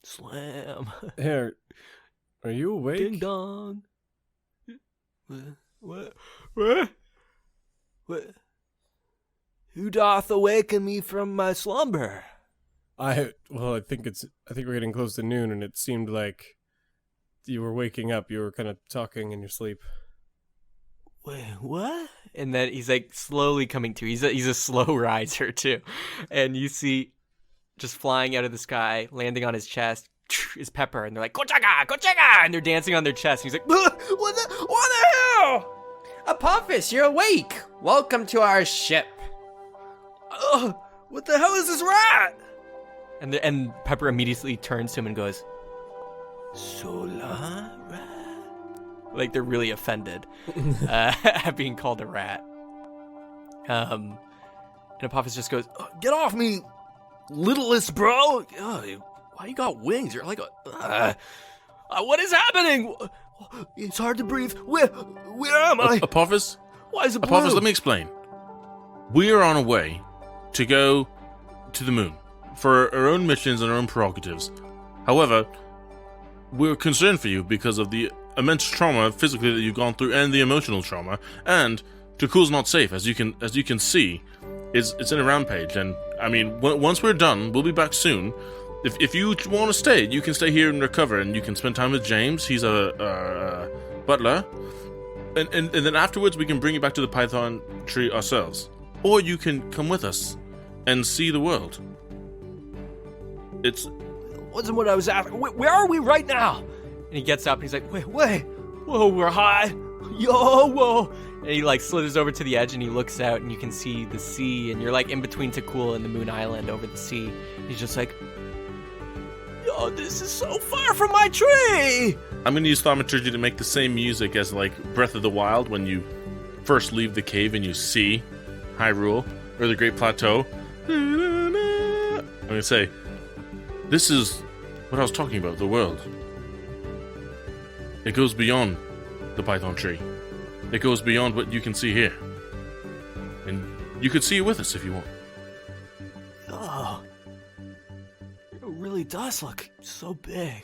Slam. Here, are you awake? Ding dong. What? Who doth awaken me from my slumber? I think we're getting close to noon, and it seemed like you were waking up. You were kind of talking in your sleep. Wait, what? And then he's like slowly coming to. He's a slow riser too, and you see, just flying out of the sky, landing on his chest, is Pepper, and they're like Kochaga, and they're dancing on their chest. And he's like, what the hell? Apophis, you're awake. Welcome to our ship. What the hell is this rat? And Pepper immediately turns to him and goes, Sola rat? Like they're really offended at being called a rat. And Apophis just goes, Get off me, littlest bro. Why you got wings? You're like what is happening? It's hard to breathe. Where am I? Apophis? Why is it blue? Apophis, let me explain. We are on a way to go to the moon for our own missions and our own prerogatives. However, we're concerned for you because of the immense trauma physically that you've gone through and the emotional trauma. And Takul's not safe, as you can see. It's in a rampage, and I mean, once we're done, we'll be back soon. If you want to stay, you can stay here and recover, and you can spend time with James. He's a butler, and then afterwards we can bring you back to the Python tree ourselves, or you can come with us and see the world. It wasn't what I was after. Where are we right now? and he gets up and he's like, wait, whoa, we're high, whoa. And he like slithers over to the edge and he looks out and you can see the sea and you're like in between Takul and the Moon Island over the sea. He's just like, yo, this is so far from my tree. I'm going to use thaumaturgy to make the same music as like Breath of the Wild when you first leave the cave and you see Hyrule or the Great Plateau. I'm going to say, this is what I was talking about, the world. It goes beyond the Python tree. It goes beyond what you can see here. And you could see it with us if you want. Oh, it really does look so big.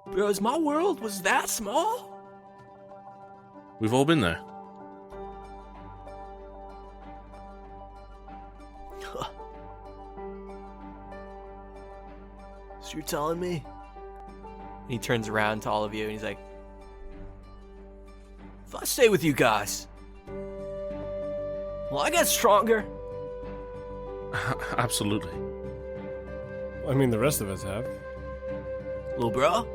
Bros, my world was that small? We've all been there. So you're telling me? And he turns around to all of you and he's like, if I stay with you guys, will I get stronger? Absolutely. I mean, the rest of us have. Little bro?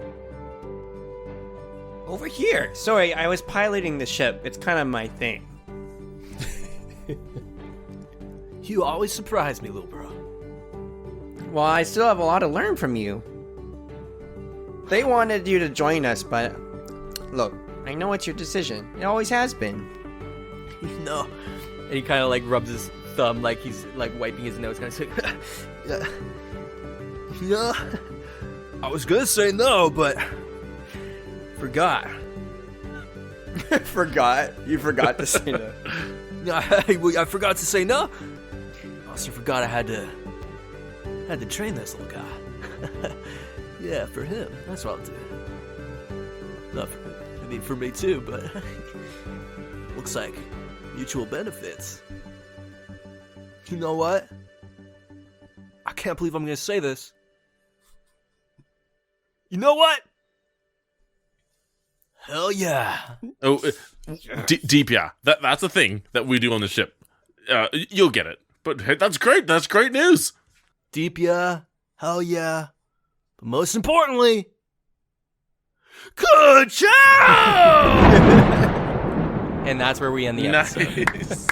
Over here. Sorry, I was piloting the ship. It's kind of my thing. You always surprise me, little bro. Well, I still have a lot to learn from you. They wanted you to join us, but look, I know it's your decision. It always has been. No. and he kind of like rubs his thumb like he's like wiping his nose, kind of like, yeah. I was gonna say no, but forgot. Forgot? You forgot to say no. I forgot to say no. I also forgot I had to train this little guy. Yeah, for him. That's what I'll do. Not for me too, but looks like mutual benefits. You know what? I can't believe I'm gonna say this. You know what? Hell yeah. Oh, deep yeah. That's a thing that we do on the ship. You'll get it. But hey, that's great. That's great news. Deep yeah. Hell yeah. But most importantly, good job! and that's where we end the episode. Nice.